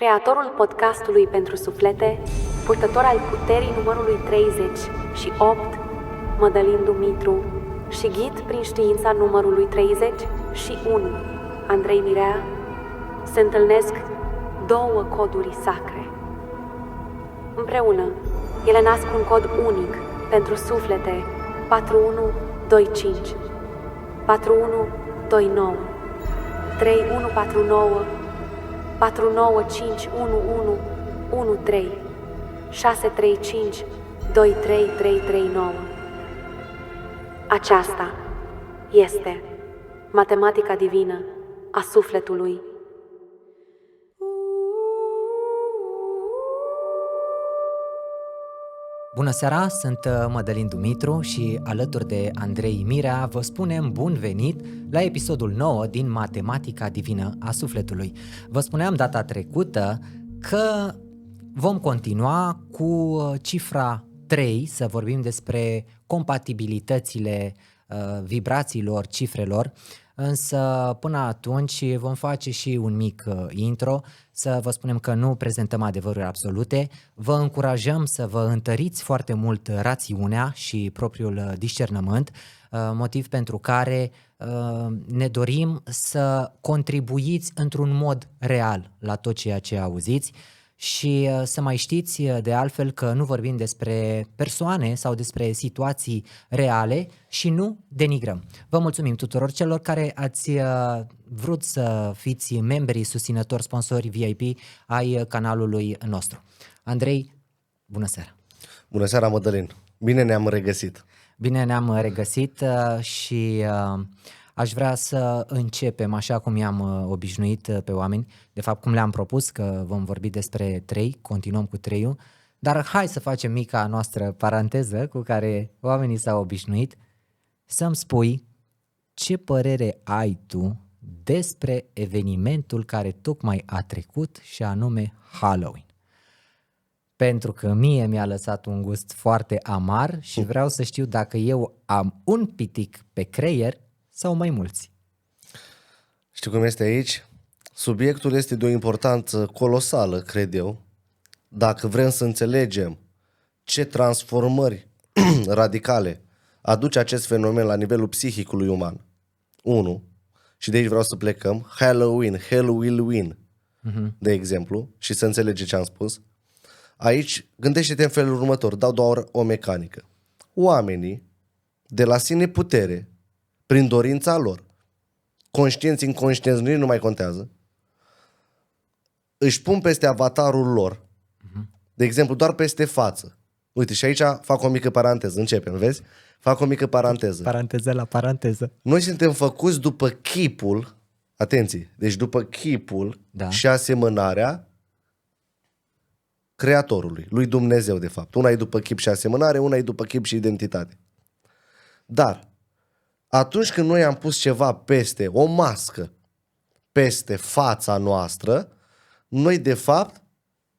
Creatorul podcastului pentru suflete, purtător al puterii numărului 38, Mădălin Dumitru, și ghid prin știința numărului 31, Andrei Mirea, se întâlnesc două coduri sacre. Împreună, ele nasc un cod unic pentru suflete 4125, 4129, 3149, 49511113, 635 23339. Aceasta este matematica divină a sufletului. Bună seara, sunt Mădălin Dumitru și alături de Andrei Mirea vă spunem bun venit la episodul 9 din Matematica Divină a Sufletului. Vă spuneam data trecută că vom continua cu cifra 3, să vorbim despre compatibilitățile vibrațiilor, cifrelor, însă până atunci vom face și un mic intro, să vă spunem că nu prezentăm adevăruri absolute, vă încurajăm să vă întăriți foarte mult rațiunea și propriul discernământ, motiv pentru care ne dorim să contribuiți într-un mod real la tot ceea ce auziți. Și să mai știți de altfel că nu vorbim despre persoane sau despre situații reale și nu denigrăm. Vă mulțumim tuturor celor care ați vrut să fiți membri, susținători, sponsori VIP ai canalului nostru. Andrei, bună seara! Bună seara, Mădălin! Bine ne-am regăsit! Bine ne-am regăsit și aș vrea să începem așa cum i-am obișnuit pe oameni, de fapt cum le-am propus, că vom vorbi despre 3, continuăm cu 3-ul, dar hai să facem mica noastră paranteză cu care oamenii s-au obișnuit, să-mi spui ce părere ai tu despre evenimentul care tocmai a trecut și anume Halloween. Pentru că mie mi-a lăsat un gust foarte amar și vreau să știu dacă eu am un pitic pe creier sau mai mulți. Știi cum este aici? Subiectul este de o importanță colosală, cred eu. Dacă vrem să înțelegem ce transformări radicale aduce acest fenomen la nivelul psihicului uman. 1. Și de aici vreau să plecăm. Halloween, Hell will win, de exemplu, și să înțelege ce am spus. Aici gândește-te în felul următor, dau doar o mecanică. Oamenii, de la sine putere, prin dorința lor, conștienți, inconștienți, nu mai contează, își pun peste avatarul lor, de exemplu, doar peste față. Uite, și aici fac o mică paranteză, începem, vezi? Fac o mică paranteză. Paranteză la paranteză. Noi suntem făcuți după chipul, atenție, deci după chipul și asemănarea Creatorului, lui Dumnezeu, de fapt. Una e după chip și asemănare, una e după chip și identitate. Dar atunci când noi am pus ceva peste, o mască, peste fața noastră, noi de fapt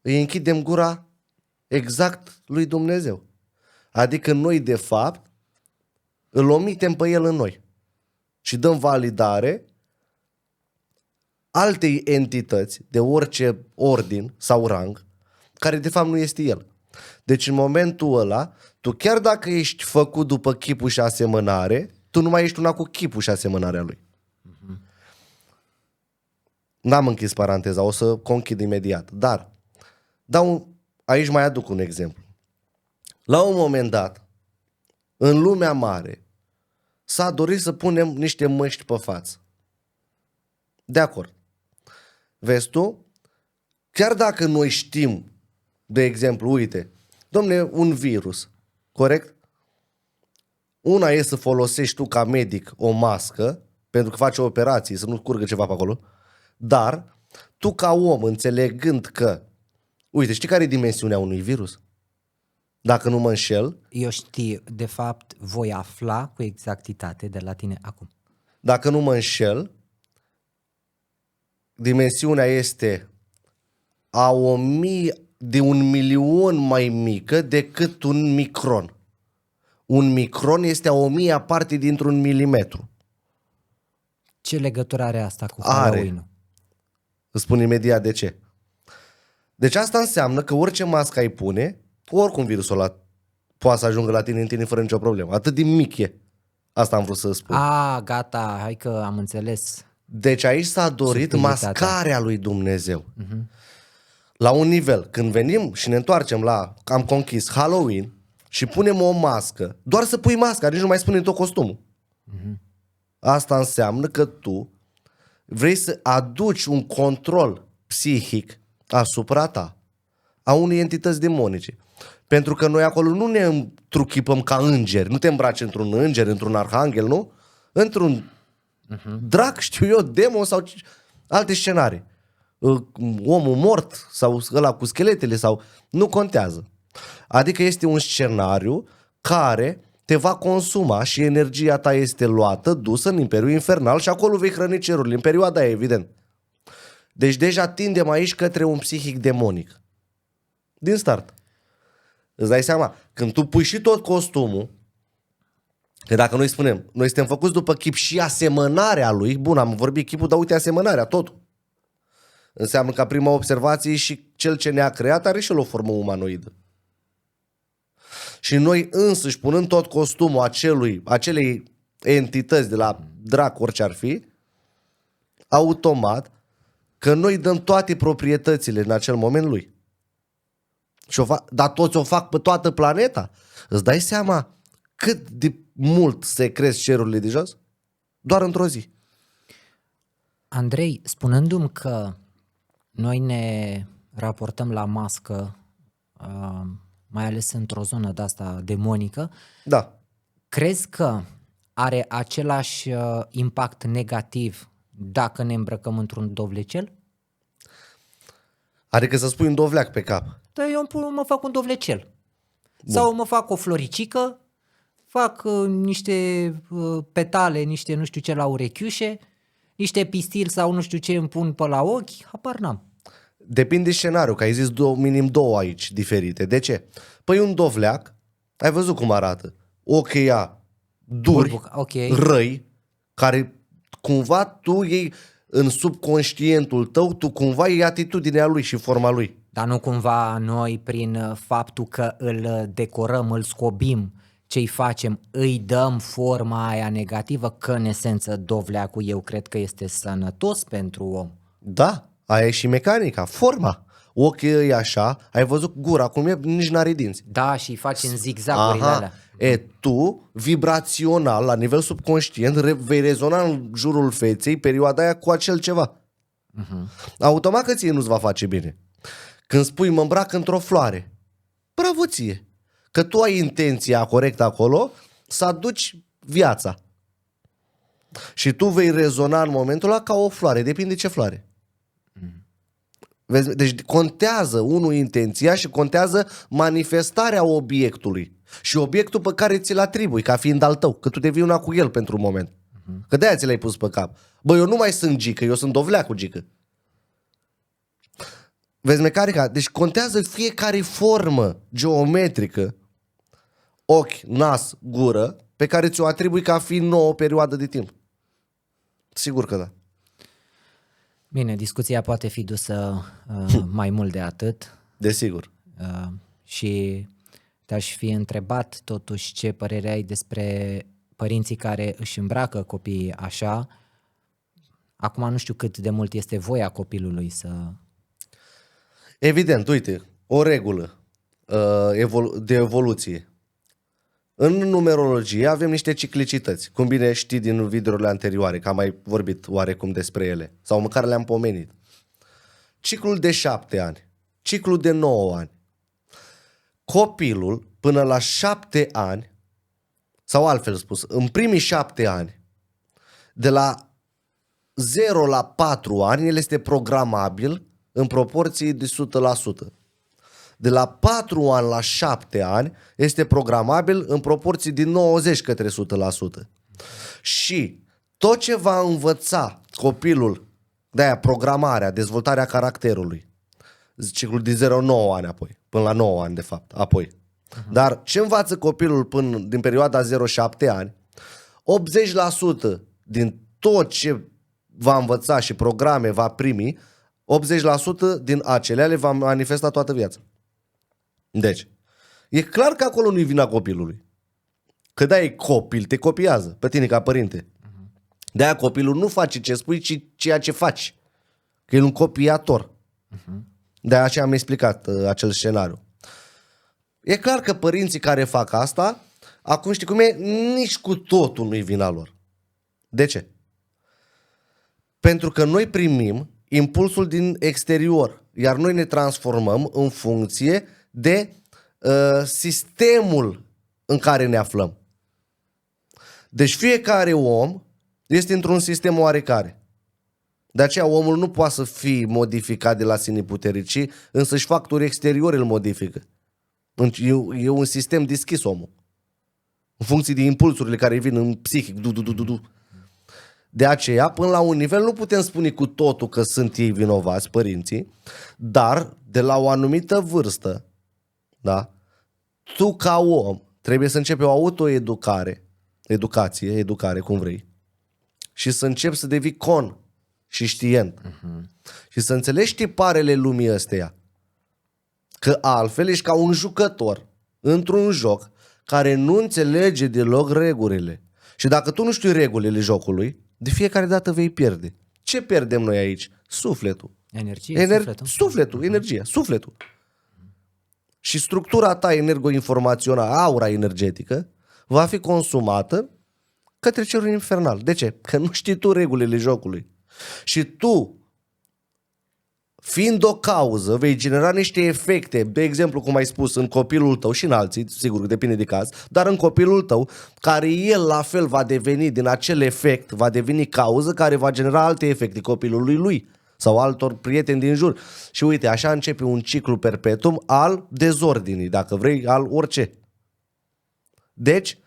îi închidem gura exact lui Dumnezeu. Adică noi de fapt îl omitem pe el în noi și dăm validare altei entități de orice ordin sau rang, care de fapt nu este el. Deci în momentul ăla, tu chiar dacă ești făcut după chipul și asemănare, tu nu mai ești una cu chipul și asemănarea lui. N-am închis paranteza, o să conchid imediat. Dar aici mai aduc un exemplu. La un moment dat, în lumea mare, s-a dorit să punem niște măști pe față. De acord. Vezi tu? Chiar dacă noi știm, de exemplu, uite, domne, un virus, corect? Una e să folosești tu ca medic o mască, pentru că faci o operație, să nu curgă ceva pe acolo, dar tu ca om, înțelegând că, uite, știi care e dimensiunea unui virus? Dacă nu mă înșel. Eu știu, de fapt, voi afla cu exactitate de la tine acum. Dacă nu mă înșel, dimensiunea este a 1000 de 1.000.000 mai mică decât un micron. Un micron este a 1000-a parte dintr-un milimetru. Ce legătură are asta cu Halloween-ul? Îți spun imediat de ce. Deci asta înseamnă că orice mască ai pune, oricum virusul ăla poate să ajungă la tine în tine fără nicio problemă. Atât de mic e. Asta am vrut să spun. Gata, hai că am înțeles. Deci aici s-a dorit Subtilitatea. mascarea lui Dumnezeu. La un nivel, când venim și ne întoarcem la am conchis Halloween și punem o mască, doar să pui masca, nici nu mai spune tot costumul. Asta înseamnă că tu vrei să aduci un control psihic asupra ta a unei entități demonice. Pentru că noi acolo nu ne întruchipăm ca îngeri, nu te îmbraci într-un înger, într-un arhanghel, nu? Într-un drac, știu eu, demon sau alte scenarii. Omul mort sau ăla cu scheletele sau... Nu contează. Adică este un scenariu care te va consuma și energia ta este luată, dusă în Imperiul Infernal și acolo vei hrăni cerurile, în perioada aia, evident. Deci deja tindem aici către un psihic demonic. Din start. Îți dai seama? Când tu pui și tot costumul, că dacă noi spunem, noi suntem făcuți după chip și asemănarea lui, bun, am vorbit chipul, dar uite asemănarea, totul. Înseamnă ca prima observație și cel ce ne-a creat are și el o formă umanoidă. Și noi însuși, punând tot costumul acelei entități de la drac, orice ar fi, automat, că noi dăm toate proprietățile în acel moment lui. Dar toți o fac pe toată planeta. Îți dai seama cât de mult se cresc cerurile de jos? Doar într-o zi. Andrei, spunându-mi că noi ne raportăm la mască, mai ales într-o zonă de asta demonică, Da. crezi că are același impact negativ dacă ne îmbrăcăm într-un dovlecel? Adică să spui un dovleac pe cap. Da, eu mă fac un dovlecel. Bun. Sau mă fac o floricică, fac niște petale, niște nu știu ce la urechiușe, niște pistili sau nu știu ce îmi pun pe la ochi, habar n-am. Depinde de scenariu, că ai zis minim două aici diferite. De ce? Păi un dovleac, ai văzut cum arată. Ochii ăia duri, Okay. răi, care cumva tu iei în subconștientul tău, tu cumva iei atitudinea lui și forma lui. Dar nu cumva noi prin faptul că îl decorăm, îl scobim, ce-i facem, îi dăm forma aia negativă, că în esență dovleacul eu cred că este sănătos pentru om. Da, aia e și mecanica, forma. Ochii ăia așa, ai văzut gura cum e, nici n-are dinți. Da, și îi faci în zigzagurile alea. Tu, vibrațional, la nivel subconștient, vei rezona în jurul feței perioada aia cu acel ceva. Automat că ție nu-ți va face bine. Când spui mă îmbrac într-o floare, bravo ție, că tu ai intenția corectă acolo să aduci viața. Și tu vei rezona în momentul ăla ca o floare, depinde ce floare. Vezi? Deci contează unul intenția și contează manifestarea obiectului și obiectul pe care ți-l atribui ca fiind al tău, că tu devii una cu el pentru un moment. Că de-aia ți l-ai pus pe cap. Bă, eu nu mai sunt gică, eu sunt dovleac cu gică. Vezi mecanica? Deci contează fiecare formă geometrică, ochi, nas, gură, pe care ți-o atribui ca fiind nouă perioadă de timp. Sigur că da. Bine, discuția poate fi dusă mai mult de atât. Desigur. Și te-aș fi întrebat totuși ce părere ai despre părinții care își îmbracă copiii așa. Acum nu știu cât de mult este voia copilului să... Evident, uite, o regulă de evoluție. În numerologie avem niște ciclicități, cum bine știi din videourile anterioare, că am mai vorbit oarecum despre ele, sau măcar le-am pomenit. Ciclul de 7 ani, ciclul de 9 ani. Copilul până la 7 ani, sau altfel spus, în primii 7 ani, de la 0 la 4 ani, el este programabil în proporții de 100%. De la 4 ani la 7 ani este programabil în proporții de 90 către 100%. Și tot ce va învăța copilul, de-aia programarea, dezvoltarea caracterului, ciclul de 0-9 ani apoi, până la 9 ani de fapt, apoi. Dar ce învață copilul până din perioada 0-7 ani, 80% din tot ce va învăța și programe va primi, 80% din acelea le va manifesta toată viața. Deci, e clar că acolo nu-i vina copilului. Că de-aia copil, te copiază pe tine ca părinte. De-aia copilul nu face ce spui, ci ceea ce faci. Că e un copiator. De-aia așa am explicat acel scenariu. E clar că părinții care fac asta, acum știi cum e, nici cu totul nu-i vina lor. De ce? Pentru că noi primim impulsul din exterior, iar noi ne transformăm în funcție de sistemul în care ne aflăm. Deci fiecare om este într-un sistem oarecare. De aceea omul nu poate să fie modificat de la sine putere, ci însăși factorii exteriori îl modifică. E un sistem deschis omul. În funcție de impulsurile care îi vin în psihic. De aceea, până la un nivel, nu putem spune cu totul că sunt ei vinovați, părinții, dar de la o anumită vârstă, da, tu ca om trebuie să începi o autoeducare, educare, cum vrei, și să începi să devii și știent. Și să înțelegi tiparele lumii ăsteia. Că altfel ești ca un jucător într-un joc care nu înțelege deloc regulile. Și dacă tu nu știi regulile jocului, de fiecare dată vei pierde. Ce pierdem noi aici? Sufletul. Energia, sufletul. Și structura ta energoinformațională, aura energetică, va fi consumată către cerul infernal. De ce? Că nu știi tu regulile jocului. Și tu, fiind o cauză, vei genera niște efecte, de exemplu, cum ai spus, în copilul tău și în alții, sigur că depinde de caz, dar în copilul tău, care el la fel va deveni din acel efect, va deveni cauză care va genera alte efecte copilului lui sau altor prieteni din jur. Și uite, așa începe un ciclu perpetuum al dezordinii, dacă vrei, al orice. Deci,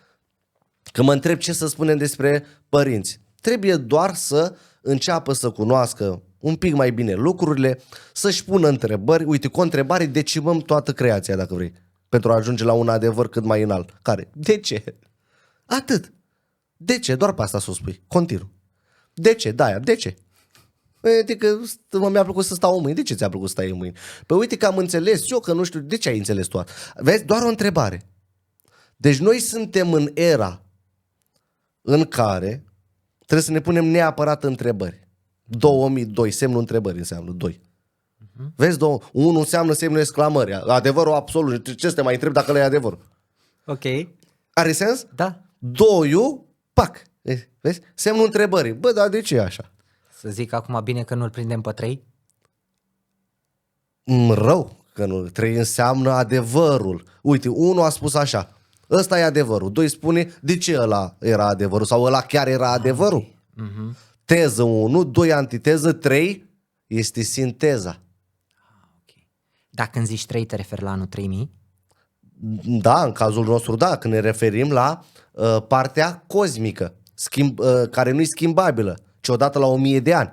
că mă întreb ce să spunem despre părinți, trebuie doar să înceapă să cunoască un pic mai bine lucrurile, să-și pună întrebări. Uite, cu o întrebare decimăm toată creația, dacă vrei, pentru a ajunge la un adevăr cât mai înalt. Care? De ce? Atât. De ce? Doar pe asta să o spui. Continuu. De ce? De-aia. De ce? Adică mi-a plăcut să stau în mâini. De ce ți-a plăcut să stai în mâini? Păi uite că am înțeles eu, că nu știu. De ce ai înțeles tu? Vezi? Doar o întrebare. Deci noi suntem în era în care trebuie să ne punem neapărat întrebări. 2002, semnul întrebării înseamnă 2. Vezi, 1 înseamnă semnul exclamării. Adevărul absolut. Ce să te mai întreb dacă e adevărul? Ok. Are sens? Da. 2, pac. Vezi? Semnul întrebării. Bă, dar de ce e așa? Să zic acum bine că nu-l prindem pe 3? Rău că nu. 3 înseamnă adevărul. Uite, 1 a spus așa. Ăsta e adevărul. 2 spune de ce ăla era adevărul sau ăla chiar era adevărul. Teză 1, 2 antiteză, 3 este sinteza. Okay. Dacă când zici 3 te referi la anul 3000? Da, în cazul nostru da, când ne referim la partea cosmică, care nu e schimbabilă, ci odată la 1000 de ani.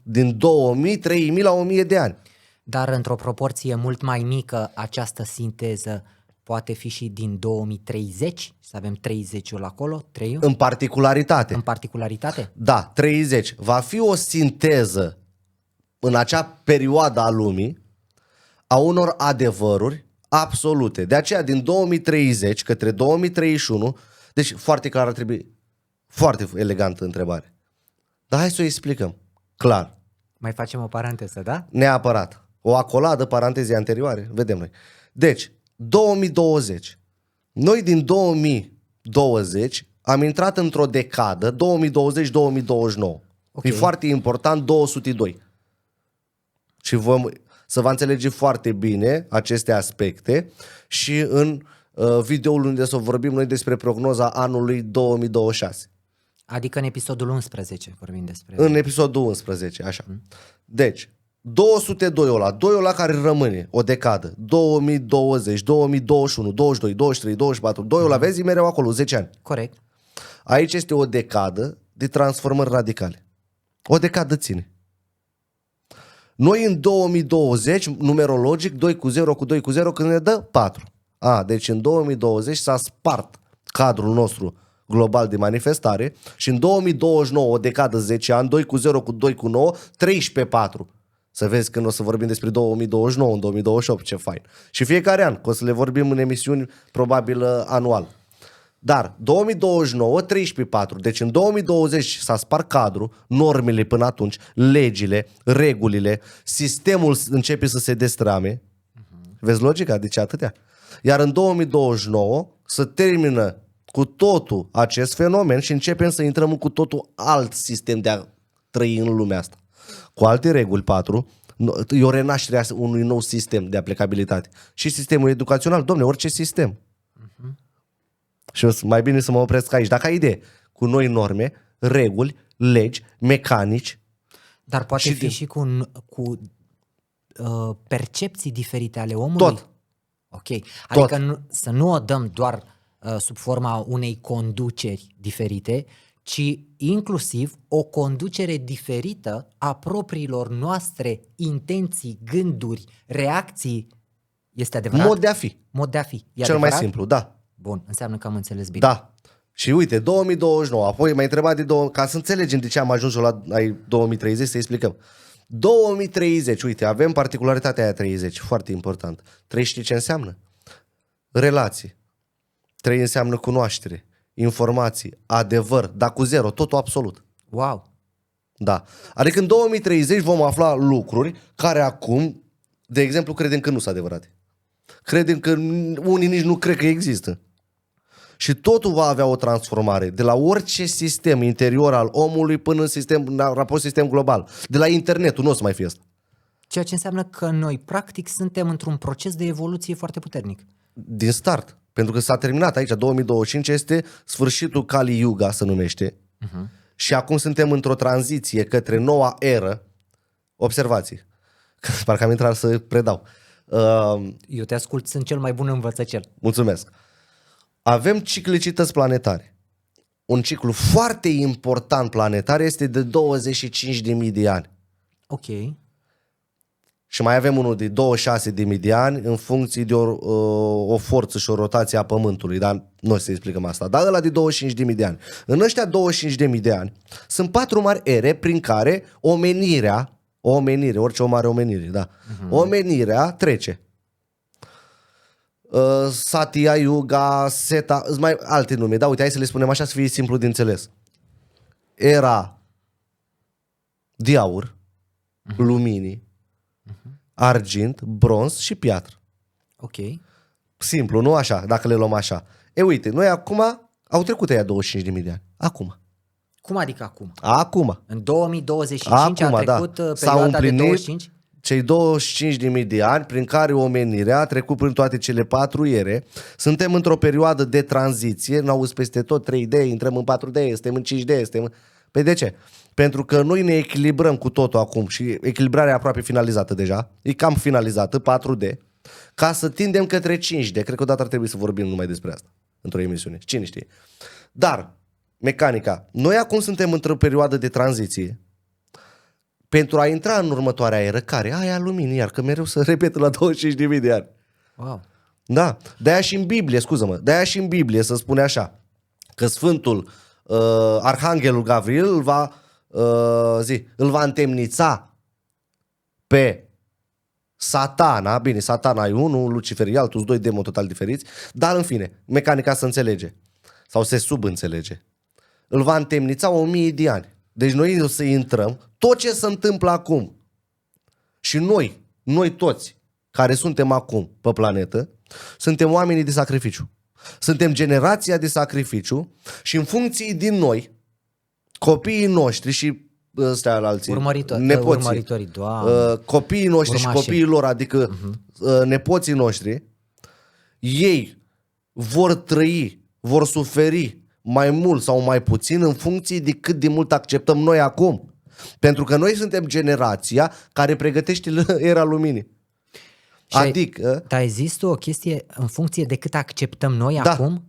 Din 2000, 3000 la 1000 de ani. Dar într-o proporție mult mai mică această sinteză poate fi și din 2030? Să avem 30-ul acolo, 3-ul? În particularitate. În particularitate? Da, 30. Va fi o sinteză în acea perioadă a lumii a unor adevăruri absolute. De aceea din 2030 către 2031, deci foarte clar ar trebui, foarte elegantă întrebare. Dar hai să o explicăm. Clar. Mai facem o paranteză, da? Neapărat. O acoladă parantezei anterioare. Vedem noi. Deci, 2020. Noi din 2020 am intrat într-o decadă, 2020-2029. Okay. E foarte important, 202. Și să vă înțelege foarte bine aceste aspecte și în videoul unde să vorbim noi despre prognoza anului 2026. Adică în episodul 11 vorbim despre... În episodul 11, așa. Deci, 202 ăla, 2 ăla care rămâne o decadă, 2020, 2021, 22, 23, 24, 2 ăla, vezi mereu acolo, 10 ani. Corect. Aici este o decadă de transformări radicale. O decadă ține. Noi în 2020, numerologic, 2 cu 0 cu 2 cu 0, când ne dă 4. Deci în 2020 s-a spart cadrul nostru global de manifestare și în 2029, o decadă 10 ani, 2 cu 0 cu 2 cu 9, 13 4. Să vezi când o să vorbim despre 2029, în 2028, ce fain. Și fiecare an, că o să le vorbim în emisiuni probabil anual. Dar 2029, 13-4, deci în 2020 s-a spart cadrul, normele până atunci, legile, regulile, sistemul începe să se destrame. Vezi logica? Deci atâtea. Iar în 2029 se termină cu totul acest fenomen și începem să intrăm în cu totul alt sistem de a trăi în lumea asta. Cu alte reguli, 4, e o renaștere a unui nou sistem de aplicabilitate. Și sistemul educațional, domne, orice sistem. Și mai bine să mă opresc aici. Dacă ai idee, cu noi norme, reguli, legi, mecanici. Dar poate Și fi din- și cu percepții diferite ale omului? Tot. Ok. Adică să nu o dăm doar sub forma unei conduceri diferite, ci inclusiv o conducere diferită a propriilor noastre intenții, gânduri, reacții. Este adevărat? Mod de a fi. Mod de a fi. E Cel mai adevărat? simplu, da. Bun, înseamnă că am înțeles bine. Da. Și uite, 2029, apoi m-ai întrebat ca să înțelegem de ce am ajuns la 2030, să explicăm. 2030, uite, avem particularitatea aia 30, foarte important. 3 știi ce înseamnă? Relații. 3 înseamnă cunoaștere, informații, adevăr, dar cu zero, totul absolut. Wow. Da. Adică în 2030 vom afla lucruri care acum, de exemplu, credem că nu sunt adevărate. Credem că unii nici nu cred că există. Și totul va avea o transformare de la orice sistem interior al omului până în raport sistem global. De la internetul nu o să mai fie asta. Ceea ce înseamnă că noi, practic, suntem într-un proces de evoluție foarte puternic. Din start. Pentru că s-a terminat aici, 2025 este sfârșitul Kali Yuga, se numește. Și acum suntem într-o tranziție către noua eră. Observații. Parcă am intrat să predau. Eu te ascult, sunt cel mai bun învățător. Mulțumesc. Avem ciclicități planetare. Un ciclu foarte important planetar este de 25.000 de ani. Ok. Și mai avem unul de 26.000 de ani în funcție de o forță și o rotație a Pământului. Dar nu o să explicăm asta. Dar ăla de 25.000 de ani. În ăștia 25.000 de ani sunt 4 mari ere prin care orice om are omenire, da. Omenirea trece. Satya, Yuga, Seta, mai alte nume. Da, uite, hai să le spunem așa să fie simplu de înțeles. Era de aur, luminii, argint, bronz și piatră. Ok. Simplu, nu așa, dacă le luăm așa. E, uite, noi acum, au trecut aia 25.000 de ani. Acum. Cum adică acum? Acum. În 2025 Acum, a da. trecut S-au perioada de împlinit 25? cei 25.000 de ani prin care omenirea a trecut prin toate cele 4 ere. Suntem într-o perioadă de tranziție, n-auzi peste tot 3D, intrăm în 4D, suntem în 5D, Păi de ce? Pentru că noi ne echilibrăm cu totul acum și echilibrarea e aproape finalizată deja, e cam finalizată, 4D, ca să tindem către 5D. Cred că odată ar trebui să vorbim numai despre asta într-o emisiune, cine știe. Dar, mecanica, noi acum suntem într-o perioadă de tranziție pentru a intra în următoarea eră, care aia luminii, iar că mereu să repet la 25.000 de ani. Wow. Da, de-aia și în Biblie, scuză-mă, de-aia și în Biblie se spune așa, că Sfântul Arhanghelul Gavril îl va întemnița pe Satana, bine, Satana e unul, Lucifer e altul, sunt 2 demoni total diferiți, dar în fine, mecanica se înțelege sau se subînțelege. Îl va întemnița 1000 de ani. Deci noi o să intrăm, tot ce se întâmplă acum și noi toți care suntem acum pe planetă, suntem oamenii de sacrificiu. Suntem generația de sacrificiu și în funcție din noi, copiii noștri și ăstea alții, urmăritorii, Doamne. Copiii noștri Urmașii. și copiii lor, adică nepoții noștri, ei vor trăi, vor suferi mai mult sau mai puțin în funcție de cât de mult acceptăm noi acum. Pentru că noi suntem generația care pregătește era luminii. Adică... Dar există o chestie în funcție de cât acceptăm noi Da. acum?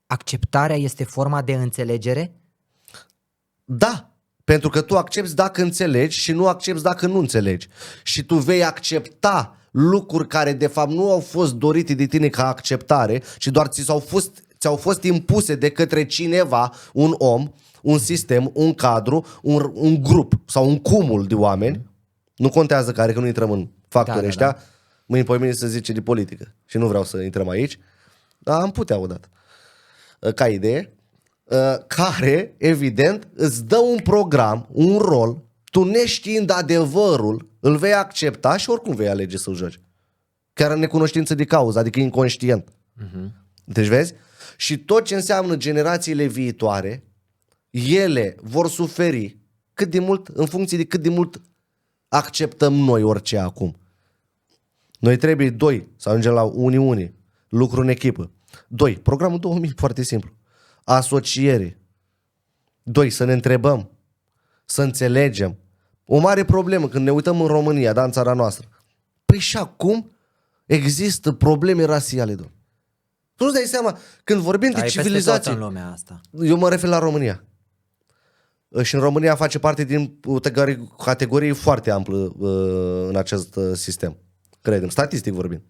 Acceptarea este forma de înțelegere? Da, pentru că tu accepti dacă înțelegi și nu accepti dacă nu înțelegi. Și tu vei accepta lucruri care de fapt nu au fost dorite de tine ca acceptare, ci doar ți-au fost impuse de către cineva, un om, un sistem, un cadru, un grup sau un cumul de oameni. Nu contează care, că nu intrăm în factori ăștia. Da. Mâine pe mine să zice de politică. Și nu vreau să intrăm aici. Dar am putea odată. Ca idee. Care, evident, îți dă un program, un rol, tu neștiind adevărul, îl vei accepta și oricum vei alege să-l joci. Chiar în necunoștință de cauză, adică inconștient. Deci vezi? Și tot ce înseamnă generațiile viitoare, ele vor suferi cât de mult, în funcție de cât de mult acceptăm noi orice acum. Noi trebuie, 2, să ajungem la uniune, lucru în echipă. 2, programul 2000, foarte simplu. Asociere. 2, să ne întrebăm, să înțelegem. O mare problemă când ne uităm în România, da, în țara noastră. Păi și acum există probleme rasiale, domnule. Tu nu-ți dai seama, când vorbim de civilizație, în lumea asta. eu mă refer la România. Și în România face parte din o categorie foarte amplă în acest sistem. Credem, statistic vorbind.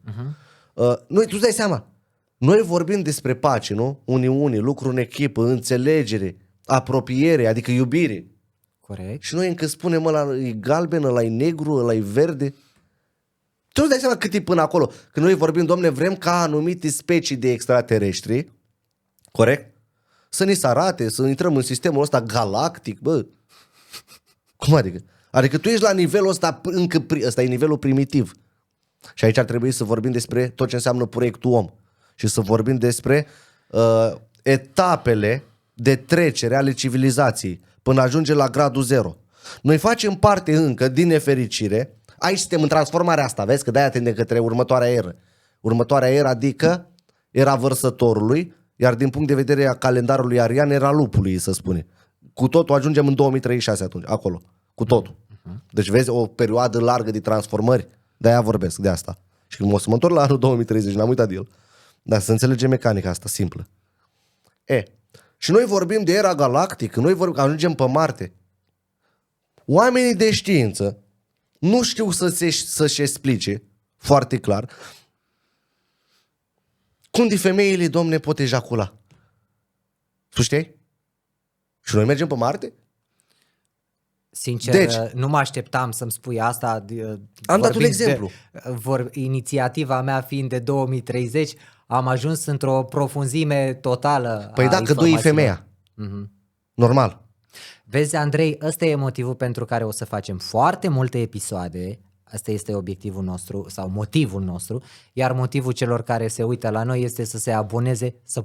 Noi, tu îți dai seama, noi vorbim despre pace, nu? Uniune, lucru în echipă, înțelegere, apropiere, adică iubire. Corect. Și noi încă spunem ăla e galben, ăla e negru, ăla e verde. Tu îți dai seama cât e până acolo. Când noi vorbim, domne, vrem ca anumite specii de extraterestri, corect? Să ni se arate, să intrăm în sistemul ăsta galactic, bă. Cum adică? Adică tu ești la nivelul ăsta, ăsta e nivelul primitiv. Și aici ar trebui să vorbim despre tot ce înseamnă proiectul om. Și să vorbim despre etapele de trecere ale civilizației până ajunge la gradul 0. Noi facem parte încă, din nefericire, aici suntem în transformarea asta, vezi că de-aia tindem către următoarea eră. Următoarea eră, adică era vărsătorului, iar din punct de vedere a calendarului arian era lupului, să spune. Cu totul ajungem în 2036 atunci, acolo, cu totul. Deci vezi o perioadă largă de transformări, de-aia vorbesc, de asta. Și când o să mă întorc la anul 2030, n-am uitat de el. Dar să înțelegem mecanica asta simplă. Și noi vorbim de era galactică, noi ajungem pe Marte. Oamenii de știință nu știu să-și explice foarte clar cum de femeile, domne, pot ejacula. Tu știi? Și noi mergem pe Marte? Sincer, Deci, nu mă așteptam să-mi spui asta. Am dat un exemplu. Inițiativa mea fiind de 2030, am ajuns într-o profunzime totală. Păi dacă tu e femeia. Normal. Vezi, Andrei, ăsta e motivul pentru care o să facem foarte multe episoade. Asta este obiectivul nostru sau motivul nostru. Iar motivul celor care se uită la noi este să se aboneze, să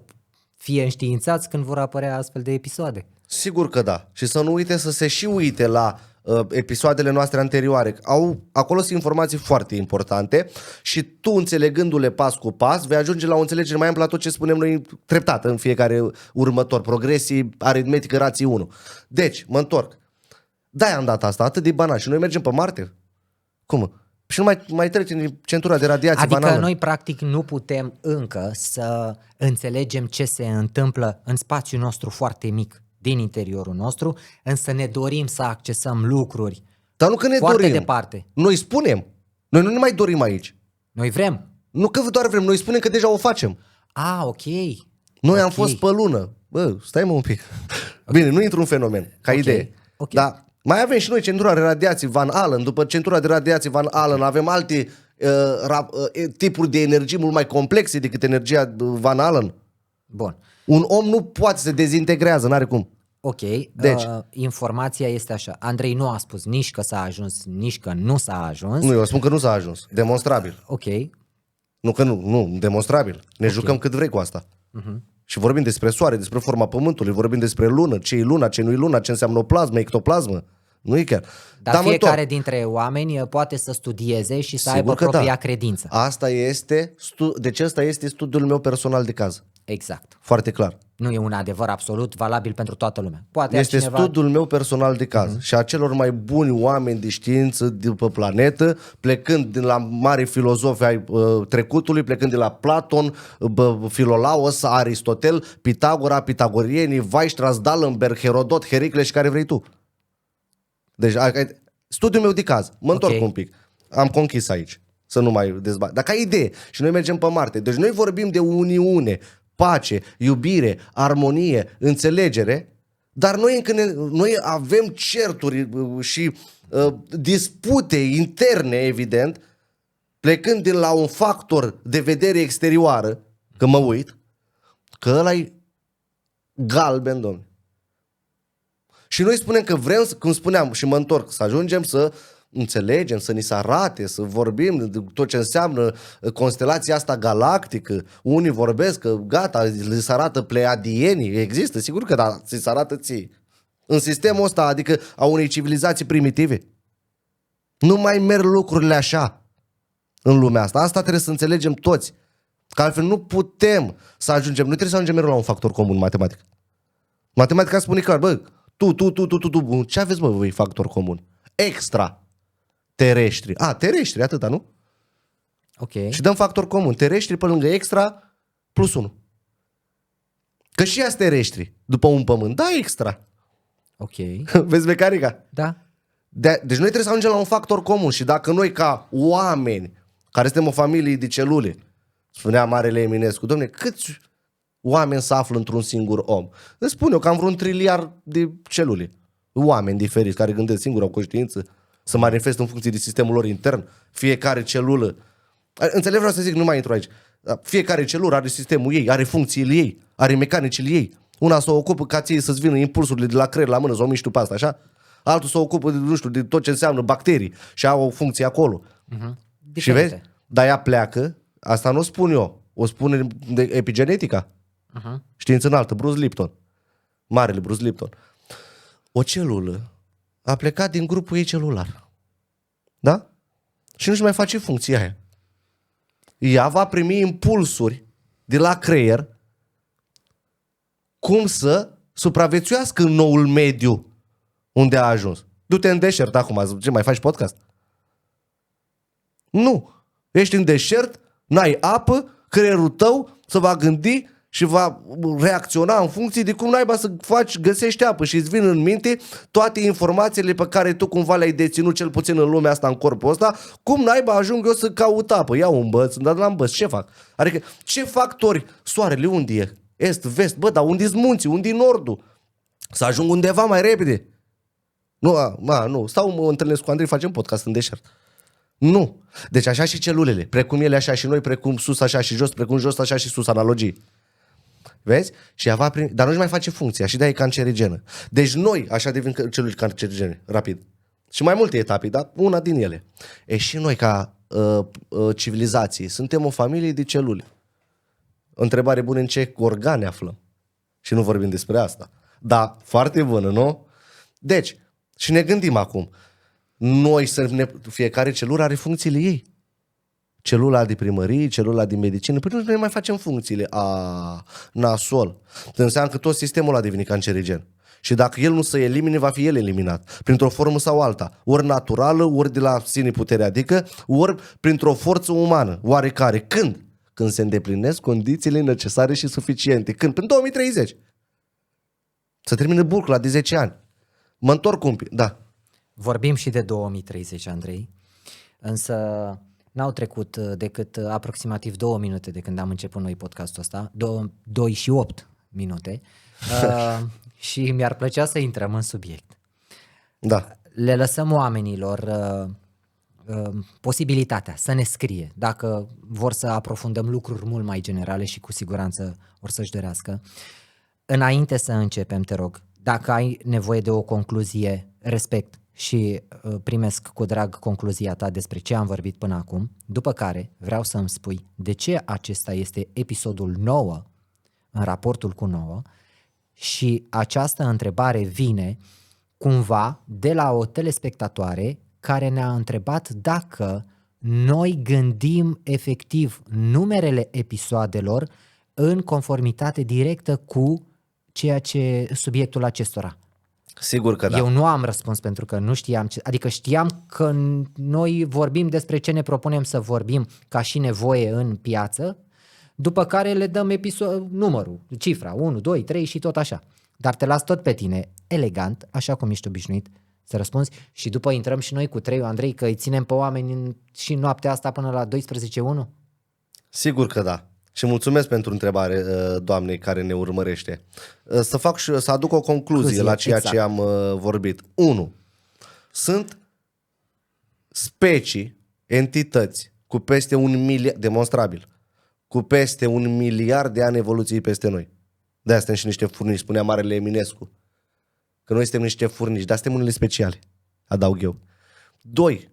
fie înștiințați când vor apărea astfel de episoade. Sigur că da. Și să nu uite să se și uite la episoadele noastre anterioare. Acolo sunt informații foarte importante și tu, înțelegându-le pas cu pas, vei ajunge la o înțelegere mai amplă la tot ce spunem noi treptat în fiecare următor. Progresii, aritmetică, rații 1. Deci, mă întorc. De-aia am dat asta, atât de banal. Și noi mergem pe Marte? Cum? Și nu mai trecem din centura de radiație Adică banală. noi practic nu putem încă să înțelegem ce se întâmplă în spațiul nostru foarte mic din interiorul nostru, însă ne dorim să accesăm lucruri Dar nu că ne foarte dorim. departe. Noi spunem. Noi nu ne mai dorim aici. Noi vrem. Nu că doar vrem, noi spunem că deja o facem. Ok. Noi am fost pe lună. Bă, stai mă un pic. Bine, nu intru în fenomen, ca idee. Ok. Dar mai avem și noi centura de radiații Van Allen. După centura de radiații Van Allen avem alte tipuri de energie mult mai complexe decât energia Van Allen. Bun. Un om nu poate să se dezintegrează, n-are cum. Ok, Deci. informația este așa. Andrei nu a spus nici că s-a ajuns, nici că nu s-a ajuns. Nu, eu spun că nu s-a ajuns. Demonstrabil. Ok, Nu că nu, demonstrabil. Ne jucăm cât vrei cu asta. Și vorbim despre soare, despre forma pământului, vorbim despre lună, ce e luna, ce nu e luna, ce înseamnă o plasmă, ectoplasmă. Nu e chiar. dar fiecare dintre oameni poate să studieze și să aibă propria credință. Asta este, deci ăsta este studiul meu personal de caz. Exact. Foarte clar. Nu e un adevăr absolut valabil pentru toată lumea. Poate Este altcineva... studiul meu personal de caz și a celor mai buni oameni de știință de pe planetă, plecând din la mari filozofi ai trecutului, plecând de la Platon, Filolaos, Aristotel, Pitagora, pitagorienii, Weierstrass, D'Alembert, Herodot, Hericle și care vrei tu. Deci studiul meu de caz. Mă întorc un pic. Am conchis aici. Să nu mai dezbat. Dar ca idee. Și noi mergem pe Marte. Deci noi vorbim de uniune, pace, iubire, armonie, înțelegere, Dar noi avem certuri și dispute interne, evident, plecând de la un factor de vedere exterioară, că mă uit, că ăla e galben, domnule. Și noi spunem că vrem, cum spuneam și mă întorc, să ajungem să înțelegem, să ni se arate, să vorbim de tot ce înseamnă constelația asta galactică. Unii vorbesc că gata, le se arată pleiadienii. Există, sigur că da, ți se arată ție. În sistemul ăsta, adică a unei civilizații primitive. Nu mai merg lucrurile așa în lumea asta. Asta trebuie să înțelegem toți. Că altfel nu putem să ajungem, noi trebuie să ajungem mereu la un factor comun, matematică. Matematica spune clar, bă, tu, ce aveți, bă, voi factor comun? Extra terestri. Terestri, atâta, nu? Ok. Și dăm factor comun. Terestri pe lângă extra plus 1. Că și ea terestri după un pământ. Da, extra. Ok. Vezi mecanica? Da. Deci noi trebuie să ajungem la un factor comun și dacă noi ca oameni, care suntem o familie de celule, spunea Marele Eminescu, dom'le, câți oameni se află într-un singur om? Îți spun eu, cam vreun triliard de celule. Oameni diferiți care gândesc singur, au conștiință, să manifestă în funcție de sistemul lor intern. Fiecare celulă. Înțeleg, vreau să zic, nu mai intru aici. Fiecare celulă are sistemul ei, are funcțiile ei, are mecanicile ei. Una s-o ocupă ca ție să-ți vină impulsurile de la creier la mână, să o miști tu pe asta, așa? Altul s-o ocupă, nu știu, de tot ce înseamnă bacterii și au o funcție acolo. Și vezi? Dar ea pleacă, asta nu o spun eu, o spune de epigenetica. Știință înaltă, Bruce Lipton. Marele Bruce Lipton. O celulă a plecat din grupul ei celular. Da? Și nu-și mai face funcția aia. Ea va primi impulsuri de la creier cum să supraviețuiască în noul mediu unde a ajuns. Du-te în deșert acum, ce mai faci podcast? Nu. Ești în deșert, n-ai apă, creierul tău se va gândi și va reacționa în funcție de cum naiba să găsești apă și îți vin în minte toate informațiile pe care tu cumva le-ai deținut cel puțin în lumea asta, în corpul ăsta, cum naiba ajung eu să caut apă, iau un băț, dar la băț, ce fac? Adică ce factori, soarele unde e? Est, vest, bă, dar unde-s munții, unde-i nordul? Să ajung undeva mai repede. Nu, stau, mă întâlnesc cu Andrei, facem podcast în deșert. Nu. Deci așa și celulele, precum ele așa și noi, precum sus așa și jos, precum jos așa și sus, analogii. Vezi? Și ea va primi, dar nu-și mai face funcția și de-aia e cancerigenă. Deci noi așa devin celule cancerigene, rapid. Și mai multe etape, dar una din ele. Și noi ca civilizație suntem o familie de celule. Întrebare bună, în ce organe aflăm? Și nu vorbim despre asta. Da, foarte bună, nu? Deci, și ne gândim acum. Noi, fiecare celulă are funcțiile ei. Celula de primărie, celula de medicină. Păi nu ne mai facem funcțiile. Nasol. Înseamnă că tot sistemul ăla a devenit cancerigen. Și dacă el nu se elimine, va fi el eliminat. Printr-o formă sau alta. Ori naturală, ori de la sine putere, adică, ori printr-o forță umană. Oarecare. Când? Când se îndeplinesc condițiile necesare și suficiente. Când? Până 2030. Să termine burcula de 10 ani. Mă întorc un pic. Da. Vorbim și de 2030, Andrei, însă n-au trecut decât aproximativ 2 minute de când am început noi podcastul ăsta, 2 și 8 minute, și mi-ar plăcea să intrăm în subiect. Da. Le lăsăm oamenilor posibilitatea să ne scrie, dacă vor să aprofundăm lucruri mult mai generale și cu siguranță or să-și dorească. Înainte să începem, te rog, dacă ai nevoie de o concluzie, respect și primesc cu drag concluzia ta despre ce am vorbit până acum, după care vreau să îmi spui de ce acesta este episodul 9 în raportul cu 9 și această întrebare vine cumva de la o telespectatoare care ne-a întrebat dacă noi gândim efectiv numerele episoadelor în conformitate directă cu ceea ce subiectul acestora. Sigur că da. Eu nu am răspuns pentru că nu știam, adică știam că noi vorbim despre ce ne propunem să vorbim ca și nevoie în piață, după care le dăm numărul, cifra, 1, 2, 3 și tot așa. Dar te las tot pe tine, elegant, așa cum ești obișnuit să răspunzi și după intrăm și noi cu 3, Andrei, că îi ținem pe oameni și noaptea asta până la 12-1? Sigur că da. Și mulțumesc pentru întrebare, doamnei care ne urmărește. Să aduc o concluzie la ceea ce am vorbit. 1. Sunt specii, entități cu peste 1 miliard, demonstrabil, cu peste 1 miliard de ani evoluției peste noi. De-aia suntem și niște furnici, spunea Marele Eminescu. Că noi suntem niște furnici, dar suntem unele speciale, adaug eu. 2.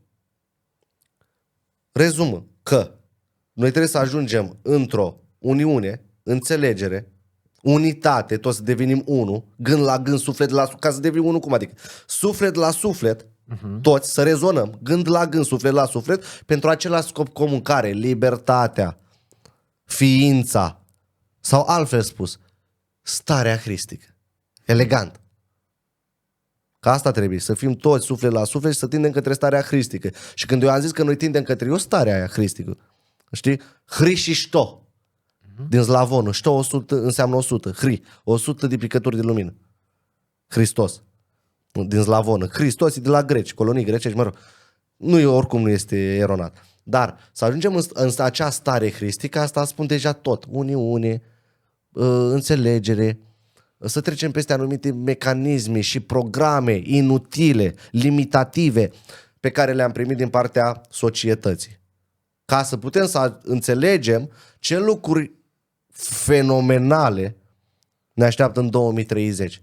Rezumă că noi trebuie să ajungem într-o uniune, înțelegere, unitate, toți să devenim unul, gând la gând, suflet la suflet, ca să devenim unul, cum adică? Suflet la suflet, toți să rezonăm, gând la gând, suflet la suflet, pentru același scop comun, care? Libertatea, ființa, sau altfel spus, starea hristică. Elegant. Că asta trebuie, să fim toți suflet la suflet și să tindem către starea hristică. Și când eu am zis că noi tindem către o stare aia hristică, știi? Hrișișto. Din slavonă. Șto 100 înseamnă 100. Hri. 100 de picături de lumină. Hristos. Din slavonă. Hristos e de la greci, colonii grecești, mă rog. Oricum nu este eronat. Dar să ajungem în acea stare hristică, asta spun deja tot. Uniune, înțelegere, să trecem peste anumite mecanisme și programe inutile, limitative, pe care le-am primit din partea societății. Ca să putem să înțelegem ce lucruri fenomenale ne așteaptă în 2030.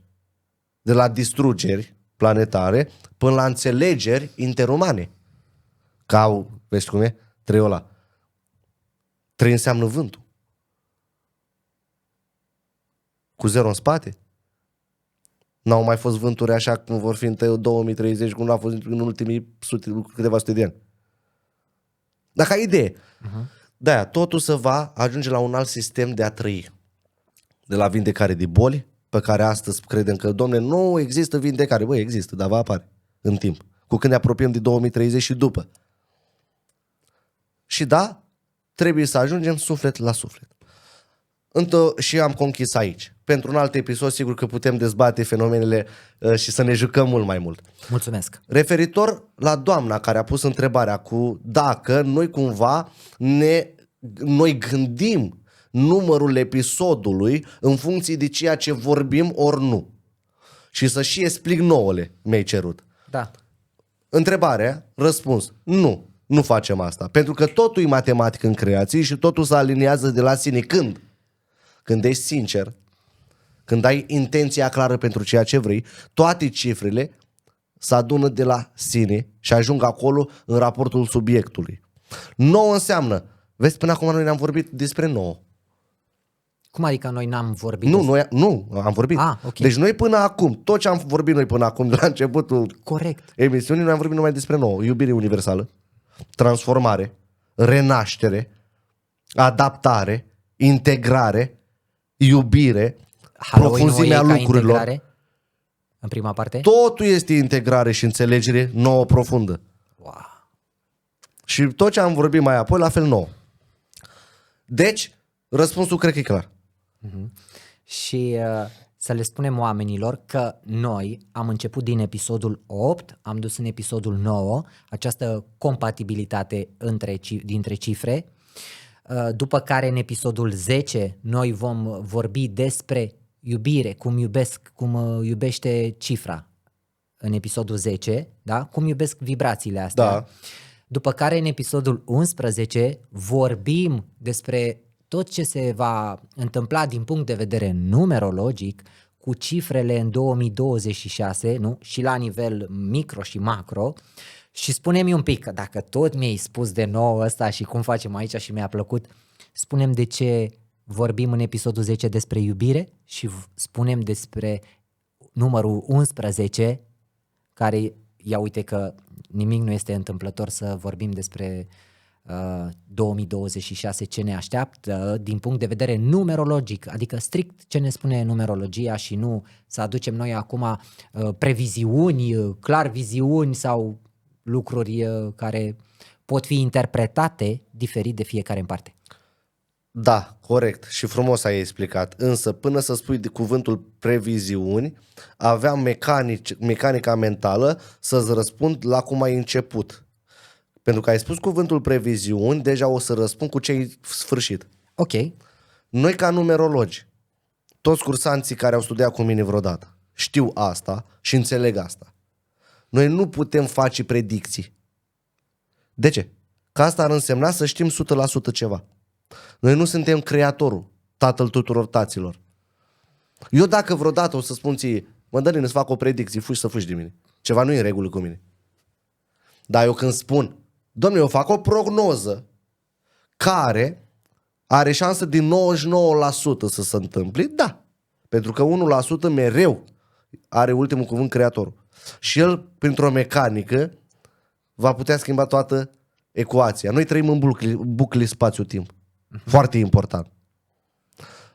De la distrugeri planetare până la înțelegeri interumane. Vezi cum e? 3 ăla. 3 înseamnă vântul. Cu 0 în spate. N-au mai fost vânturi așa cum vor fi în 2030, cum n-a fost în ultimii câteva sute de ani. Dacă ai idee. De-aia, totul se va ajunge la un alt sistem de a trăi. De la vindecare de boli, pe care astăzi credem că, domne, nu există vindecare. Băi, există, dar va apare în timp. Cu când ne apropiem de 2030 și după. Și da, trebuie să ajungem suflet la suflet. Și am conchis aici. Pentru un alt episod, sigur că putem dezbate fenomenele și să ne jucăm mult mai mult. Mulțumesc. Referitor la doamna care a pus întrebarea cu dacă noi cumva noi gândim numărul episodului în funcție de ceea ce vorbim ori nu. Și să și explic nouăle mi-ai cerut. Da. Întrebarea, răspuns, nu facem asta. Pentru că totul e matematică în creație și totul se aliniază de la sine. Când? Când ești sincer, când ai intenția clară pentru ceea ce vrei, toate cifrele se adună de la sine și ajung acolo în raportul subiectului. 9 înseamnă, vezi, până acum noi ne-am vorbit despre 9. Cum adică noi n-am vorbit? Nu, am vorbit. Okay. Deci noi până acum, tot ce am vorbit noi până acum, de la începutul emisiunii, noi am vorbit numai despre 9. Iubire universală, transformare, renaștere, adaptare, integrare, iubire, profunzimea lucrurilor. Integrare, în prima parte? Totul este integrare și înțelegere nouă profundă. Wow. Și tot ce am vorbit mai apoi, la fel nouă. Deci, răspunsul cred că e clar. Și să le spunem oamenilor că noi am început din episodul 8, am dus în episodul 9 această compatibilitate dintre cifre, după care în episodul 10 noi vom vorbi despre iubire, cum iubește cifra în episodul 10, da? Cum iubesc vibrațiile astea. Da. După care în episodul 11 vorbim despre tot ce se va întâmpla din punct de vedere numerologic cu cifrele în 2026, nu? Și la nivel micro și macro. Și spune-mi un pic, că dacă tot mi-ai spus de nou ăsta și cum facem aici și mi-a plăcut, spunem de ce vorbim în episodul 10 despre iubire și spunem despre numărul 11, care, ia uite că nimic nu este întâmplător să vorbim despre 2026, ce ne așteaptă din punct de vedere numerologic, adică strict ce ne spune numerologia și nu să aducem noi acum previziuni, clar viziuni sau lucruri care pot fi interpretate diferit de fiecare în parte. Da, corect și frumos ai explicat, însă până să spui de cuvântul previziuni, aveam mecanica mentală să-ți răspund la cum ai început. Pentru că ai spus cuvântul previziuni, deja o să răspund cu ce ai sfârșit. Ok. Noi ca numerologi, toți cursanții care au studiat cu mine vreodată, știu asta și înțeleg asta. Noi nu putem face predicții. De ce? Că asta ar însemna să știm 100% ceva. Noi nu suntem creatorul, tatăl tuturor taților. Eu dacă vreodată o să spun ție, Mădălin, îți fac o predicție, fugi să fugi de mine. Ceva nu e în regulă cu mine. Dar eu când spun, domnule, eu fac o prognoză care are șansă din 99% să se întâmple, da. Pentru că 1% mereu are ultimul cuvânt creatorul. Și el, printr-o mecanică, va putea schimba toată ecuația. Noi trăim în bucle spațiu-timp. Foarte important.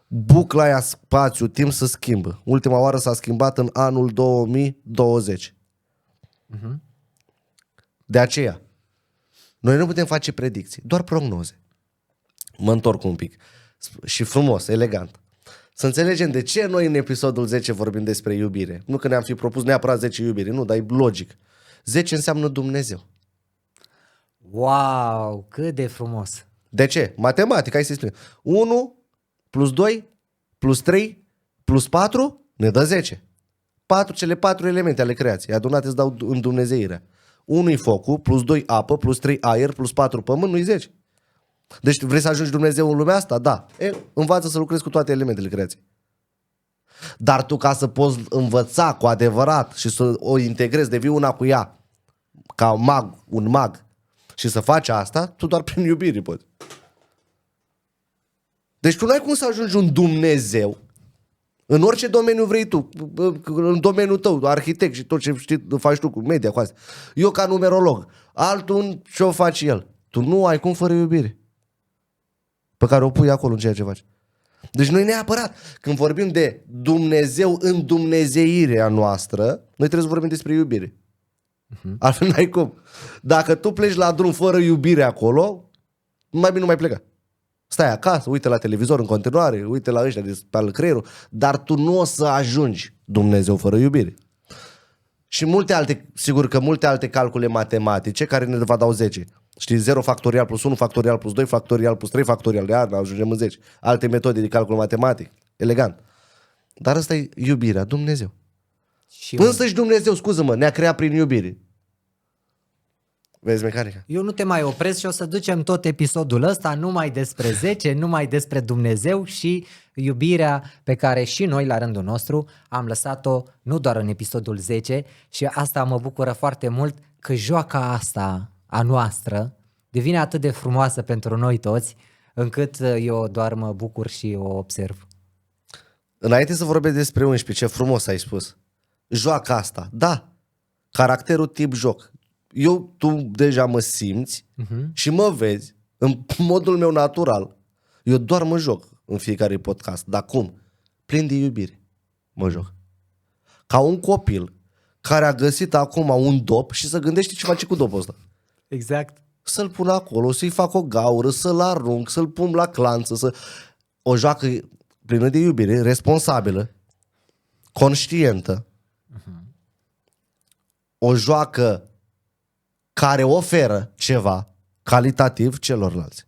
Bucla aia spațiu-timp se schimbă. Ultima oară s-a schimbat în anul 2020. De aceea, noi nu putem face predicții, doar prognoze. Mă întorc un pic. Și frumos, elegant. Să înțelegem de ce noi în episodul 10 vorbim despre iubire. Nu că ne-am fi propus neapărat 10 iubire, nu, dar e logic. 10 înseamnă Dumnezeu. Wow, cât de frumos. De ce? Matematica, hai să-i spun. 1 plus 2 plus 3 plus 4 ne dă 10. Cele 4 elemente ale creației adunate îți dau în Dumnezeirea. 1 e focul, plus 2 apă, plus 3 aer, plus 4 pământ, nu-i 10. Deci vrei să ajungi Dumnezeu în lumea asta? Da. Învață să lucrezi cu toate elementele creației. Dar tu, ca să poți învăța cu adevărat și să o integrezi, devii una cu ea, ca un mag, și să faci asta, tu doar prin iubire poți. Deci tu n-ai cum să ajungi un Dumnezeu în orice domeniu vrei tu, în domeniul tău, arhitect și tot ce știi, faci tu cu media, cu asta. Eu ca numerolog, altul ce-o faci el. Tu nu ai cum fără iubire pe care o pui acolo în ceea ce faci. Deci noi neapărat, când vorbim de Dumnezeu în dumnezeirea noastră, noi trebuie să vorbim despre iubire. Altfel n-ai cum. Dacă tu pleci la drum fără iubire acolo, mai bine nu mai pleca. Stai acasă, uite la televizor în continuare, uite la ăștia de pe creierul, dar tu nu o să ajungi Dumnezeu fără iubire. Și multe alte, sigur că multe alte calcule matematice care ne va dau 10. Știi, 0 factorial plus 1 factorial plus 2 factorial plus 3 factorial, de iară ajungem în 10. Alte metode de calcul matematic, elegant. Dar ăsta e iubirea, Dumnezeu. Însăși Dumnezeu, scuză-mă, ne-a creat prin iubire. Vezi mecanica? Eu nu te mai opresc și o să ducem tot episodul ăsta numai despre 10, numai despre Dumnezeu și iubirea pe care și noi la rândul nostru am lăsat-o nu doar în episodul 10 și asta mă bucură foarte mult că joaca asta a noastră devine atât de frumoasă pentru noi toți încât eu doar mă bucur și o observ. Înainte să vorbesc despre 11, ce frumos ai spus. Joaca asta, da, caracterul tip joc. Tu deja mă simți și mă vezi în modul meu natural. Eu doar mă joc în fiecare podcast. Dar cum? Plin de iubire mă joc. Ca un copil care a găsit acum un dop și să gândește ce face cu dopul ăsta. Exact. Să-l pun acolo, să-i fac o gaură, să-l arunc, să-l pun la clanță. O joacă plină de iubire, responsabilă, conștientă. O joacă care oferă ceva calitativ celorlalți.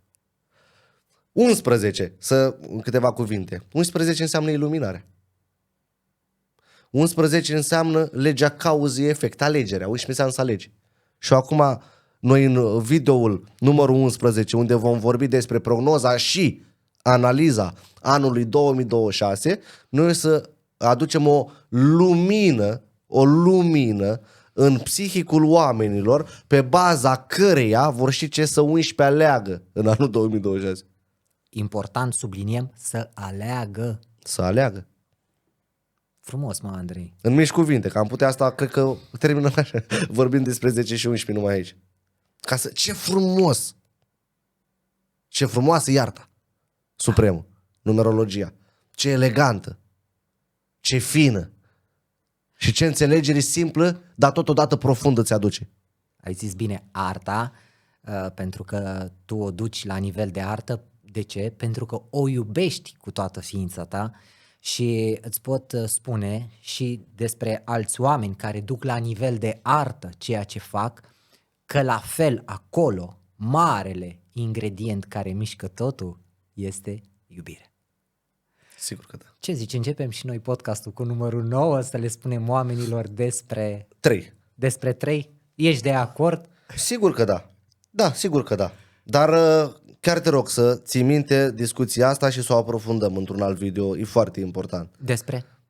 11, în câteva cuvinte. 11 înseamnă iluminarea. 11 înseamnă legea cauză-efect, alegerea. 11 înseamnă să alegi. Și acum, noi în videoul numărul 11, unde vom vorbi despre prognoza și analiza anului 2026, noi să aducem o lumină în psihicul oamenilor pe baza căreia vor ști ce să 11 aleagă în anul 2026. Important, subliniem, să aleagă. Să aleagă. Frumos, mă, Andrei. În mici cuvinte, că am putea asta, cred că terminăm așa, vorbim despre 10 și 11 numai aici. Ce frumos! Ce frumoasă e arta supremă, numerologia. Ce elegantă, ce fină și ce înțelegere simplă, dar totodată profundă ți aduce. Ai zis bine, arta, pentru că tu o duci la nivel de artă. De ce? Pentru că o iubești cu toată ființa ta și îți pot spune și despre alți oameni care duc la nivel de artă ceea ce fac, că la fel acolo, marele ingredient care mișcă totul este iubire. Sigur că da. Ce zici, începem și noi podcastul cu numărul 9 să le spunem oamenilor despre 3. 3? Ești de acord? Sigur că da. Da, sigur că da. Dar chiar te rog să ții minte discuția asta și să o aprofundăm într-un alt video. E foarte important.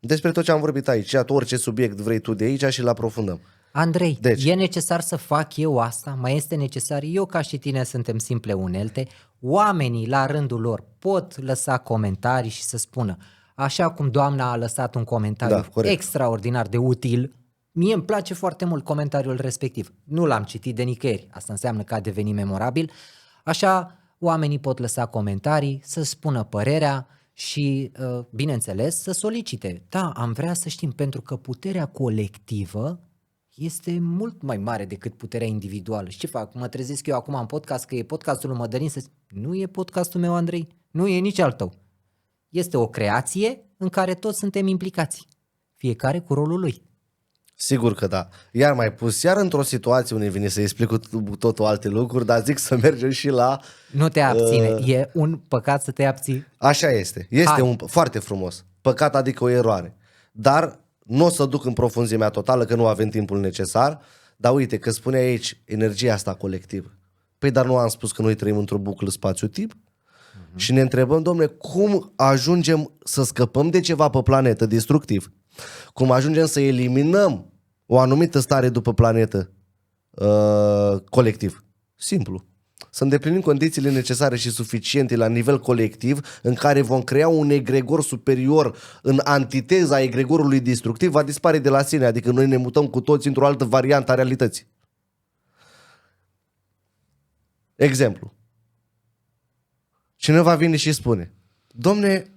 Despre tot ce am vorbit aici. Iată, orice subiect vrei tu de aici și îl aprofundăm. Andrei, Deci. e necesar să fac eu asta? Mai este necesar? Eu ca și tine suntem simple unelte. Oamenii la rândul lor pot lăsa comentarii și să spună, așa cum doamna a lăsat un comentariu extraordinar de util. Mie îmi place foarte mult comentariul respectiv. Nu l-am citit de nicăieri, asta înseamnă că a devenit memorabil. Așa, oamenii pot lăsa comentarii, să spună părerea și, bineînțeles, să solicite. Da, am vrea să știm, pentru că puterea colectivă este mult mai mare decât puterea individuală. Și ce fac? Mă trezesc eu acum în podcast că e podcastul lui Mădălin să zic, nu e podcastul meu, Andrei, nu e nici al tău. Este o creație în care toți suntem implicați, fiecare cu rolul lui. Sigur că da. Iar mai pus, iar într-o situație unde vine să explic cu totul alte lucruri, dar zic să mergem și la... Nu te abține, e un păcat să te abții. Așa este. Este foarte frumos. Păcat adică o eroare. Dar nu o să duc în profunzimea totală, că nu avem timpul necesar, dar uite că spune aici energia asta colectivă. Păi dar nu am spus că noi trăim într-o buclă spațiu-timp? Și ne întrebăm, domnule, cum ajungem să scăpăm de ceva pe planetă destructiv? Cum ajungem să eliminăm o anumită stare după planetă colectiv? Simplu. Să îndeplinim condițiile necesare și suficiente la nivel colectiv în care vom crea un egregor superior în antiteza egregorului destructiv, va dispare de la sine, adică noi ne mutăm cu toți într-o altă variantă a realității. Exemplu. Cineva vine și spune, domne,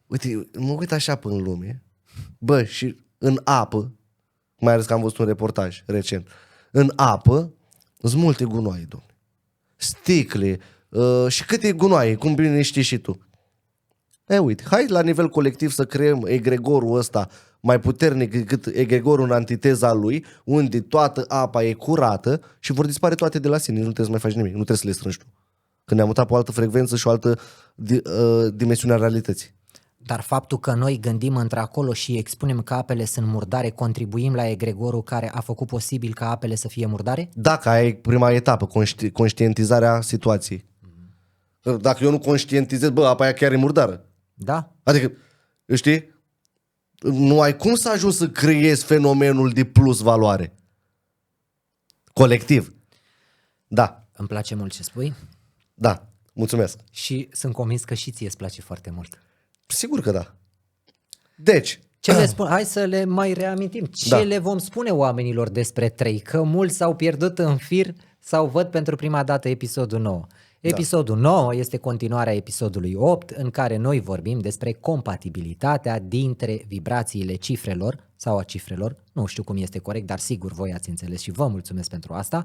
uite, mă uit așa până în lume, bă, și în apă, mai ales că am văzut un reportaj recent, în apă sunt multe gunoaie, domne. Sticle și câte gunoaie, cum bine știi și tu. Uite, hai la nivel colectiv să creăm egregorul ăsta mai puternic decât egregorul în antiteza lui, unde toată apa e curată și vor dispare toate de la sine, nu trebuie să mai faci nimic, nu trebuie să le strângi tu. Când ne-am mutat pe o altă frecvență și o altă dimensiune a realității. Dar faptul că noi gândim într-acolo și expunem că apele sunt murdare, contribuim la egregorul care a făcut posibil ca apele să fie murdare? Dacă aia e prima etapă, conștientizarea situației. Dacă eu nu conștientizez, bă, apa aia chiar e murdară. Da. Adică, știi, nu ai cum să ajungi să creezi fenomenul de plus valoare. Colectiv. Da. Îmi place mult ce spui. Da, mulțumesc. Și sunt convins că și ție îți place foarte mult. Sigur că da. Deci, ce le spun? Hai să le mai reamintim. Ce le vom spune oamenilor despre 3? Că mulți s-au pierdut în fir sau văd pentru prima dată episodul 9. Episodul 9 este continuarea episodului 8, în care noi vorbim despre compatibilitatea dintre vibrațiile cifrelor sau a cifrelor, nu știu cum este corect, dar sigur voi ați înțeles și vă mulțumesc pentru asta.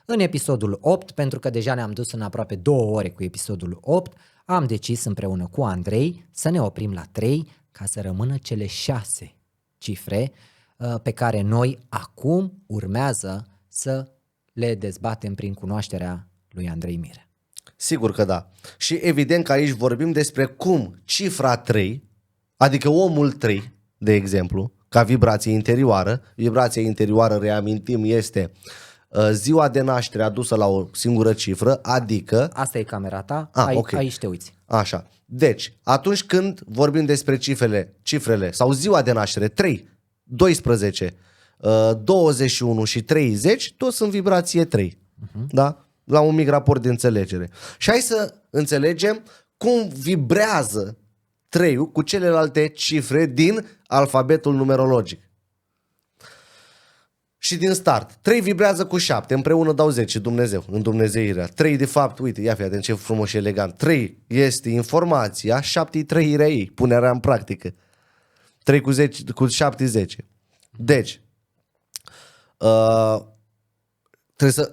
În episodul 8, pentru că deja ne-am dus în aproape 2 ore cu episodul 8, am decis împreună cu Andrei să ne oprim la 3 ca să rămână cele 6 cifre pe care noi acum urmează să le dezbatem prin cunoașterea lui Andrei Mirea. Sigur că da. Și evident că aici vorbim despre cum cifra 3, adică omul 3, de exemplu, ca vibrație interioară, reamintim, este ziua de naștere adusă la o singură cifră, adică... Asta e camera ta, okay. Aici te uiți. Așa. Deci, atunci când vorbim despre cifrele sau ziua de naștere, 3, 12, 21 și 30, toți sunt vibrație 3. Da? La un mic raport de înțelegere. Și hai să înțelegem cum vibrează 3-ul cu celelalte cifre din alfabetul numerologic. Și din start, 3 vibrează cu 7, împreună dau 10, Dumnezeu, în dumnezeirea. 3 de fapt, uite, ia fii atent ce frumos și elegant. 3 este informația, 7 e trăirea ei, punerea în practică. 3 cu 7 10. Deci,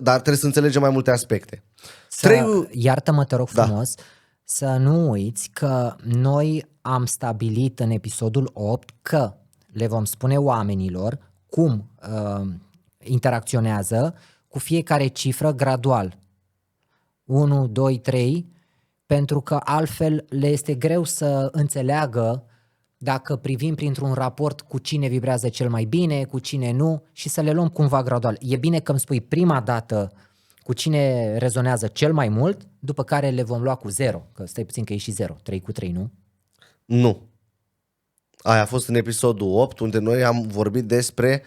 dar trebuie să înțelegem mai multe aspecte. Iartă-mă, te rog frumos, să nu uiți că noi am stabilit în episodul 8 că le vom spune oamenilor cum interacționează cu fiecare cifră gradual. 1, 2, 3, pentru că altfel le este greu să înțeleagă dacă privim printr-un raport cu cine vibrează cel mai bine, cu cine nu și să le luăm cumva gradual. E bine că îmi spui prima dată cu cine rezonează cel mai mult, după care le vom lua cu 0, că stai puțin că e și 0, 3 cu 3, nu? Nu. Aia a fost în episodul 8, unde noi am vorbit despre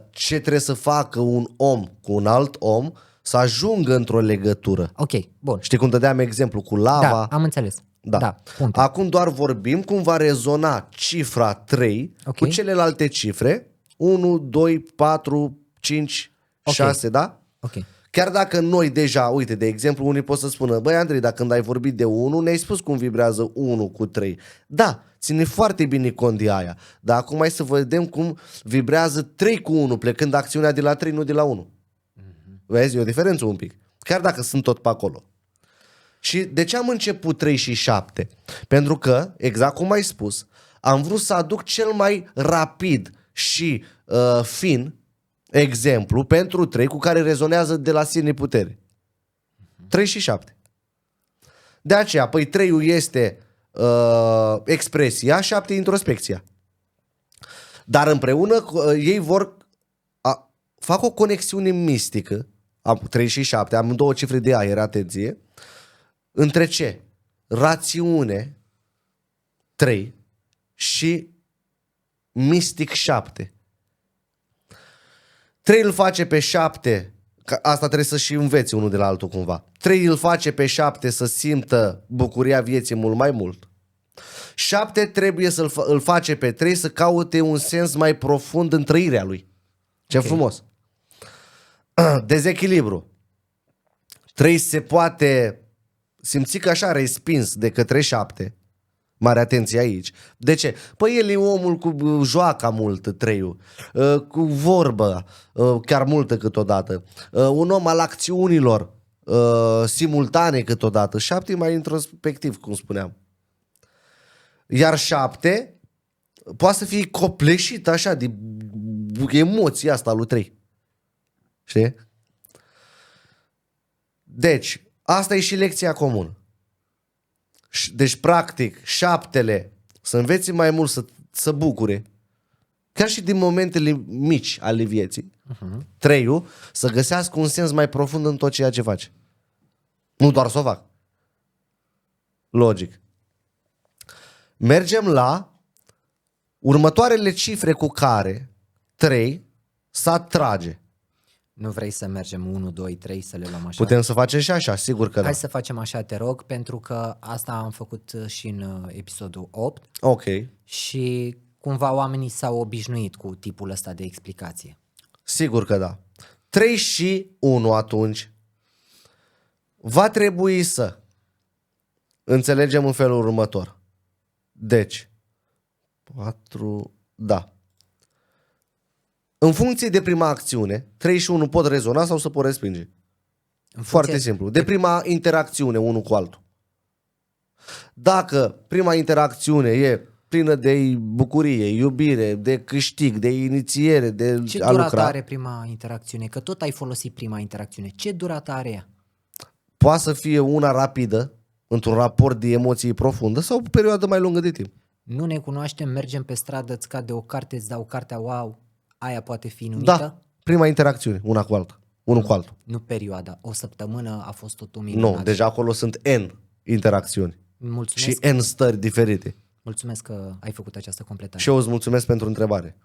ce trebuie să facă un om cu un alt om să ajungă într-o legătură. Ok, bun. Știi cum dădeam exemplu cu lava? Da, am înțeles. Da, punct. Acum doar vorbim cum va rezona cifra 3 cu celelalte cifre 1, 2, 4, 5, 6, da? Ok. Chiar dacă noi deja, uite, de exemplu, unii pot să spună, băi Andrei, dacă când ai vorbit de 1, ne-ai spus cum vibrează 1 cu 3. Da, ține foarte bine cont de aia. Dar acum hai să vedem cum vibrează 3 cu 1, plecând acțiunea de la 3, nu de la 1. Vezi, e o diferență un pic. Chiar dacă sunt tot pe acolo. Și de ce am început 3 și 7? Pentru că, exact cum ai spus, am vrut să aduc cel mai rapid și fin exemplu pentru 3 cu care rezonează de la sine putere. 3 și 7. De aceea, păi 3-ul este expresia, 7 introspecția. Dar împreună ei fac o conexiune mistică, 3 și 7, am două cifre de aer, atenție, între ce? Rațiune 3 și mistic 7. 3 îl face pe 7, că asta trebuie să și înveți unul de la altul cumva. 3 îl face pe 7 să simtă bucuria vieții mult mai mult. 7 trebuie să îl face pe 3 să caute un sens mai profund în trăirea lui. Ce frumos! Dezechilibru. 3 se poate simți că așa respins de către 7. Mare atenție aici. De ce? Păi el e omul cu joaca mult, 3-ul, cu vorbă, chiar multă câteodată, un om al acțiunilor simultane câteodată. 7 e mai introspectiv, cum spuneam. Iar 7 poate să fie copleșit așa de emoția asta lui 3. Știi? Deci, asta e și lecția comună. Deci, practic, 7-le să înveți mai mult să bucure, chiar și din momentele mici ale vieții. 3-ul să găsească un sens mai profund în tot ceea ce face. Nu doar să o fac. Logic. Mergem la următoarele cifre cu care 3 s-atrage. Nu vrei să mergem 1, 2, 3 să le luăm așa? Putem să facem și așa, sigur că Hai să facem așa, te rog, pentru că asta am făcut și în episodul 8. Ok. Și cumva oamenii s-au obișnuit cu tipul ăsta de explicație. Sigur că da. 3 și 1 atunci va trebui să înțelegem în felul următor. Deci, 4, da. În funcție de prima acțiune, 3 și 1 pot rezona sau se pot respinge. Foarte simplu. De prima interacțiune unul cu altul. Dacă prima interacțiune e plină de bucurie, iubire, de câștig, de inițiere, de Ce a durată lucra, are prima interacțiune? Că tot ai folosit prima interacțiune. Ce durată are ea? poate să fie una rapidă, într-un raport de emoții profundă, sau o perioadă mai lungă de timp. Nu ne cunoaștem, mergem pe stradă, îți cade o carte, îți dau cartea, wow, aia poate fi numită? Da, prima interacțiune, una cu alta, unul cu altul. Nu perioada, o săptămână a fost totul minunat. Nu, deja acolo sunt N interacțiuni Mulțumesc, și N stări diferite. mulțumesc că ai făcut această completare. Și eu îți mulțumesc pentru întrebare.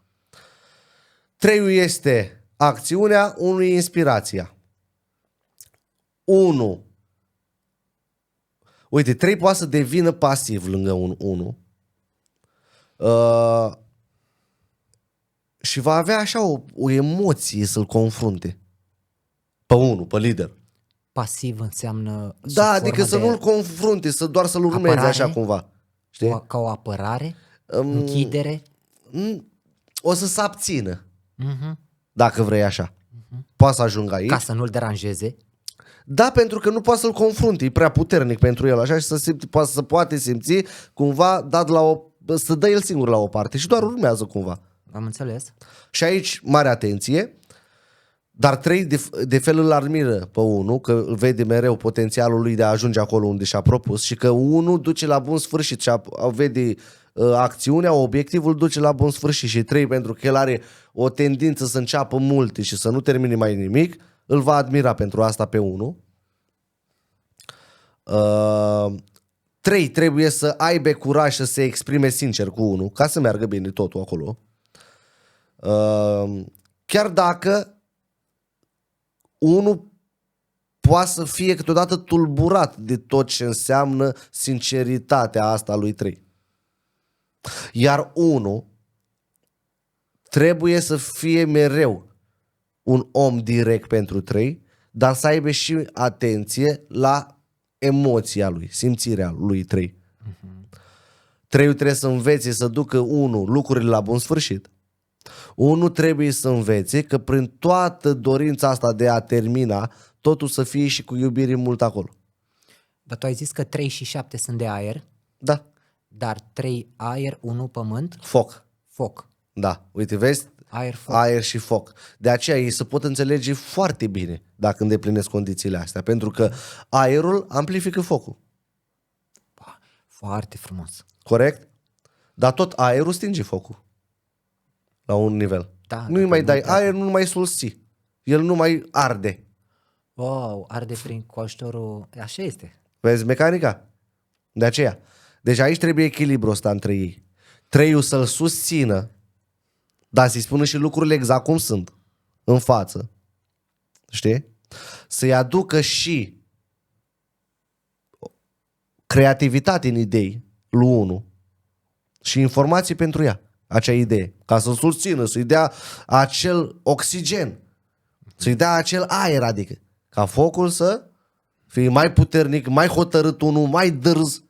3-ul este acțiunea, 1 e inspirația. 1. Uite, 3 poate să devină pasiv lângă un 1. Și va avea așa o emoție să-l confrunte. Pe 1, pe lider. Pasiv înseamnă sub Da, adică formă să de nu-l confrunte, să doar să-l urmeze apărare? așa cumva. Știi? ca o apărare, închidere. O să se abțină, Mhm. dacă vrei așa. Poate să ajungă aici. Ca să nu-l deranjeze. Da, pentru că nu poate să-l confrunte, e prea puternic pentru el, așa, și să poate simți cumva dat să dă el singur la o parte și doar urmează cumva. Am înțeles. Și aici, mare atenție, Dar 3 de fel îl admiră pe 1, că îl vede mereu potențialul lui de a ajunge acolo unde și-a propus și că 1 duce la bun sfârșit și vede acțiunea, obiectivul duce la bun sfârșit și 3 pentru că el are o tendință să înceapă multe și să nu termine mai nimic, îl va admira pentru asta pe 1. 3 trebuie să aibă curaj să se exprime sincer cu 1 ca să meargă bine totul acolo. Chiar dacă 1 poate să fie câteodată tulburat de tot ce înseamnă sinceritatea asta lui 3. Iar 1 trebuie să fie mereu un om direct pentru 3, dar să aibă și atenție la emoția lui, simțirea lui 3. 3 trebuie să învețe să ducă 1 lucrurile la bun sfârșit. 1 trebuie să învețe că prin toată dorința asta de a termina, totul să fie și cu iubire mult acolo. Dar tu ai zis că 3 și 7 sunt de aer, Da. dar 3 aer, 1 pământ, Foc. foc. Da. Uite, vezi? Aer, foc. Aer și foc. De aceea ei se pot înțelege foarte bine dacă îndeplinesc condițiile astea. Pentru că aerul amplifică focul. Foarte frumos. Corect? Dar tot aerul stinge focul. La un nivel. Da, Nu-i dacă mai nu dai te- aer, nu mai sulsi. El nu mai arde. Wow, arde prin cu ajutorul... Așa este. Vezi mecanica? De aceea. Deci aici trebuie echilibru ăsta între ei. 3 să-l susțină, dar să-i spună și lucrurile exact cum sunt. În față. Știi? Să-i aducă și creativitate în idei lui 1 și informații pentru ea, acea idee, ca să-l susțină, să-i dea acel oxigen, să-i dea acel aer, adică ca focul să fie mai puternic, mai hotărât unul, mai dârz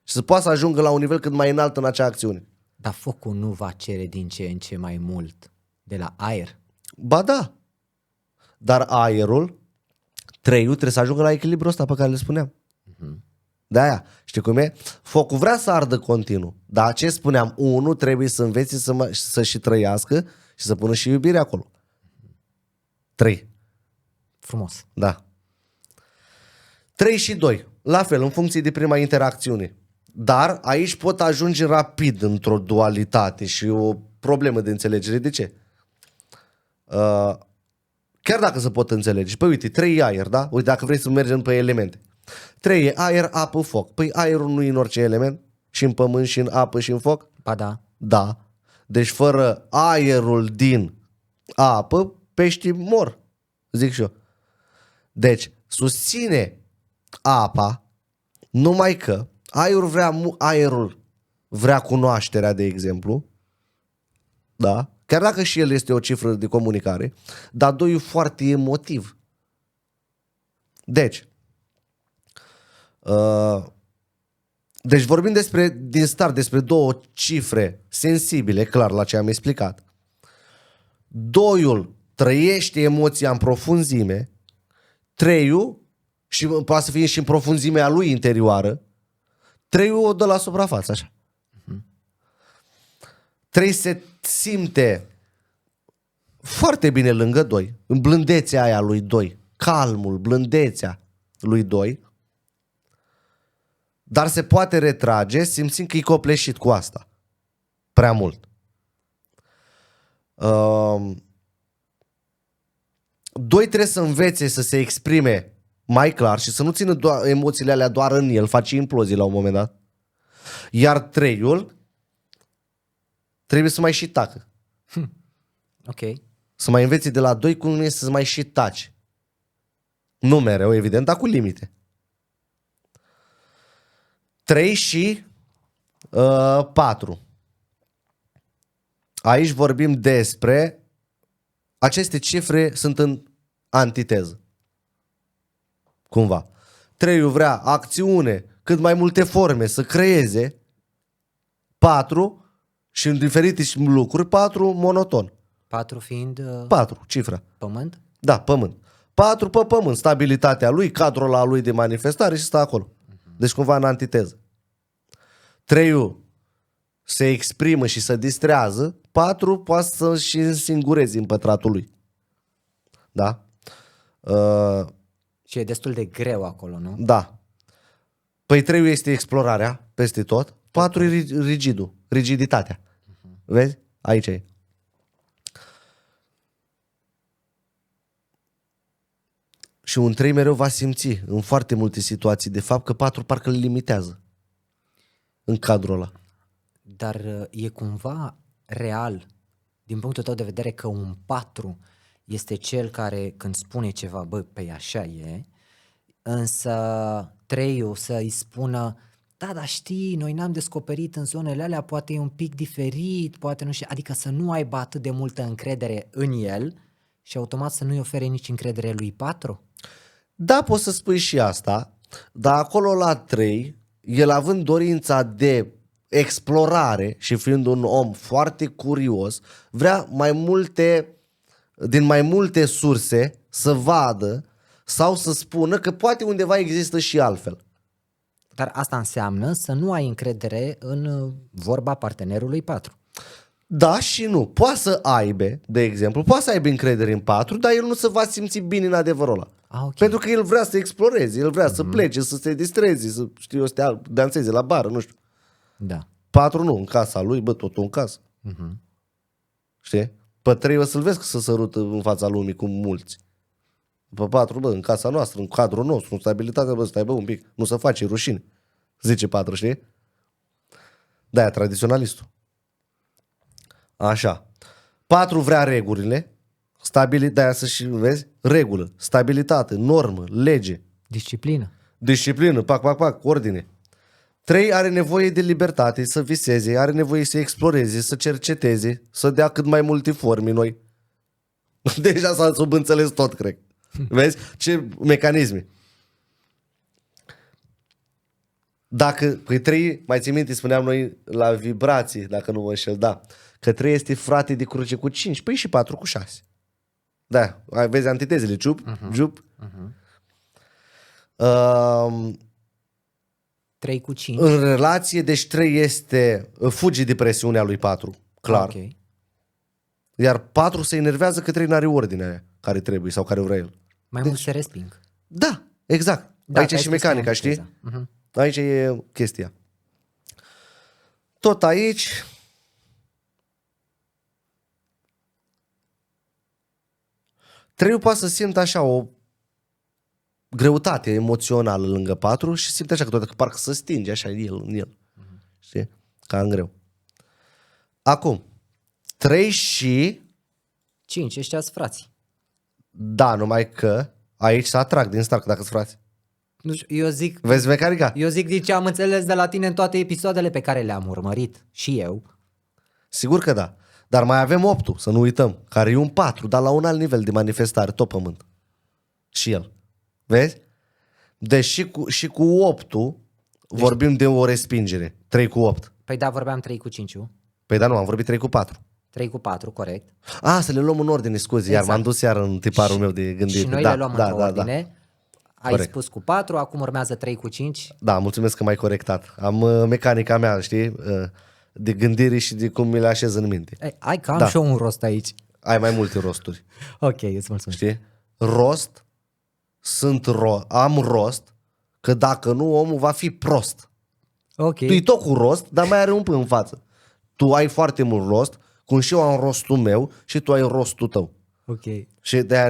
și să poată să ajungă la un nivel cât mai înalt în acea acțiune. Dar focul nu va cere din ce în ce mai mult de la aer. Ba da, dar aerul, 3 trebuie să ajungă la echilibrul ăsta pe care le spuneam. De-aia, știi cum e? Focul vrea să ardă continuu, dar ce spuneam, 1 trebuie să învețe să și trăiască și să pună și iubire acolo. 3, Frumos. da. 3 și 2, la fel, în funcție de prima interacțiune. Dar aici pot ajunge rapid într-o dualitate și o problemă de înțelegere. De ce? Chiar dacă se pot înțelege. Păi uite, 3 e aer, da? Uite, dacă vrei să mergem pe elemente. 3 e aer, apă, foc. Păi aerul nu e în orice element? Și în pământ, și în apă, și în foc? Ba da. Da. Deci fără aerul din apă, peștii mor. Zic și eu. Deci, susține apa, numai că aerul vrea cunoașterea, de exemplu, da? Chiar dacă și el este o cifră de comunicare, dar 2 e foarte emotiv. Deci, deci vorbim din start despre 2 cifre sensibile, clar la ce am explicat. 2-ul trăiește emoția în profunzime, 3-ul și poate să fie și în profunzimea lui interioară, 3-ul o dă la suprafață, așa. 3 se simte foarte bine lângă 2, în blândețea aia lui 2, calmul, blândețea lui 2, dar se poate retrage simțind că e copleșit cu asta. Prea mult. 2 trebuie să învețe să se exprime mai clar și să nu țină emoțiile alea doar în el, face implozii la un moment dat. Iar 3-ul trebuie să mai și tacă. Ok. Să mai înveți de la 2 cum e să mai și taci. Nu mereu, evident, dar cu limite. 3 și 4. Aici vorbim despre aceste cifre sunt în antiteză. Cumva. 3 vrea acțiune, cât mai multe forme să creeze. 4 și în diferite lucruri, 4 monoton. 4 fiind 4, cifra. pământ? Da, pământ. 4 pe pământ, stabilitatea lui, cadrul la lui de manifestare și stă acolo. Deci cumva în antiteză. 3 se exprimă și se distrează, 4 poate să și însingureze în pătratul lui. Da? Și e destul de greu acolo, nu? Da. Păi 3 este explorarea peste tot. 4 e rigidul, rigiditatea. Vezi? Aici e. Și un 3 mereu va simți în foarte multe situații de fapt că 4 parcă îl limitează în cadrul ăla. Dar e cumva real, din punctul tău de vedere, că un 4 este cel care când spune ceva, bă, pe așa e, însă 3-ul să-i spună, da, dar știi, noi n-am descoperit în zonele alea, poate e un pic diferit, poate nu știu, adică să nu aibă atât de multă încredere în el și automat să nu-i ofere nici încredere lui 4? Da, poți să spui și asta, dar acolo la 3, el având dorința de explorare și fiind un om foarte curios, vrea din mai multe surse să vadă sau să spună că poate undeva există și altfel. Dar asta înseamnă să nu ai încredere în vorba partenerului 4. Da și nu. Poate să aibă, de exemplu, poate să aibă încredere în 4, dar el nu se va simți bine în adevărul ăla. Okay. Pentru că el vrea să exploreze, el vrea să plece, să se distreze, să știu eu, să te danseze la bară, nu știu. Da. 4 nu, în casa lui, bă, totul în casă. Știi? Pe 3 o să-l vezi că se sărută în fața lumii cu mulți. Pe 4, bă, în casa noastră, în cadrul nostru, în stabilitate, bă, stai, bă, un pic, nu se face rușine. Zice 4, știi? De-aia tradiționalistul. Așa. 4 vrea regulile, de-aia să și vezi, regulă, stabilitate, normă, lege, Disciplină. disciplină, pac, ordine. 3 are nevoie de libertate, să viseze, are nevoie să exploreze, să cerceteze, să dea cât mai multe forme noi. Deja s-a subînțeles tot, cred. Vezi? Ce mecanisme. Dacă, păi 3, mai ții minte, spuneam noi la vibrații, dacă nu mă înșel, da, că 3 este frate de cruce cu 5, păi și 4 cu 6. Da, vezi antitezele, jup. 3 cu 5. În relație, deci 3 este, fugi de presiunea lui 4, clar. Okay. Iar 4 se enervează că 3 n-are ordinea aia care trebuie sau care vrea el. Mai mult se resping. Da, exact. Da, aici e și mecanica, știi? Aici e chestia. Tot aici trebuie poate să simtă așa o greutate emoțională lângă 4 și simte așa că parcă să stinge așa în el. Știi? Ca în greu. Acum, 3 și 5, ăștia-s frați. da, numai că aici se atrag din start dacă sunt frați. Nu știu, Vezi mecanica? eu zic din ce am înțeles de la tine în toate episoadele pe care le-am urmărit. Și eu. Sigur că da. Dar mai avem 8-ul, să nu uităm, care e un 4, dar la un alt nivel de manifestare, tot pământ. Și el. Vezi? Deci și cu 8-ul vorbim de o respingere. 3 cu 8. Păi da, vorbeam 3 cu 5. Păi da, nu, am vorbit 3 cu 4. 3 cu 4, corect. Să le luăm în ordine, scuze, Exact. Iar m-am dus iar în tiparul meu de gândire. Și noi le luăm într-o ordine. Da. Ai Corect. spus cu 4, acum urmează 3 cu 5. Da, mulțumesc că m-ai corectat. Am mecanica mea, știi, de gândire și de cum mi le așez în minte. Ai că am și eu un rost aici. Ai mai multe rosturi. Ok, îți mulțumesc. Știi? Rost, am rost, că dacă nu, omul va fi prost. Ok. Tu e tot cu rost, dar mai are un p în față. Tu ai foarte mult rost, cum și eu am rostul meu și tu ai rostul tău. Ok. Și de-aia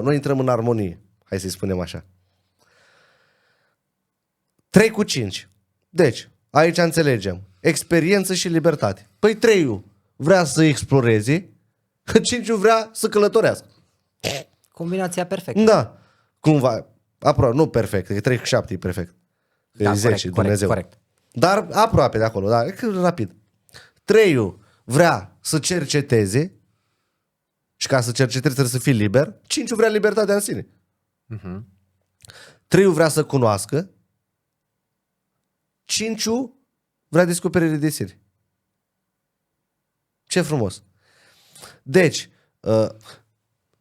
noi intrăm în armonie. Hai să-i spunem așa. 3 cu 5. Deci, aici înțelegem. Experiență și libertate. Păi 3-ul vrea să exploreze, 5-ul vrea să călătorească. Combinația perfectă. Da. Cumva, aproape, nu perfect, că 3 cu 7 e perfect. Că Da, e 10, Dumnezeu. corect. Dar aproape de acolo, da, e rapid. 3-ul vrea să cerceteze și ca să cercetezi trebuie să fii liber. 5-ul vrea libertatea în sine. 3-ul vrea să cunoască. 5-ul vrea descoperire de sine. Ce frumos. Deci,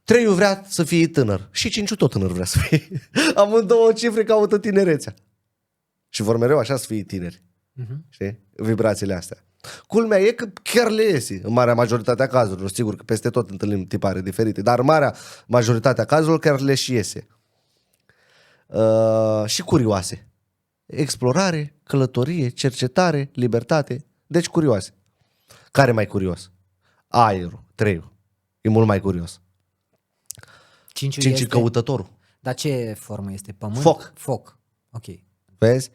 3-ul vrea să fie tânăr și 5-ul tot tânăr vrea să fie. Amândouă cifre caută tinerețea. Și vor mereu așa să fie tineri. Știi? Vibrațiile astea. Culmea e că chiar le iese în marea majoritatea cazurilor. Sigur că peste tot întâlnim tipare diferite, dar în marea majoritatea cazurilor chiar le și iese. Și curioase. Explorare, călătorie, cercetare, libertate. Deci curioase. Care e mai curios? Aerul, 3. E mult mai curios. 5 5 este... căutătorul. Dar ce formă este? Pământ? Foc. Foc. Ok. Vezi? 3-1,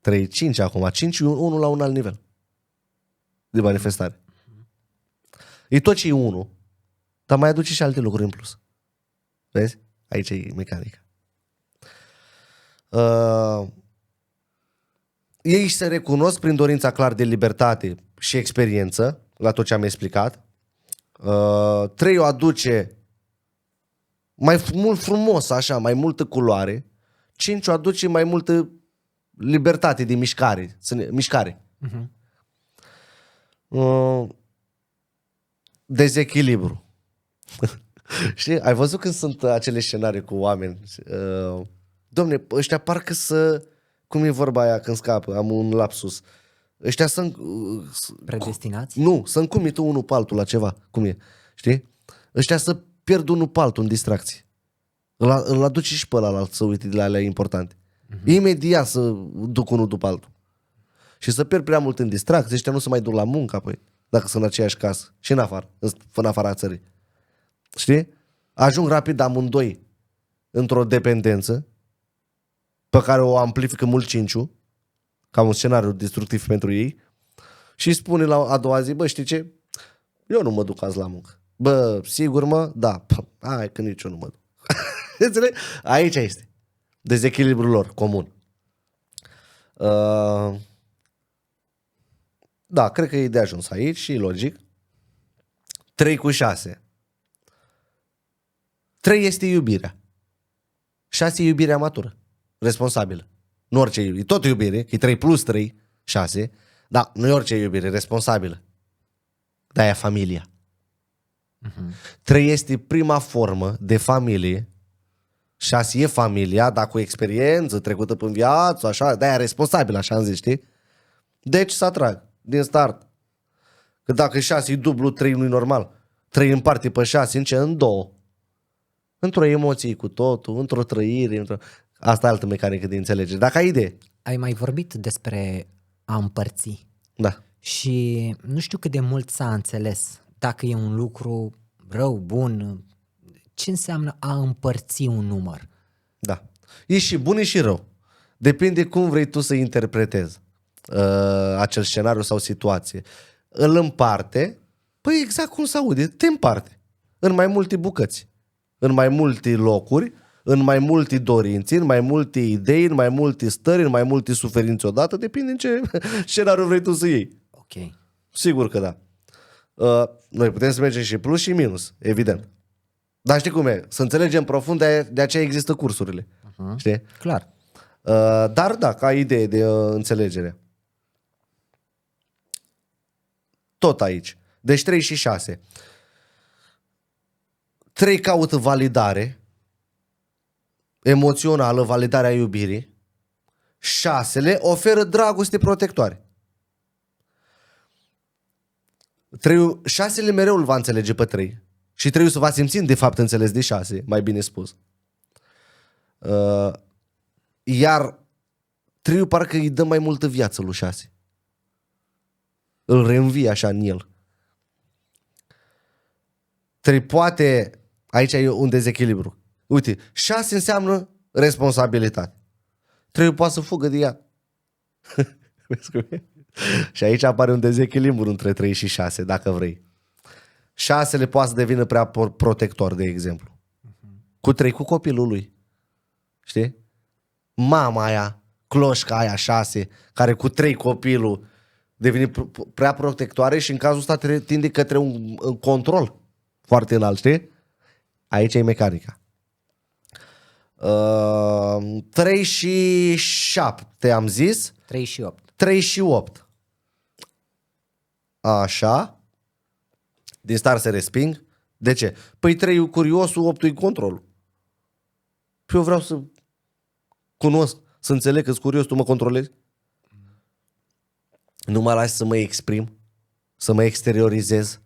3-5 acum. 5-1 la un alt nivel de manifestare. E tot ce e 1, dar mai aduce și alte lucruri în plus. Vezi? Aici e mecanica. Ei se recunosc prin dorința clar de libertate și experiență, la tot ce am explicat. 3 o aduce mai mult frumos, așa, mai multă culoare. 5 o aduce mai multă libertate de mișcare. Mișcare. Dezechilibru. Știi? Ai văzut când sunt acele scenarii cu oameni? Dom'le, ăștia parcă să... Cum e vorba aia când scapă? Am un lapsus. Ăștia sunt... Predestinați? Nu, să încumi tu unul pe altul la ceva. Cum e? Știi? Ăștia să pierd unul pe altul în distracție. Îl aduce și pe ăla să uite de la alea importante. Imediat să duc unul după altul. Și să pierd prea mult în distracție. Ăștia nu se mai duc la muncă apoi. Dacă sunt în aceeași casă. Și în afară. În afara țării. Știi? Ajung rapid amândoi într-o dependență pe care o amplifică mult 5-ul, ca un scenariu destructiv pentru ei, și îi spune la a doua zi, bă, știi ce? Eu nu mă duc azi la muncă. Bă, sigur mă? Da. Hai că nici eu nu mă duc. Înțelegi? Aici este dezechilibrul lor comun. Da, cred că e de ajuns aici și logic. 3-6. 3 este iubirea. 6 e iubirea matură, responsabilă. Nu orice iubire, e tot iubire, că e 3 plus 3, 6, dar nu e orice iubire, responsabilă. De-aia familia. 3 este prima formă de familie, 6 e familia, dar cu experiență, trecută prin viață, așa, de-aia responsabilă, așa am zis, știi? Deci să atrag, din start. Că dacă 6 e dublu, 3 nu e normal. 3 împarte pe 6, în ce? În 2. Într-o emoție cu totul, într-o trăire, asta e altă mecanică de înțelegere. Dacă ai idee. Ai mai vorbit despre a împărți. Da. Și nu știu cât de mult s-a înțeles dacă e un lucru rău, bun, ce înseamnă a împărți un număr. Da. E și bun, e și rău. Depinde cum vrei tu să interpretezi acel scenariu sau situație. Îl împarte, păi exact cum se aude, te împarte în mai multe bucăți, în mai multe locuri, în mai multe dorințe, în mai multe idei, în mai multe stări, în mai multe suferințe odată, depinde în ce scenariu vrei tu să iei. Ok. Sigur că da. Noi putem să mergem și plus și minus, evident. Dar știi cum e? Să înțelegem profund, de aceea există cursurile. Știi? Clar. Dar da, ca idee de înțelegere. Tot aici. Deci 3 și 6. 3 caută validare emoțională, validarea iubirii. 6 oferă dragoste protectoare. 6 mereu îl va înțelege pe 3. Și 3 să va simți de fapt înțeles de 6, mai bine spus. Iar 3 parcă îi dă mai multă viață lui 6. Îl reînvie așa în el. 3 poate, aici e un dezechilibru. Uite, 6 înseamnă responsabilitate. 3 poate să fugă de ea. Vezi cum e? Și aici apare un dezechilibru între 3 și 6, dacă vrei. 6 poate să devină prea protector, de exemplu. Cu 3, cu copilul lui. Știi? Mama aia, cloșca aia 6, care cu 3 copilul devine prea protectoare și în cazul ăsta tinde către un control foarte înalt, știi? Aici e mecanica. 3 și 7 am zis. 3 și 8. 3 și 8. Așa. Din start se resping. De ce? Păi 3 e curiosul, 8 e controlul. Păi eu vreau să cunosc, să înțeleg că-s curios, tu mă controlezi. nu mă lași să mă exprim, să mă exteriorizez.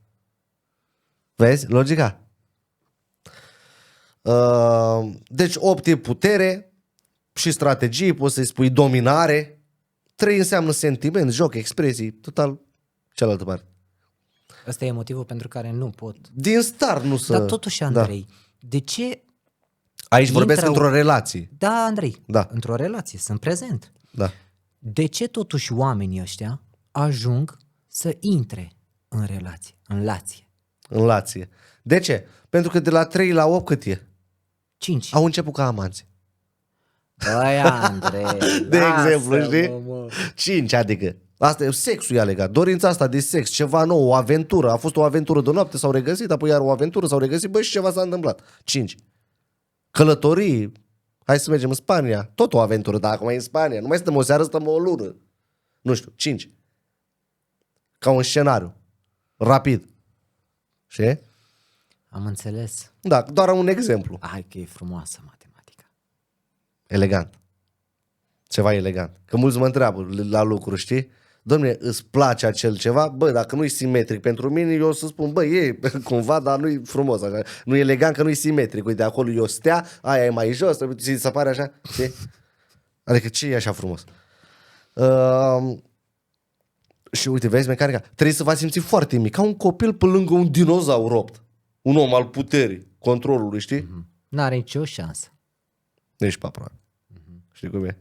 Vezi? Logica. Deci 8 e putere și strategie, poți să-i spui dominare. 3 înseamnă sentiment, joc, expresii, total cealaltă parte. Ăsta e motivul pentru care nu pot. Din start nu să... Dar totuși, Andrei, de ce... Aici vorbesc într-o relație. Da, Andrei, Da. într-o relație, sunt prezent. Da. De ce totuși oamenii ăștia ajung să intre în relație, în lație? În lație. De ce? Pentru că de la 3 la 8 cât e? 5. Au început ca amanți. Băi, Andrei, De exemplu, lasă-mă, știi? mă. 5, adică. Asta e, sexul i-a legat. Dorința asta de sex, ceva nou, o aventură. A fost o aventură de noapte, s-au regăsit, apoi iar o aventură, s-au regăsit, băi, și ceva s-a întâmplat. 5. Călătorii, hai să mergem în Spania. Tot o aventură, dar acum e în Spania. Nu mai stăm o seară, stăm o lună. Nu știu, 5. Ca un scenariu. Rapid. Știi? Am înțeles. Da, doar un exemplu. Hai că e frumoasă matematica. Elegant. Ceva elegant. Că mulți mă întreabă la lucruri, știi? Dom'le, îți place acel ceva? Bă, dacă nu-i simetric pentru mine, eu o să spun, bă, e cumva, dar nu-i frumos așa. Nu e elegant că nu-i simetric. Uite, acolo e o stea, aia e mai jos, ți se pare așa? Știi? Adică ce e așa frumos? Și uite, vezi, mecanica, trebuie să vă simți foarte mic, ca un copil pe lângă un dinozaur ropt. Un om al puterii, controlului, știi? N-are nicio șansă. Nici pe aproape. Știi cum e?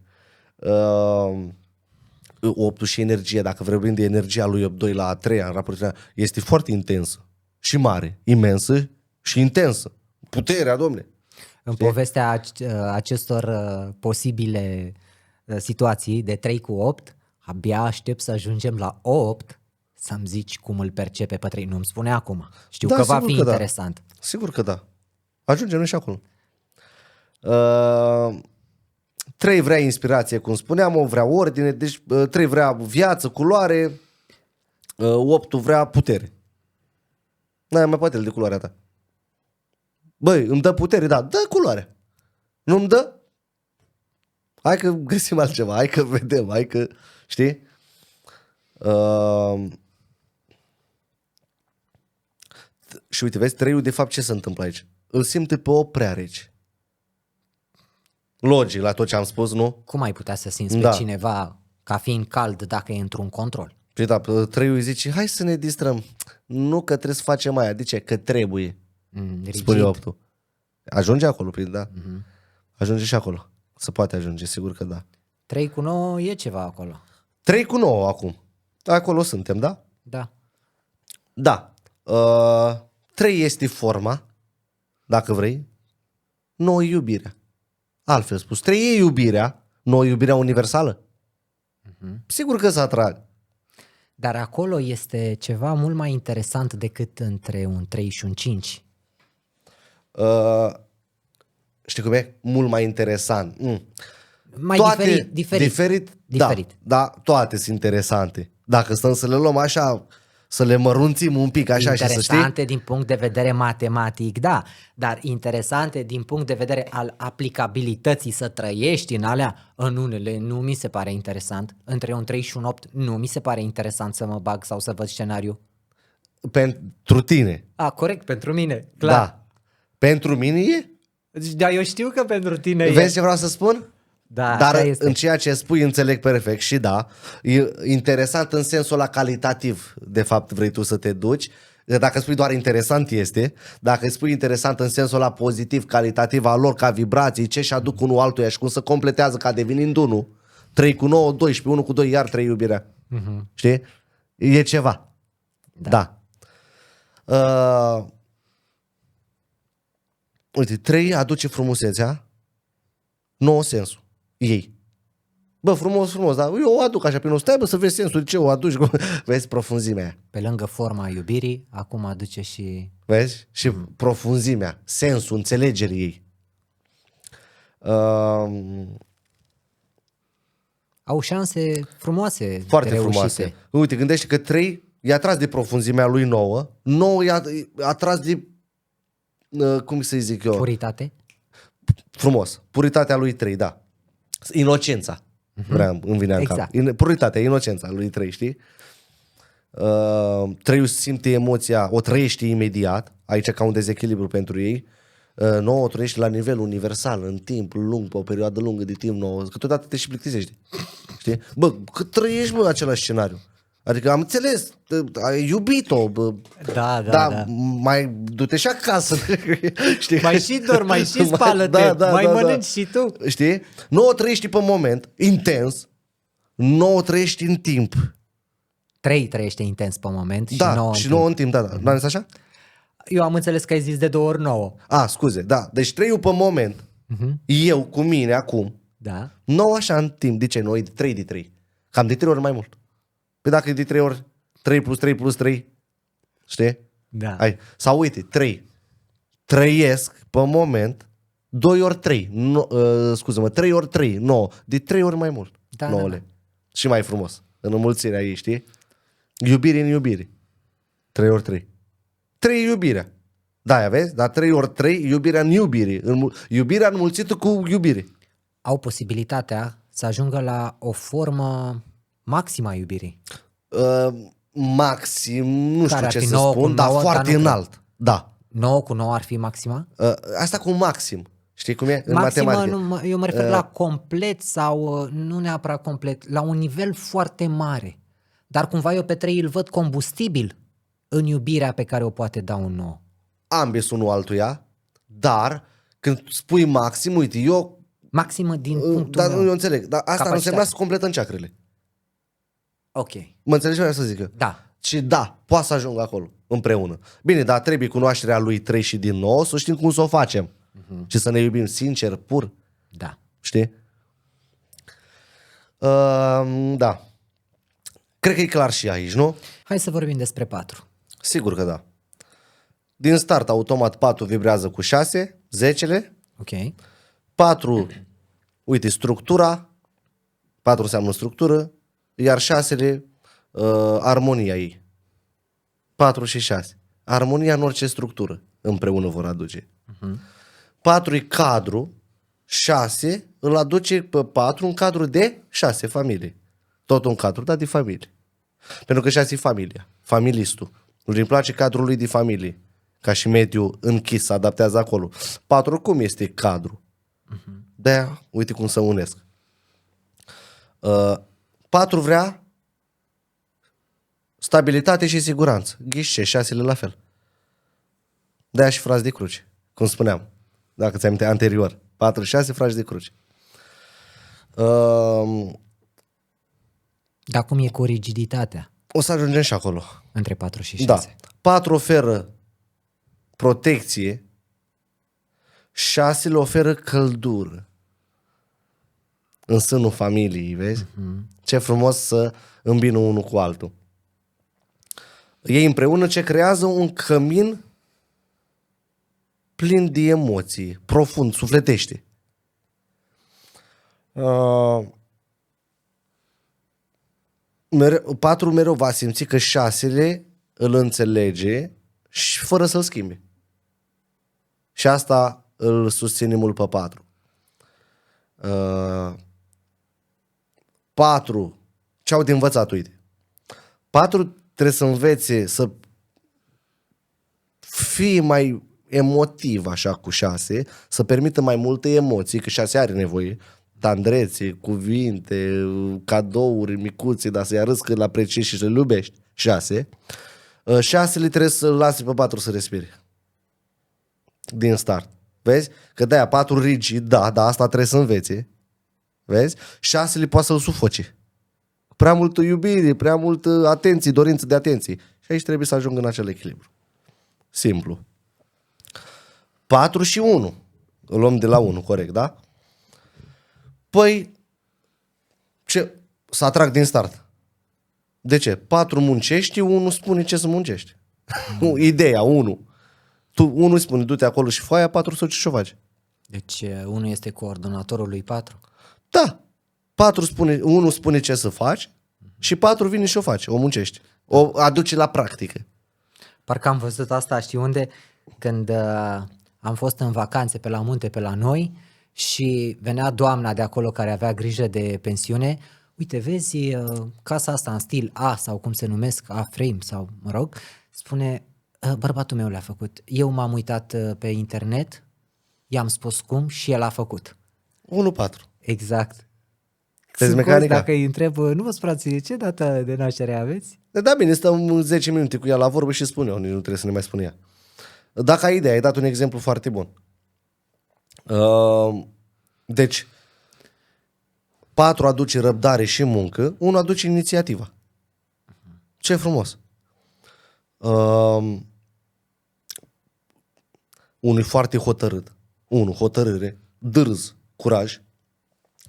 8 și energie, dacă vorbim de energia lui 8-2 la a 3 în raport, este foarte intensă și mare, imensă și intensă. Puterea, domne. În povestea acestor posibile situații de 3 cu 8, abia aștept să ajungem la 8 să-mi zici cum îl percepe pe 3. Nu-mi spune acum. Știu Da, că va sigur fi că da. interesant. Sigur că da. Ajungem noi și acolo. 3 vrea inspirație, cum spuneam, o vrea ordine, deci 3 vrea viață, culoare, 8 vrea putere. N-ai mai poate de culoarea ta. Băi, îmi dă putere, da, dă culoarea. Nu îmi dă? Hai că găsim altceva, hai că vedem, hai că, știi? Și uite, vezi, 3-ul de fapt ce se întâmplă aici? Îl simte pe o prea rece. Logic la tot ce am spus, nu? Cum ai putea să simți Da. pe cineva ca fiind cald dacă e într-un control? Și da, 3-ul zice, hai să ne distrăm. Nu că trebuie să facem aia. De ce? Că trebuie. Rigid. Spune 8-ul. Ajunge acolo, da? Ajunge și acolo. Se poate ajunge, sigur că da. 3 cu 9 e ceva acolo. 3 cu 9 acum. Acolo suntem, da? Da. Da. 3 este forma, dacă vrei. 9 e iubirea. Altfel spus, 3 e iubirea. 9 e iubirea universală. Sigur că se atrag. Dar acolo este ceva mult mai interesant decât între un 3 și un 5. Știi cum e? Mult mai interesant. Mai diferit. Diferit. Da, toate sunt interesante. Dacă stăm să le luăm așa, să le mărunțim un pic așa și să știi. Interesante din punct de vedere matematic, da, dar interesante din punct de vedere al aplicabilității să trăiești în alea, în unele nu mi se pare interesant, între un 3 și un 8 nu mi se pare interesant să mă bag sau să văd scenariu. Pentru tine. Corect, pentru mine, clar. Da. Pentru mine e? Da, eu știu că pentru tine Vezi ce vreau să spun? Da, Dar așa este. în ceea ce spui înțeleg perfect și da, e interesant în sensul ăla calitativ, de fapt vrei tu să te duci. Dacă spui doar interesant este, dacă spui interesant în sensul ăla pozitiv, calitativ al lor ca vibrații, ce și aduc unul altuia și cum se completează ca devenind unul, 3 cu 9, 12, 1 cu 2, iar 3 iubirea. Știi? E ceva. Da. Uite, 3 aduce frumusețea, 9 sensul. Ei. Bă, frumos, dar eu o aduc așa pe nu. Stai, bă, să vezi sensul, de ce o aduci? Vezi profunzimea aia. Pe lângă forma iubirii, acum aduce și... Vezi? Și profunzimea, sensul, înțelegerii ei. Au șanse frumoase. Foarte de reușite. frumoase. Uite, gândește că 3 e atras de profunzimea lui 9, 9 e atras de, cum să zic eu? Puritate. Frumos. Puritatea lui 3, da. Inocența. Îmi vinea în cap. Exact. Puritatea, inocența lui 3, știi? 3 simte emoția, o trăiește imediat, aici ca un dezechilibru pentru ei. 9 o trăiește la nivel universal, în timp lung, pe o perioadă lungă de timp nouă, că totodată te și plictisești. Știi? Bă, cât trăiești, bă, același scenariu. Adică am înțeles, ai iubit-o, bă. Da. Mai du-te și acasă. Știi? Mai și dormi, mai și spală-te, mai mănânci și tu. Știi? 9 trăiești pe moment, intens, 9 trăiești în timp. 3 trăiește intens pe moment și Da, 9 și 9 în timp, da. Nu am zis așa? Eu am înțeles că ai zis de 2 ori 9. Scuze, da. Deci 3 pe moment, eu cu mine acum, Da. 9 așa în timp. De ce? Noi de 3 de 3. Cam de 3 ori mai mult. Păi dacă e de 3 ori, 3 plus 3 plus 3, știi? Da. Sau uite, 3. Trăiesc pe moment 2 ori 3. Scuze-mă, 3 ori 3, 9. De 3 ori mai mult. Da, 9 da. Și mai frumos. În înmulțirea ei, știi? Iubire în iubire. 3 ori 3. 3 iubirea. Da, vezi? Dar 3 ori 3, iubirea în iubire. Iubirea înmulțită cu iubire. Au posibilitatea să ajungă la o formă maximă a iubirii. Maxim, nu Care știu ar ce fi să 9 spun, cu dar 9, foarte dar nu înalt. Da. 9 cu 9 ar fi maxima? Asta cu maxim. Știi cum e? În Maximă, matematică. eu mă refer la complet sau nu neapărat complet, la un nivel foarte mare. Dar cumva eu pe 3 îl văd combustibil în iubirea pe care o poate da un 9. Ambis unul altuia, dar când spui maxim, uite, eu... Maximă din punctul Dar meu. eu înțeleg, dar asta nu Capacitate. însemna să completăm ceacrele. Ok. Mă înțelegi ce vreau să zic? Da. Și da, poate să ajungă acolo, împreună. Bine, dar trebuie cunoașterea lui 3 și din 9 să știm cum să o facem. Și să ne iubim sincer, pur. Da. Știi? Da. Cred că e clar și aici, nu? Hai să vorbim despre 4. Sigur că da. Din start, automat 4 vibrează cu 6, 10-le. Ok. 4, uite, structura. 4 înseamnă structură. Iar 6-le, armonia ei. 4 și 6. Armonia în orice structură împreună vor aduce. 4 e cadru, 6 îl aduce pe 4 un cadru de 6 familii. Tot un cadru, dar de familie. Pentru că 6 e familia, familistul. Îi place cadrul lui de familie. Ca și mediu închis, se adaptează acolo. 4 cum este cadru? De-aia, uite cum se unesc. 4 vrea stabilitate și siguranță. Ghișe, 6-le la fel. De-aia și frați de cruce, cum spuneam. Dacă ți-ai aminte anterior. 4-6 frați de cruce. Dar cum e cu rigiditatea O să ajungem și acolo. între 4 și 6? Da. 4 oferă protecție, 6 le oferă căldură în sânul familiei, vezi? Ce frumos să îmbină unul cu altul. Ei împreună ce creează un cămin plin de emoții, profund, sufletește. 4 mereu va simți că 6-le îl înțelege și fără să-l schimbe. Și asta îl susține mult pe 4. 4. Ce au de învățat, uite. 4 trebuie să învețe să fie mai emotiv așa cu 6, să permită mai multe emoții, că 6 are nevoie, tandrețe, cuvinte, cadouri micuțe, dar să-i arăți că îl apreciezi și să-l iubești. 6. 6-le trebuie să-l lase pe 4 să respire. Din start. Vezi? Că de-aia 4 rigid, da, asta trebuie să învețe. Vezi? 6-le poate să-l sufoce. Prea multă iubire, prea multă atenție, dorință de atenție. Și aici trebuie să ajungă în acel echilibru. Simplu. 4 și 1. Îl luăm de la 1, corect, da? Păi, ce? Să atrag din start. De ce? 4 muncești, 1 spune ce să muncești. Ideea, 1. Tu, 1 spune, du-te acolo și foaia, 4 să și o faci. Deci 1 este coordonatorul lui 4? Da. 1 spune ce să faci și 4 vine și o face, o muncești. O aduce la practică. Parcă am văzut asta, știi unde? Când am fost în vacanțe pe la munte, pe la noi și venea doamna de acolo care avea grijă de pensiune, uite, vezi casa asta în stil A sau cum se numesc, A-frame sau mă rog, spune, bărbatul meu le-a făcut. Eu m-am uitat pe internet, i-am spus cum și el a făcut. 1-4. Exact. Vezi Sunt mecanica? curios dacă îi întreb, nu vă sperați, ce dată de naștere aveți? Da, bine, stăm 10 minute cu ea la vorbă și spune eu, nici nu trebuie să ne mai spune ea. Dacă ai ideea, ai dat un exemplu foarte bun. Deci, 4 aduce răbdare și muncă, 1 aduce inițiativa. Ce frumos. Unul e foarte hotărât. 1, hotărâre, dârz, curaj.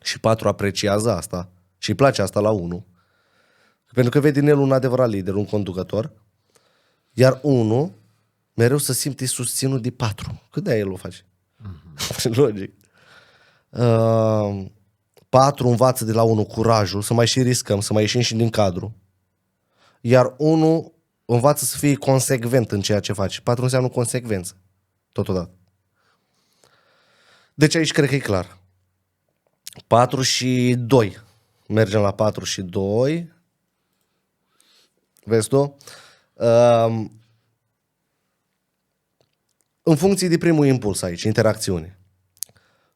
Și 4 apreciază asta și îi place asta la 1. Pentru că vede în el un adevărat lider, un conducător. Iar 1 mereu se simte susținut de 4. Cât de-aia el o face? Logic. 4 învață de la 1 curajul, să mai și riscăm, să mai ieșim și din cadru. Iar 1 învață să fie consecvent în ceea ce face. 4 înseamnă consecvență. Totodată. Deci aici cred că e clar. 4 și 2. Mergem la 4 și 2. Vezi tu? În funcție de primul impuls aici, interacțiune.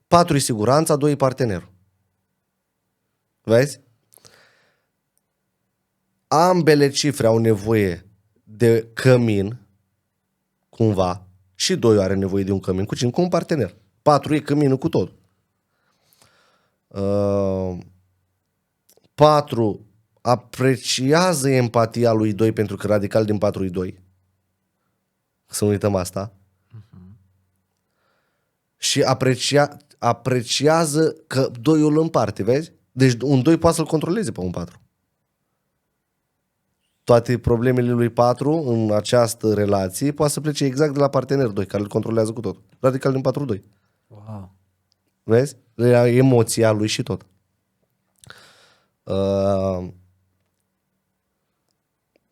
4 e siguranța, 2 e partenerul. Vezi? Ambele cifre au nevoie de cămin, cumva, și 2 are nevoie de un cămin. Cu cine? Cu un partener. 4 e căminul cu tot. 4 apreciază empatia lui 2 pentru că radical din 4 e 2. Să nu uităm asta. Și apreciază că 2 îl împarte, vezi? Deci un 2 poate să-l controleze pe un 4. Toate problemele lui 4 în această relație poate să plece exact de la partenerul 2, care îl controlează cu tot. Radical din 4-2. Wow. Vezi? Emoția lui și tot.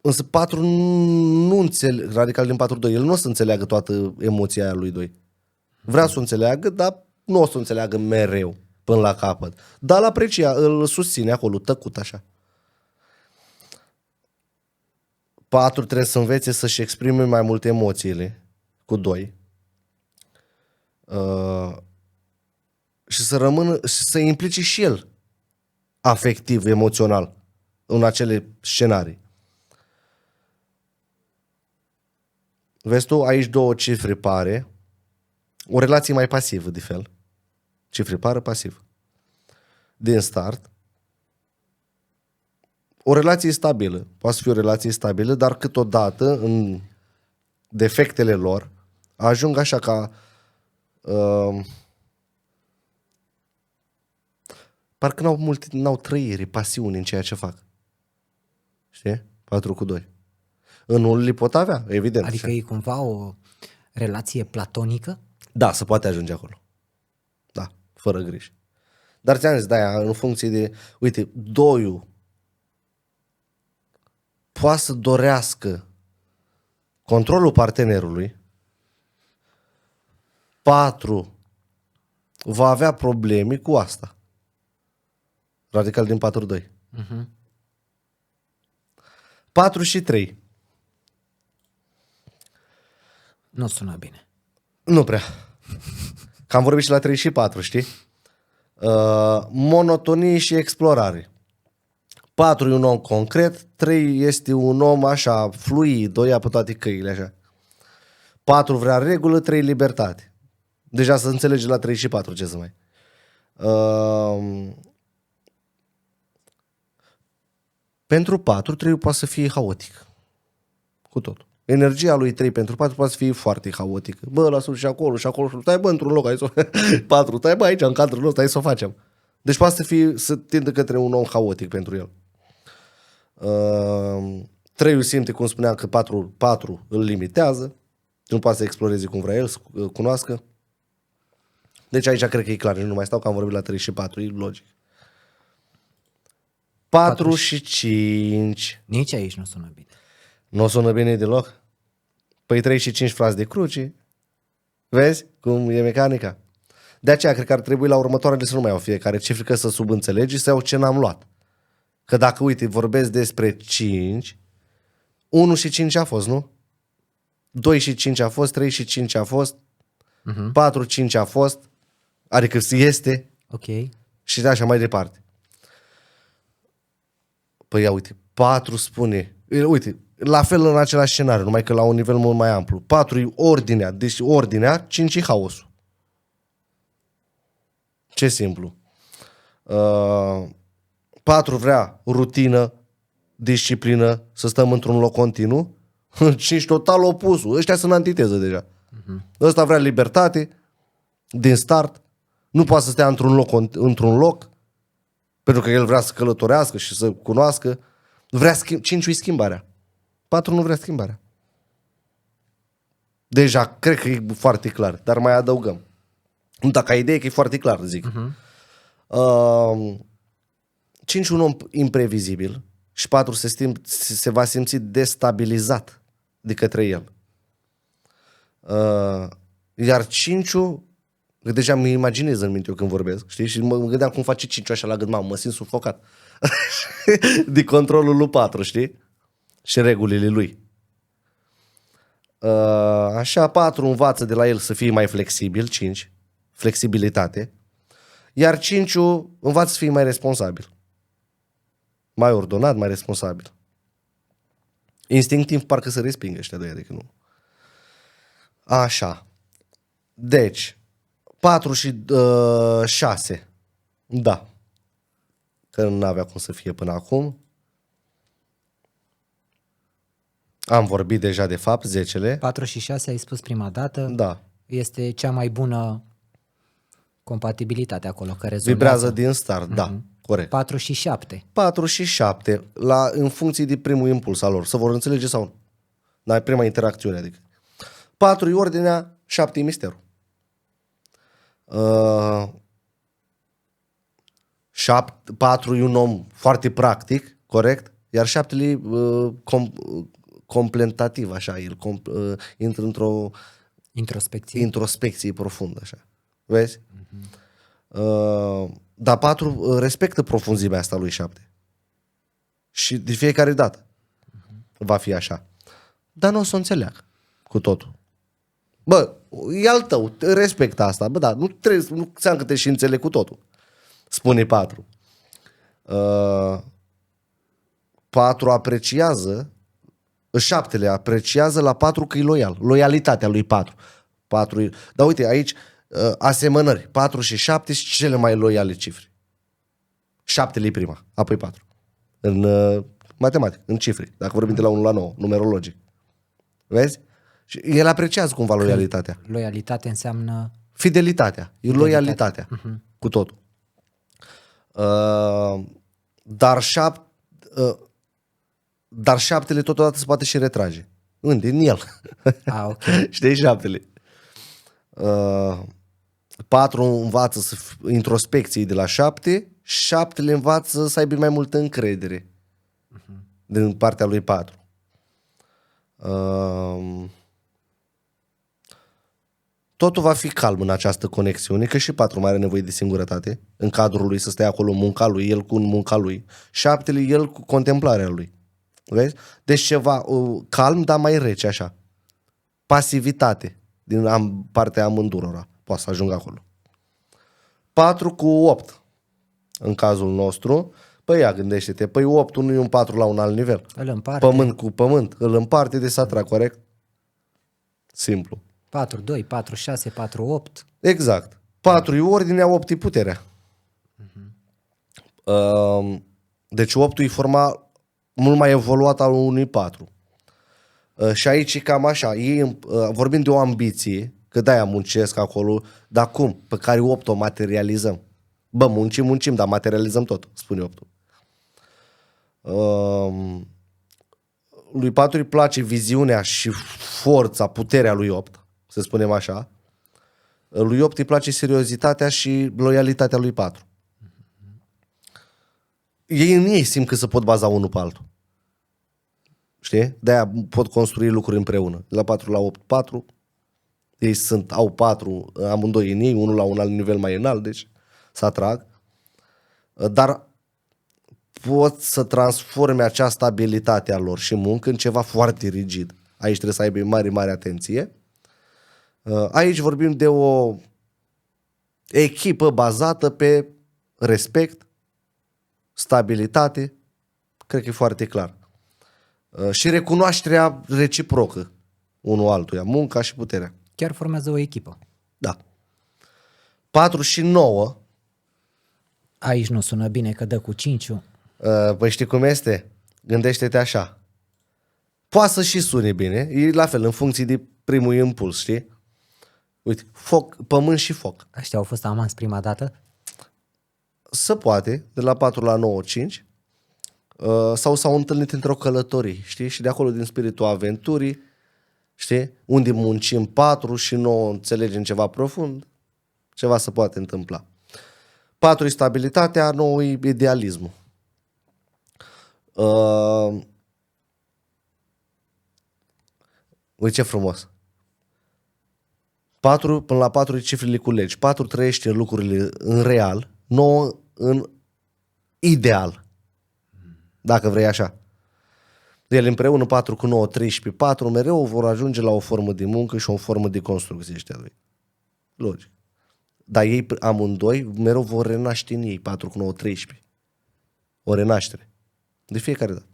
Însă 4 nu înțelege, radical din 4-2, el nu o să înțeleagă toată emoția aia lui 2. Vrea să o înțeleagă, dar nu o să o înțeleagă mereu, până la capăt. Dar îl aprecia, îl susține acolo, tăcut așa. 4 trebuie să învețe să-și exprime mai mult emoțiile cu 2. Și să rămână, să implice și el afectiv, emoțional în acele scenarii. Vezi tu, aici 2 cifre pare o relație mai pasivă de fel. Cifre pară pasiv. Din start. O relație stabilă. Poate să fie o relație stabilă, dar câteodată în defectele lor ajung așa ca parcă n-au trăire, pasiuni în ceea ce fac. Știi? 4-2. În unul le pot avea, evident. Adică e cumva o relație platonică? Da, se poate ajunge acolo. Da, fără griji. Dar ți-am zis, de-aia, în funcție de... Uite, 2 poate să dorească controlul partenerului. 4 va avea probleme cu asta. Radical din 4-2. 4 și 3. Nu sună bine. Nu prea. Că am vorbit și la 3 și 4, știi? Monotonie și explorare. 4 e un om concret, 3 este un om așa fluid, o ia pe toate căile așa. 4 vrea regulă, 3 libertate. Deja să înțelege la 3 și 4 ce să mai. Pentru 4, 3 poate să fie haotic. Cu tot. Energia lui 3 pentru 4 poate să fie foarte haotică. Bă, lasă și acolo și acolo. Stai bă într-un loc, hai să 4, stai bă aici în cadrul nostru, hai să o facem. Deci poate să tindă către un om haotic pentru el. 3 simte, cum spuneam, că 4 îl limitează. Nu poate să exploreze cum vrea el, să cunoască. Deci aici cred că e clar. Nu mai stau că am vorbit la 3 și 4, e logic. 4 și 5. Nici aici nu sună bine. Nu sună bine deloc? Păi 3 și 5 frați de cruci. Vezi cum e mecanica? De aceea cred că ar trebui la următoarele să nu mai iau fiecare, ce frică să subînțelegi, să iau ce n-am luat. Că dacă, uite, vorbesc despre 5, 1 și 5 a fost, nu? 2 și 5 a fost, 3 și 5 a fost, 4, 5 a fost, adică este, Ok. și de așa mai departe. Păi ia uite, 4 spune, uite, la fel în același scenariu, numai că la un nivel mult mai amplu. 4 e ordinea, deci ordinea, 5 e haosul. Ce simplu. 4 vrea rutină, disciplină, să stăm într-un loc continuu. 5 total opusul. Ăștia sunt antiteză deja. Ăsta vrea libertate din start. Nu poate să stea într-un loc pentru că el vrea să călătorească și să cunoască. 5 e schimbarea. 4 nu vrea schimbarea. Deja cred că e foarte clar, dar mai adăugăm. Nu, dacă ai idee că e foarte clar, zic. 5 un om imprevizibil și 4 se va simți destabilizat de către el. Iar 5 deja mi imaginez în minte eu când vorbesc, știi? Și mă gândeam cum face 5 așa la gând, mă simt sufocat de controlul lui 4, știi? Și regulile lui. Așa 4 învață de la el să fie mai flexibil, 5, flexibilitate, iar 5 învață să fie mai responsabil, mai ordonat, mai responsabil. Instinctiv parcă se respingă ăștia doi, adică nu. Așa. Deci 4 și 6. Da. Că nu avea cum să fie până acum. Am vorbit deja de fapt, 10-le. 4 și 6 ai spus prima dată. Da. Este cea mai bună compatibilitate acolo, că rezonează. Vibrează din start, da, corect. 4 și 7. 4 și 7, în funcție de primul impuls al lor, să vor înțelege sau nu. Dar prima interacțiune, adică. 4 e ordinea, 7 e misterul. 4 e un om foarte practic, corect? Iar 7 e complementativ, așa, el intră într-o introspecție profundă, așa. Vezi? Dar 4 respectă profunzimea asta lui 7. Și de fiecare dată va fi așa. Dar nu o să o înțeleagă cu totul. Bă, e al tău, respectă asta. Bă, da, nu trebuie, nu înseamnă că te și înțeleg cu totul. Spune 4. 4 apreciază, 7 apreciază la 4 că e loial. Loialitatea lui 4. Dar uite, aici asemănări. 4 și 7 sunt cele mai loiale cifre. 7 e prima, apoi 4. În matematică, în cifre. Dacă vorbim de la 1 la 9, numerologic. Vezi? Și el apreciază cumva loialitatea. Loialitate înseamnă... Fidelitatea. E loialitatea. Cu totul. Dar 7 totodată se poate și retrage. Unde? În el. Ok. Știi, 7. 4 învață introspecții de la 7, 7 învață să aibă mai multă încredere din partea lui 4. Totul va fi calm în această conexiune, că și 4 mai are nevoie de singurătate, în cadrul lui, să stea acolo munca lui, el cu munca lui. 7 el cu contemplarea lui. Vezi? Deci ceva calm, dar mai rece, așa. Pasivitate din partea amândurora. Poate să ajungă acolo. 4 cu 8. În cazul nostru, păi ia, gândește-te, păi 8 nu e un 4 la un alt nivel. Îl împarte. Pământ cu pământ, îl împarte de satra, corect? Simplu. 4, 2, 4, 6, 4, 8. Exact. 4 e ordinea, 8 e puterea. Deci 8 e forma mult mai evoluată al unui 4. Și aici e cam așa, vorbim de o ambiție, că de-aia muncesc acolo, dar cum? Pe care 8 o materializăm. Bă, muncim, dar materializăm tot, spune 8. Lui 4 îi place viziunea și forța, puterea lui 8, să spunem așa. Lui 8 îi place seriozitatea și loialitatea lui 4. Ei simt că se pot baza unul pe altul. Știi? De-aia pot construi lucruri împreună. De la 4 la 8, 4. Ei au 4, amândoi în ei, unul la un alt nivel mai înalt, deci se atrag. Dar pot să transforme această abilitate a lor și muncă în ceva foarte rigid. Aici trebuie să aibă mare, mare atenție. Aici vorbim de o echipă bazată pe respect, stabilitate, cred că e foarte clar. Și recunoașterea reciprocă unul altuia, munca și puterea. Chiar formează o echipă. Da. 4 și 9. Aici nu sună bine că dă cu 5. Păi știi cum este? Gândește-te așa. Poate să și sune bine, e la fel, în funcție de primul impuls, știi? Uite, foc, pământ și foc. Ăștia au fost amanți prima dată? Se poate, de la 4 la 9, 5, sau s-au întâlnit într-o călătorie, știi? Și de acolo din spiritul aventurii, știi? Unde muncim 4 și 9 înțelegem ceva profund, ceva se poate întâmpla. 4 e stabilitatea, 9 e idealismul. Uite ce frumos. 4, până la 4 e cifrele cu legi. 4 trăiește lucrurile în real, 9 în ideal. Dacă vrei așa. Ele împreună 4 cu 9, 13, 4 mereu vor ajunge la o formă de muncă și o formă de construcție ăștia doi. Logic. Dar ei amândoi mereu vor renaște în ei, 4 cu 9, 13. O renaștere. De fiecare dată.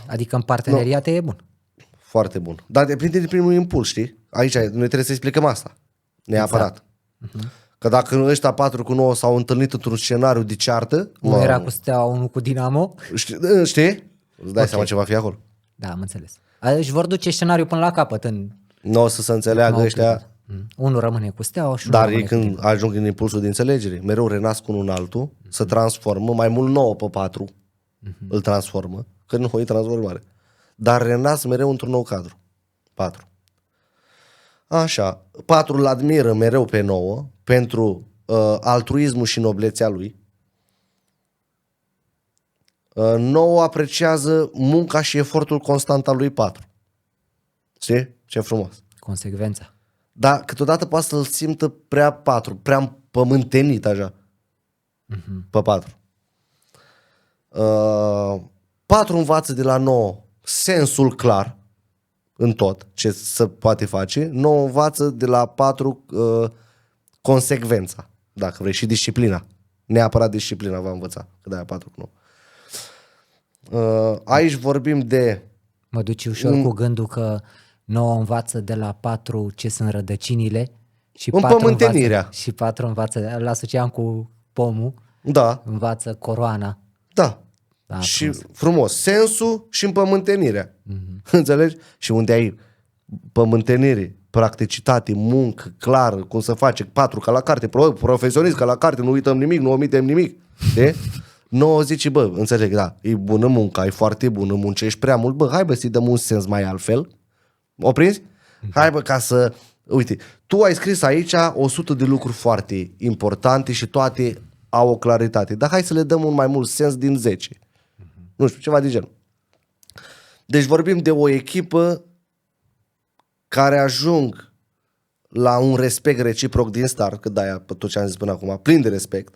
Adică în parteneriate e bun. Foarte bun. Dar depinde de primul impuls, știi? Aici noi trebuie să explicăm asta. Neapărat. Exact. Că dacă ăștia 4 cu 9 s-au întâlnit într-un scenariu de ceartă... Unul era cu Steaua, unul cu Dinamo. Știi? Îți dai seama ce va fi acolo. Da, am înțeles. Își vor duce scenariul până la capăt. Nu o să se înțeleagă ăștia... Unul rămâne cu Steaua și dar ei când ajung în impulsul de înțelegere, mereu renasc unul în altul, se transformă, mai mult 9 pe 4, îl transformă, că nu e transformare. Dar renasc mereu într-un nou cadru. 4. Așa, 4 îl admiră mereu pe 9 pentru altruismul și noblețea lui. 9 apreciază munca și efortul constant al lui 4. Știi? Ce frumos. Consecvența. Dar câteodată poate să-l simtă prea 4, prea împământenit așa. Pe 4. 4 învață de la 9 sensul clar în tot ce se poate face. 9 învață de la 4 consecvența, dacă vrei, și disciplina. Neapărat disciplina va învăța, că de-aia 4 cu 9. Aici vorbim de... Mă duci ușor cu gândul că 9 învață de la 4 ce sunt rădăcinile și 4 învață, îl asociam cu pomul, da. Învață coroana. Da. Și frumos, sensul și împământenirea. Înțelegi? Și unde ai pământenire, practicitate, muncă, clară, cum să face, 4 ca la carte, profesionist ca la carte, nu uităm nimic, nu omitem nimic. De? 9 zice, bă, înțeleg, da, e bună munca, e foarte bună, muncești prea mult, bă, hai bă să-i dăm un sens mai altfel. O prinzi? Hai bă, ca să... Uite, tu ai scris aici 100 de lucruri foarte importante și toate au o claritate, dar hai să le dăm un mai mult sens din 10. Nu știu, ceva de genul. Deci vorbim de o echipă care ajung la un respect reciproc din start, că de-aia pe tot ce am zis până acum, plin de respect,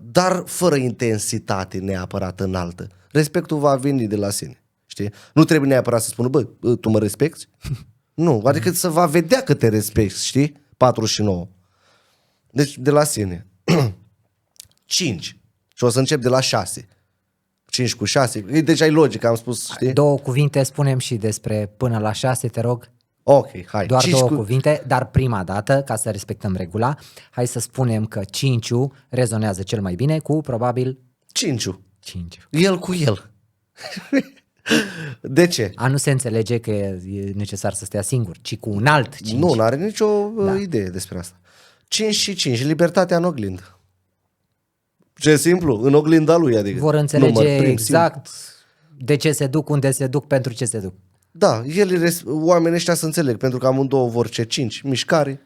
dar fără intensitate neapărat înaltă. Respectul va veni de la sine. Știi? Nu trebuie neapărat să spună, bă, tu mă respecti? Nu, adică să va vedea că te respecti, știi? 4 și 9. Deci de la sine. 5. Și o să încep de la 6. 5 cu 6. Deci ai logică, am spus, știi? 2 cuvinte spunem și despre până la 6, te rog. Ok, hai. Doar 2 cuvinte, dar prima dată, ca să respectăm regula, hai să spunem că 5-ul rezonează cel mai bine cu probabil... 5-ul. 5. El cu el. De ce? Nu se înțelege că e necesar să stea singur, ci cu un alt 5. Nu are nicio idee despre asta. 5 și 5, libertatea în oglindă. Ce simplu, în oglinda lui, adică. Vor înțelege exact de ce se duc, unde se duc, pentru ce se duc. Da, oamenii ăștia să înțeleg, pentru că amândouă vor ce 5, mișcare,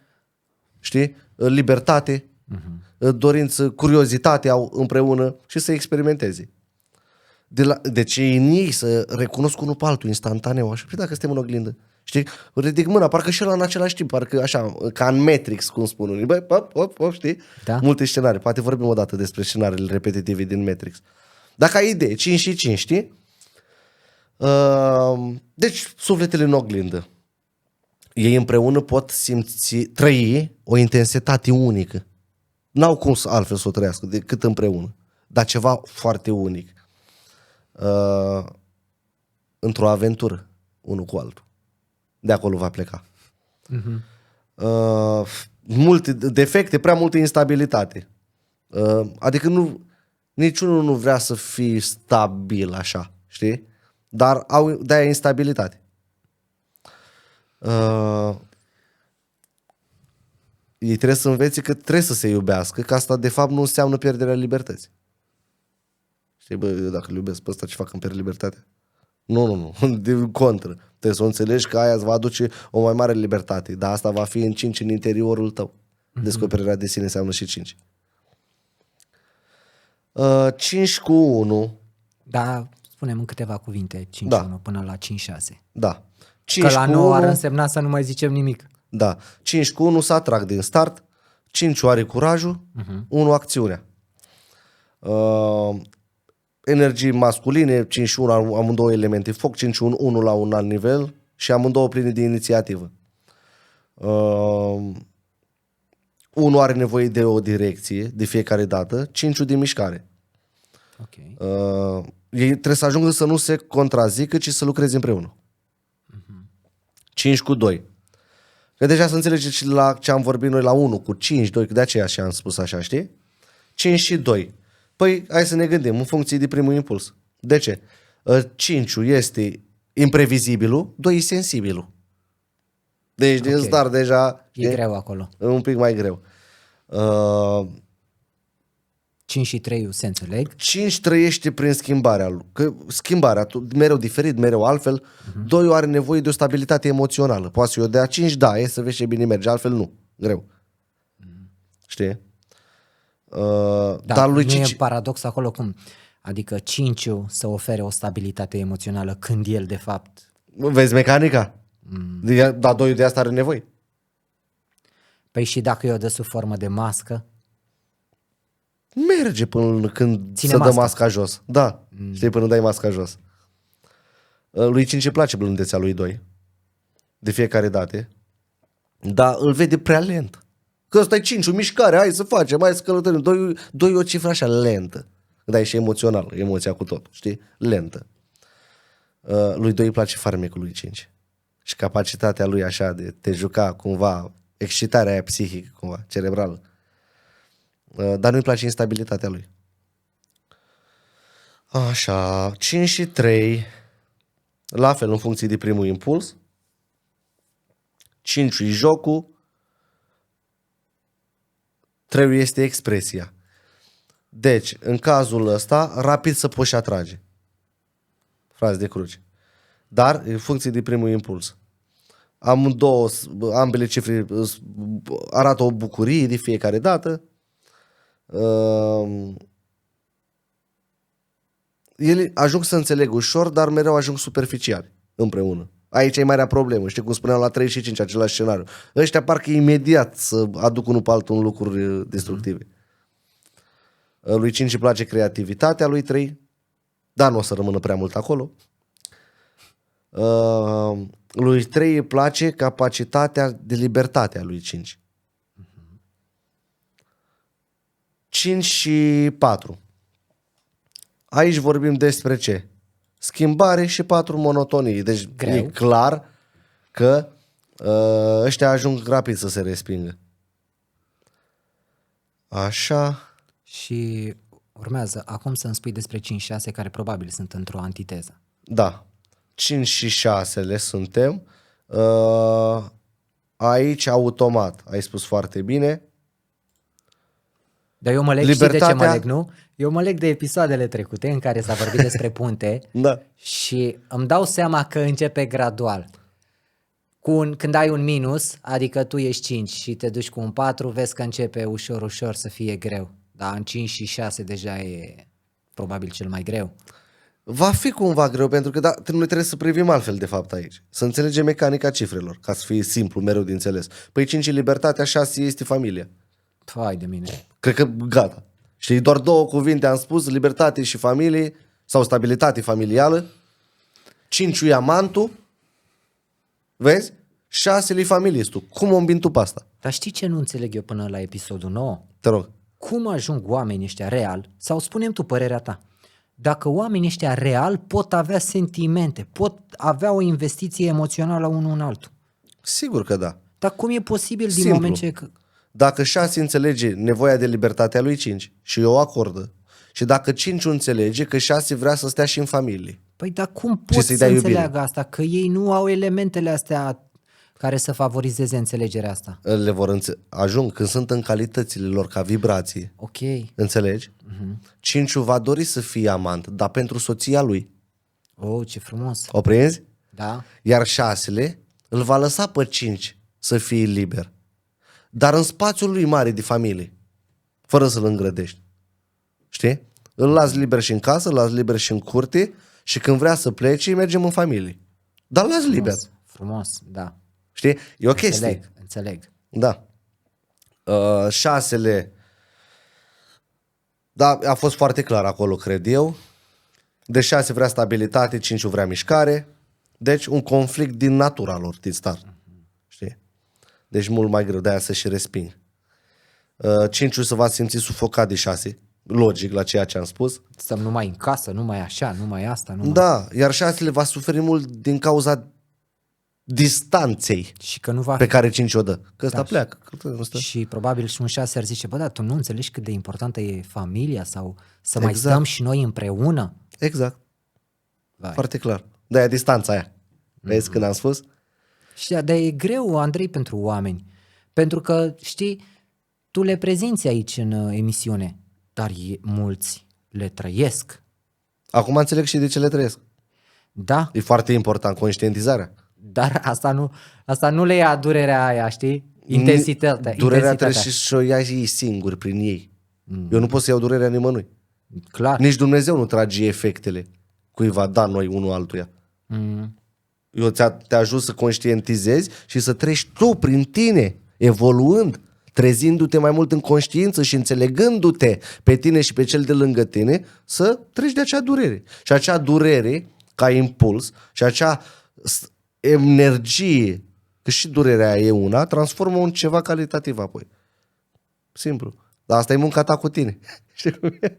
știi, libertate, dorință, curiozitate au împreună și să experimenteze. Deci în ei să recunosc unul pe altul instantaneu, așa, și dacă suntem în oglindă, Știi? Ridic mâna, parcă și ăla în același timp, parcă așa, ca în Matrix, cum spun unii. Băi, hop, știi? Da. Multe scenarii. Poate vorbim o dată despre scenariile repetitive din Matrix. Dacă ai idee, 5 și 5, știi? Deci, sufletele în oglindă. Ei împreună pot trăi o intensitate unică. N-au cum altfel să o trăiască decât împreună. Dar ceva foarte unic. Într-o aventură, unul cu altul. De acolo va pleca. Multe defecte, prea multă instabilitate. Adică niciunul nu vrea să fie stabil așa, știi? Dar au de-aia instabilitate. Ei trebuie să învețe că trebuie să se iubească, că asta de fapt nu înseamnă pierderea libertății. Știi, bă, eu dacă îl iubesc pe ăsta, ce fac, îmi pierd libertatea? Nu, de contră. Trebuie să o înțelegi că aia îți va aduce o mai mare libertate, dar asta va fi în 5 în interiorul tău. Descoperirea de sine înseamnă și 5. 5 cu 1. Da, spunem în câteva cuvinte, 5-1 până la 5-6. Da. 5 că la 9 ar însemna să nu mai zicem nimic. Da. 5 cu 1 să atrag din start, 5 are curajul, 1 acțiunea. Energii masculine, 5 și 1 amândouă elemente foc, 5 și 1 la un alt nivel și amândouă pline de inițiativă. 1 are nevoie de o direcție de fiecare dată, 5 de mișcare. Okay. Ei trebuie să ajungă să nu se contrazică, ci să lucreze împreună. 5 cu 2. Că deja să înțelegeți la ce am vorbit noi la 1 cu 5, 2, de aceea și am spus așa, știi? 5 și 2. Păi, hai să ne gândim în funcție de primul impuls. De ce? 5 este imprevizibilul, 2 e sensibilul. Deci din start deja e greu acolo. Un pic mai greu. 5 și 3 se înțeleg. 5 trăiește prin schimbarea lui. Că schimbarea, mereu diferit, mereu altfel. 2 are nevoie de o stabilitate emoțională. Poate să-i o dea 5, da, e să vezi ce bine merge, altfel nu. Greu. Știi? Dar lui nu e paradox acolo cum? Adică 5 să ofere o stabilitate emoțională când el de fapt... Vezi mecanica? Dar 2 de asta are nevoie. Păi și dacă eu o dă sub formă de mască? Merge până când ține să masca. dă masca jos. Da, știi, până dai masca jos. Lui 5 îi place blândețea lui 2. De fiecare dată. Dar îl vede prea lent. Că ăsta e 5, o mișcare, hai să facem, hai să călătorim. 2 e o cifră așa lentă. Dar e și emoțional, emoția cu tot, știi? Lentă. Lui 2 îi place farmecul lui 5. Și capacitatea lui așa de te juca cumva, excitarea aia psihică cumva, cerebrală. Dar nu-i place instabilitatea lui. Așa, 5 și 3, la fel în funcție de primul impuls. 5 e jocul, 3 este expresia. Deci, în cazul ăsta, rapid să poți atrage. Fraze de cruce. Dar, în funcție de primul impuls. Ambele cifre arată o bucurie de fiecare dată. Ele ajung să înțeleg ușor, dar mereu ajung superficiali împreună. Aici e marea problemă. Știi cum spuneam la 3 și 5, același scenariu. Ăștia parcă imediat să aduc unul pe altul în lucruri destructive. Lui 5 îi place creativitatea, lui 3, dar nu o să rămână prea mult acolo. Lui 3 îi place capacitatea de libertate a lui 5. 5 și 4. Aici vorbim despre ce? Schimbare și 4 monotonie. Deci greu. E clar că ăștia ajung rapid să se respingă. Așa. Și urmează acum să-mi spui despre 5-6 care probabil sunt într-o antiteză. Da. 5 și 6 suntem. Aici automat. Ai spus foarte bine. Dar eu mă leg, știi de ce mă leg, nu? Eu mă leg de episoadele trecute în care s-a vorbit despre punte și îmi dau seama că începe gradual. Când ai un minus, adică tu ești 5 și te duci cu un 4, vezi că începe ușor să fie greu. Dar în 5 și 6 deja e probabil cel mai greu. Va fi cumva greu, pentru că noi trebuie să privim altfel de fapt aici. Să înțelegem mecanica cifrelor, ca să fie simplu, mereu de înțeles. Păi 5 e libertatea, 6 este familia. Hai de mine. Cred că gata. Și doar 2 cuvinte am spus, libertate și familie, sau stabilitate familială. 5 e amantul, vezi? 6 e familie. Cum o îmbin tu pe asta? Dar știi ce nu înțeleg eu până la episodul 9? Te rog. Cum ajung oamenii ăștia real, sau spune-mi tu părerea ta, dacă oamenii ăștia real pot avea sentimente, pot avea o investiție emoțională unul în altul. Sigur că da. Dar cum e posibil din Simplu. moment ce... Dacă 6 înțelege nevoia de libertate a lui 5 și o acordă, și dacă 5 înțelege că 6 vrea să stea și în familie. Păi dar cum pot să-i să dai înțeleagă iubire? asta? Că ei nu au elementele astea care să favorizeze înțelegerea asta. Le vor ajung când sunt în calitățile lor ca vibrație. Ok. Înțelegi? 5 va dori să fie amant, dar pentru soția lui. Oh, ce frumos. O prinzi? Da? Iar 6 îl va lăsa pe 5 să fie liber. Dar în spațiul lui mare de familie. Fără să-l îngrădești. Știi? Îl las liber și în casă, îl las liber și în curte și când vrea să plece, mergem în familie. Dar îl las liber. Frumos, da. Știi? E o chestie. Înțeleg. Da. 6 da, a fost foarte clar acolo, cred eu. De 6 vrea stabilitate, 5 vrea mișcare. Deci un conflict din natura lor, din start. Știi? Deci mult mai greu, de-aia să și resping. 5 se va simți sufocat de 6. Logic la ceea ce am spus. Stăm numai în casă, numai așa, numai asta, numai... Da, iar 6 va suferi mult din cauza distanței Și că nu va pe care 5 o dă. Că ăsta Da, pleacă. Că nu stă. Și probabil și un 6 ar zice, bă, dar tu nu înțelegi cât de importantă e familia sau să mai Exact. stăm și noi împreună? Exact. Vai. Foarte clar. De-aia distanța aia. Vezi când am spus? Și dar e greu, Andrei, pentru oameni. Pentru că, știi, tu le prezinți aici în emisiune, dar mulți le trăiesc. Acum înțeleg și de ce le trăiesc. Da, E foarte important, conștientizarea. dar asta nu le ia durerea aia, știi? Intensitatea. Durerea trebuie și o ia ei singuri prin ei. Eu nu pot să iau durerea nimănui. Clar. Nici Dumnezeu nu trage efectele cuiva, da, noi unul altuia. Eu te ajut să conștientizezi și să treci tu prin tine, evoluând, trezindu-te mai mult în conștiință și înțelegându-te pe tine și pe cel de lângă tine, să treci de acea durere. Și acea durere, ca impuls, și acea energie, că și durerea e una, transformă în ceva calitativ apoi. Simplu. Dar asta e munca ta cu tine. Știi cum e?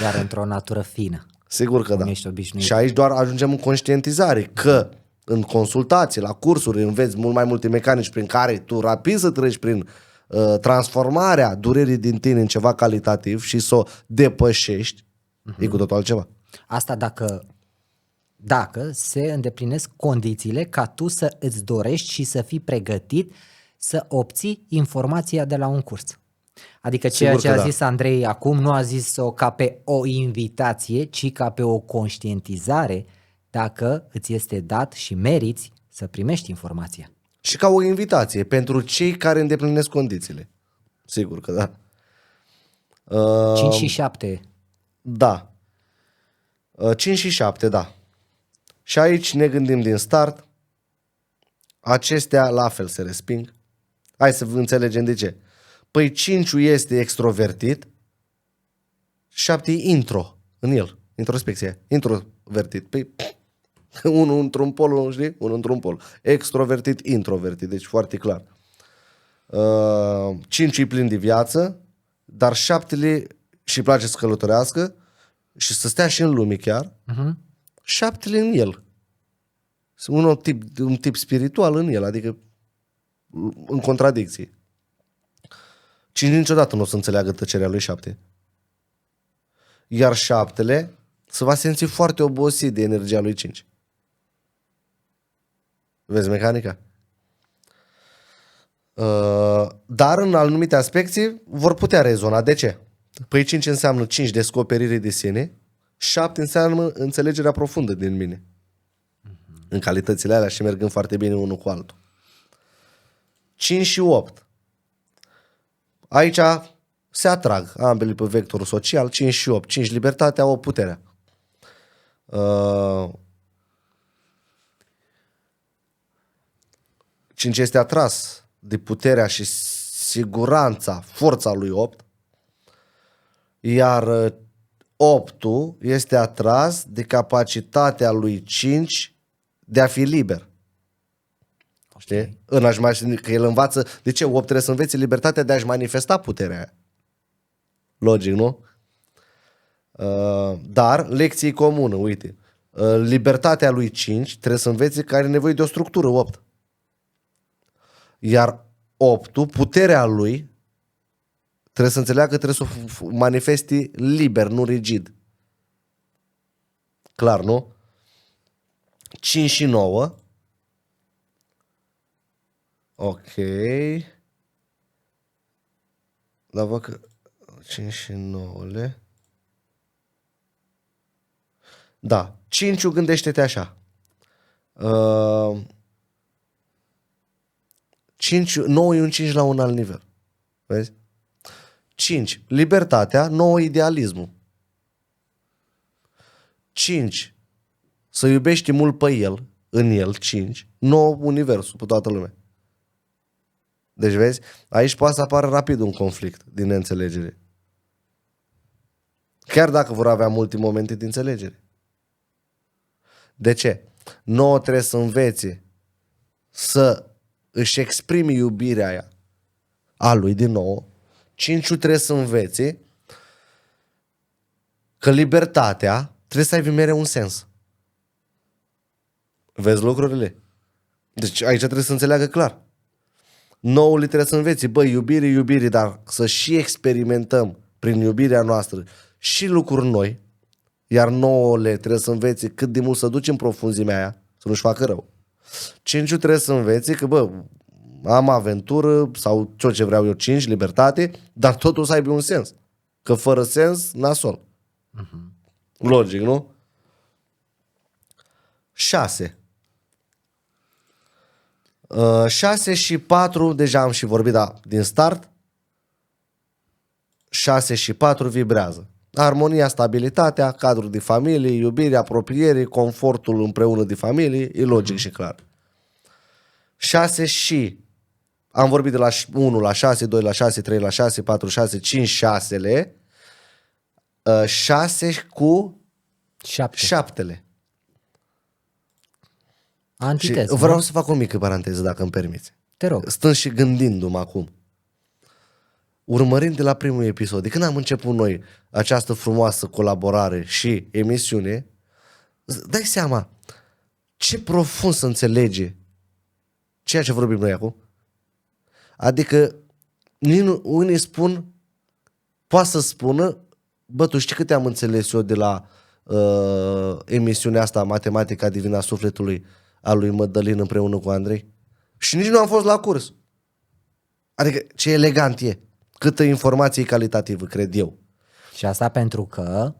Iar într-o natură fină. Sigur că da. Ești obișnuit. Și aici doar ajungem în conștientizare, că în consultații, la cursuri, înveți mult mai multe mecanici prin care tu rapid să treci prin transformarea durerii din tine în ceva calitativ și să o depășești, e cu totul altceva. Asta dacă se îndeplinesc condițiile ca tu să îți dorești și să fii pregătit să obții informația de la un curs. Adică ceea Sigur ce că a da. zis Andrei acum nu a zis-o ca pe o invitație, ci ca pe o conștientizare dacă îți este dat și meriți să primești informația. Și ca o invitație pentru cei care îndeplinesc condițiile. Sigur că da. 5 și 7. Da. 5 și 7, da. Și aici ne gândim din start. Acestea la fel se resping. Hai să înțelegem de ce. Păi 5 este extrovertit, 7 e intro în el. Introspecția. Introvertit. Păi unul într-un pol, știi? Unul într-un pol. Extrovertit, introvertit. Deci foarte clar. 5 e plin de viață, dar 7 și place să călătorească și să stea și în lume chiar. 7 în el. Un tip spiritual în el, adică în contradicție. 5 niciodată nu o să înțeleagă tăcerea lui 7. Iar 7 se va simți foarte obosit de energia lui 5. Vezi mecanica? Dar în anumite aspecte vor putea rezona. De ce? Păi 5 înseamnă 5 descoperire de sine, 7 înseamnă înțelegerea profundă din mine. În calitățile alea și mergând foarte bine unul cu altul. 5 și 8. Aici se atrag ambele pe vectorul social, 5 și 8. 5 libertatea, 8 puterea. 5 este atras de puterea și siguranța, forța lui 8, iar 8-ul este atras de capacitatea lui 5 de a fi liber. Știi? Că el învață, de ce 8 trebuie să învețe libertatea de a-și manifesta puterea aia. Logic, nu? Dar lecții comună, uite. Libertatea lui 5 trebuie să învețe că are nevoie de o structură 8. Iar 8-ul, puterea lui, trebuie să înțeleagă că trebuie să o manifesti liber, nu rigid. Clar, nu? 5 și 9. Ok. Dar văd că 5 și 9. Da. 5-ul gândește-te așa. 9 e un 5 la un alt nivel. Vezi? 5. Libertatea, 9 idealismul. 5. Să iubești mult pe el, în el, 5. 9 universul, pe toată lumea. Deci vezi, aici poate să apară rapid un conflict din neînțelegere. Chiar dacă vor avea multe momente de înțelegere. De ce? 9 trebuie să învețe să își exprime iubirea aia a lui din nou. 5 trebuie să învețe că libertatea trebuie să aibă mereu un sens. Vezi lucrurile? Deci aici trebuie să înțeleagă clar. 9 trebuie să învețe, băi, iubire, dar să și experimentăm prin iubirea noastră și lucruri noi, iar 9 trebuie să învețe cât de mult să duci în profunzimea aia, să nu-și facă rău. 5 trebuie să învețe că, bă, am aventură sau ce vreau eu, 5, libertate, dar totul să aibă un sens. Că fără sens, nasol. Logic, nu? 6. 6 și 4, deja am și vorbit, da, din start. 6 și 4 vibrează. Armonia, stabilitatea, cadrul de familie, iubirea, apropiere, confortul împreună de familie, e logic și clar. 6 și am vorbit de la 1 la 6, 2 la 6, 3 la 6, 4, 6, 5, 6-le. 6 cu 7-le. Antiteză. Vreau să fac o mică paranteză, dacă îmi permiți. Te rog. Stând și gândindu-mă acum. Urmărind de la primul episod, de când am început noi această frumoasă colaborare și emisiune, dai seama ce profund să înțelege ceea ce vorbim noi acum. Adică unii spun, poate să spună, bă, tu știi câte am înțeles eu de la emisiunea asta, Matematica Divină a Sufletului, a lui Mădălin împreună cu Andrei? Și nici nu am fost la curs. Adică ce elegant e. Câtă informație calitativă, cred eu. Și asta pentru că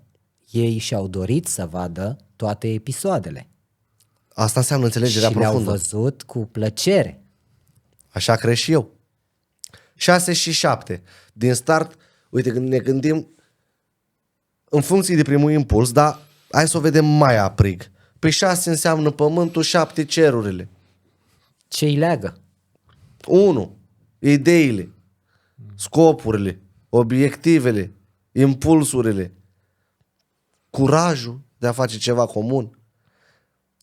ei și-au dorit să vadă toate episoadele. Asta înseamnă înțelegerea și profundă. le-au văzut cu plăcere. Așa cred și eu. 6 și 7. Din start, uite, când ne gândim în funcție de primul impuls, dar hai să o vedem mai aprig. Pe 6 înseamnă pământul, 7 cerurile. Ce îi leagă? 1. Ideile, scopurile, obiectivele, impulsurile, curajul de a face ceva comun.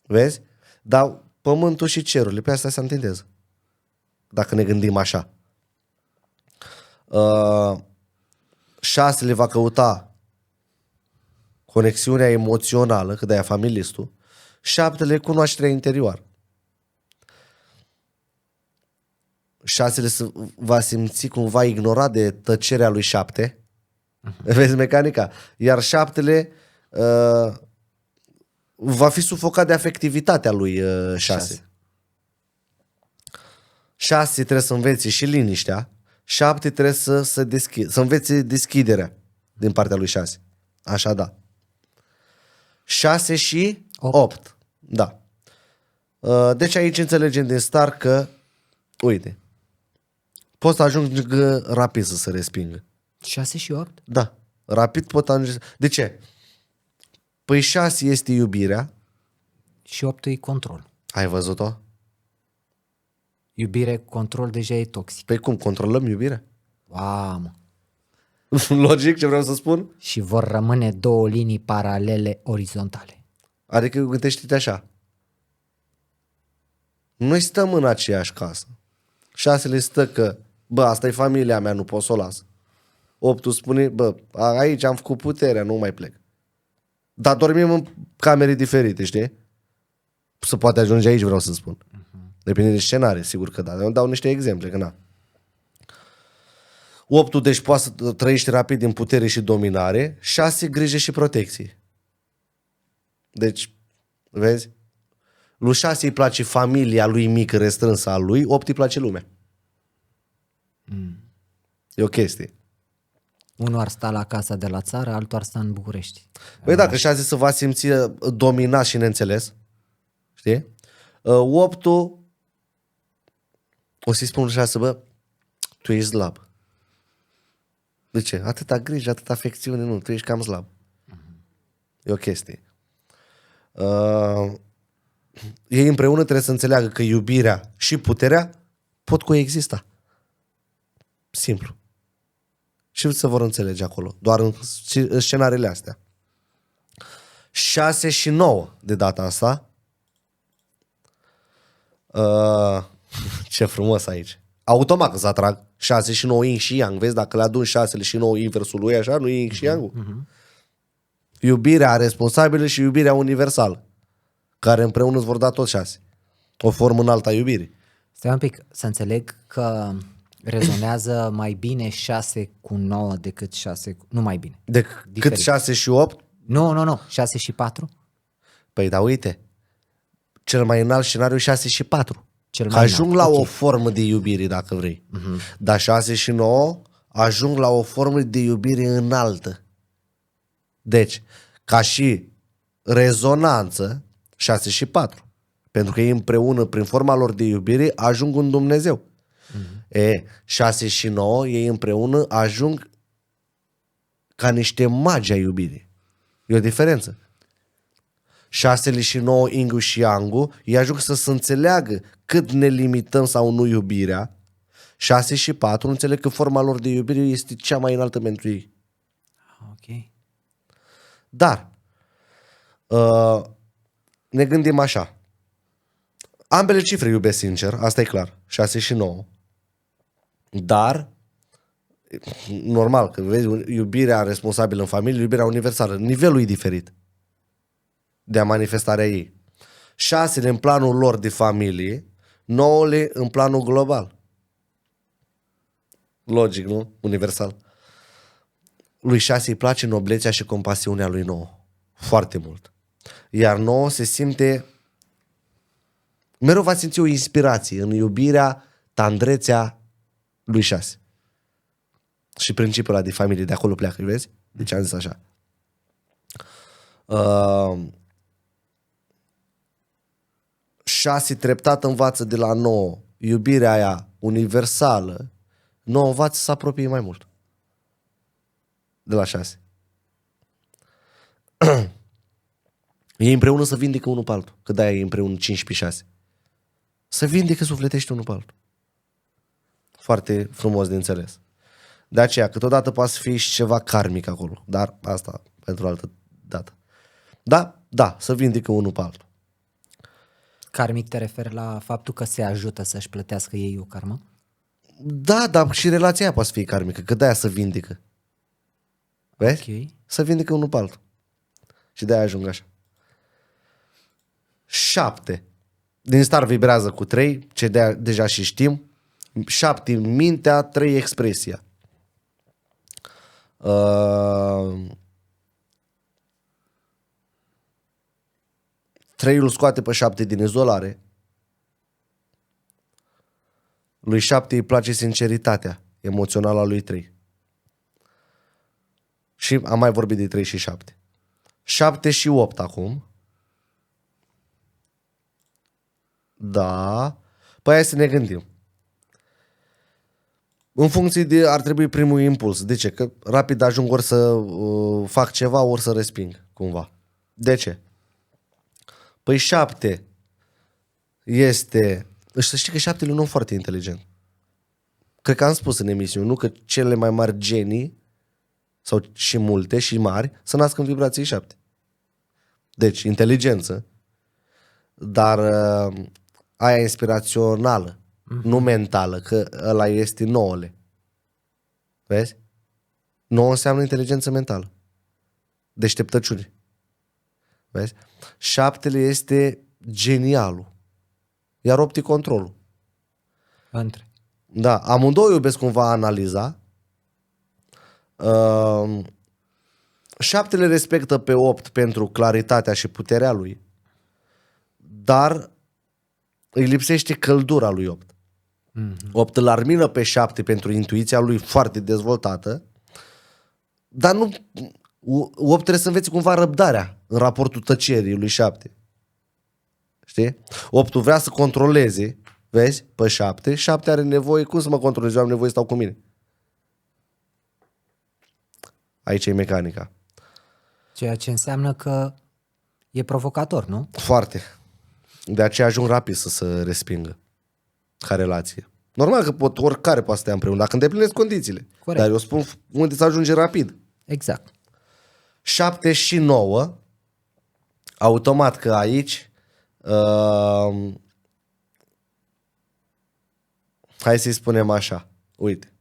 Vezi? Dar pământul și cerurile, pe asta se întindează. Dacă ne gândim așa. 6 le va căuta conexiunea emoțională, că de-aia familistul. 7 le cunoașterea interioară. 6 va simți cumva ignorat de tăcerea lui 7. Vezi mecanica? Iar 7 va fi sufocat de afectivitatea lui 6. 6 trebuie să învețe și liniștea. 7 trebuie să învețe deschiderea din partea lui 6. Așa, da. 6 și 8. Da. Deci aici înțelegem din start că, uite, poți să ajungi rapid să se respingă. 6 și 8? Da. Rapid pot ajunge. De ce? Păi 6 este iubirea. Și 8 e control. Ai văzut-o? Iubire cu control deja e toxic. Păi cum, controlăm iubirea? Mamă. Logic ce vreau să spun? Și vor rămâne 2 linii paralele orizontale. Adică gândește-te așa. Noi stăm în aceeași casă. 6 stă că, bă, asta e familia mea, nu pot să o las. 8 spune, bă, aici am făcut puterea, nu mai plec. Dar dormim în camere diferite, știi? Se poate ajunge aici, vreau să spun. Depinde de scenarii, sigur că da. Eu dau niște exemple, că na. 8 deci poate să trăiești rapid din putere și dominare, 6 grijă și protecție. Deci, vezi? Lui 6 îi place familia lui mică, restrânsă a lui, 8 îi place lumea. E o chestie. Unul ar sta la casa de la țară, altul ar sta în București. Păi dacă 6 se va simți dominat și neînțeles, știi? 8 o să-i spun 6, bă, tu ești slab. De ce? Atâta grijă, atâta afecțiune, nu, tu ești cam slab. E o chestie. Ei împreună trebuie să înțeleagă că iubirea și puterea pot coexista. Simplu. Și se vor înțelege acolo, doar în scenariile astea. 6 și 9 de data asta. Ce frumos aici. Automat că se atrag 6 și 9 yin și yang. Vezi, dacă le adun 6 și 9 inversul lui, așa, nu e yin și yang. Iubirea responsabilă și iubirea universală, care împreună îți vor da tot 6. O formă înaltă a iubirii. Stai un pic, să înțeleg că rezonează mai bine 6 cu 9 decât 6 cu... Nu mai bine. Cât 6 și 8? Nu. 6 și 4? Păi da, uite. Cel mai înalt scenariu 6 și 4. Cel Ajung la o formă de iubire, dacă vrei. Dar 6 și 9 ajung la o formă de iubire înaltă. Deci, ca și rezonanță, 6 și 4. Pentru că ei împreună, prin forma lor de iubire, ajung în Dumnezeu. 6 și 9, ei împreună ajung ca niște magi ai iubirii. E o diferență. 6 și 9, Ingu și Yangu, ei ajung să se înțeleagă cât ne limităm sau nu iubirea. 6 și 4 înțeleg că forma lor de iubire este cea mai înaltă pentru ei. Ok. Dar ne gândim așa. Ambele cifre iubesc sincer, asta e clar, 6 și 9. Dar normal, că vezi, iubirea responsabilă în familie, iubirea universală, nivelul e diferit de a manifestarea ei. 6 în planul lor de familie, 9 în planul global. Logic, nu? Universal. Lui 6 îi place noblețea și compasiunea lui 9. Foarte mult. Iar 9 se simte... Mereu va simți o inspirație în iubirea, tandrețea lui 6. Și principiul ăla de familie de acolo pleacă, vezi? Deci am zis așa. 6 treptat învață de la 9 iubirea aia universală, 9 învață să apropie mai mult de la 6. Ei împreună să vindecă unul pe altul, că de-aia e împreună 5x6. Să vindecă sufletește unul pe altul. Foarte frumos de înțeles. De aceea, câteodată poate fi și ceva karmic acolo, dar asta pentru altă dată. Da, să vindecă unul pe altul. Karmic te referi la faptul că se ajută să-și plătească ei o karmă? Da, dar și relația aia poate fi karmică, că de-aia să vindecă. Vezi? Ok. Să vindecă unul pe altul. Și de-aia ajung așa. 7. Din start vibrează cu 3, ce deja și știm. 7 mintea, 3 expresia. Treiul scoate pe 7 din izolare. Lui 7 îi place sinceritatea emoțională a lui 3. Și am mai vorbit de 3 și 7. 7 și 8 acum. Da. Păi hai să ne gândim. În funcție de ar trebui primul impuls. De ce? Că rapid ajung ori să fac ceva, ori să resping cumva. De ce? Păi 7 este... Să știi că 7 e un om foarte inteligent. Cred că am spus în emisiune, nu? Că cele mai mari genii, sau și multe și mari, se nasc în vibrații 7. Deci, inteligență, dar aia inspirațională, nu mentală, că ăla este 9-le. Vezi? 9 înseamnă inteligență mentală. Deșteptăciune. Vezi? 7 este genialul. Iar 8 e controlul. Între. Da, amândouă iubesc cumva analiza. 7 le respectă pe 8 pentru claritatea și puterea lui, dar îi lipsește căldura lui 8. 8 îl armină pe 7 pentru intuiția lui foarte dezvoltată, dar nu 8 trebuie să învețe cumva răbdarea în raportul tăcerii lui 7. Știi? 8 vrea să controleze, vezi, pe 7. 7 are nevoie, cum să mă controlez? Eu am nevoie să stau cu mine. Aici e mecanica. Ceea ce înseamnă că e provocator, nu? Foarte. De aceea ajung rapid să se respingă ca relație. Normal că oricare poate să stea împreună, dacă îndeplinesc condițiile. Corect. Dar eu spun unde să ajunge rapid. Exact. 7 și 9, automat că aici, hai să-i spunem așa, uite,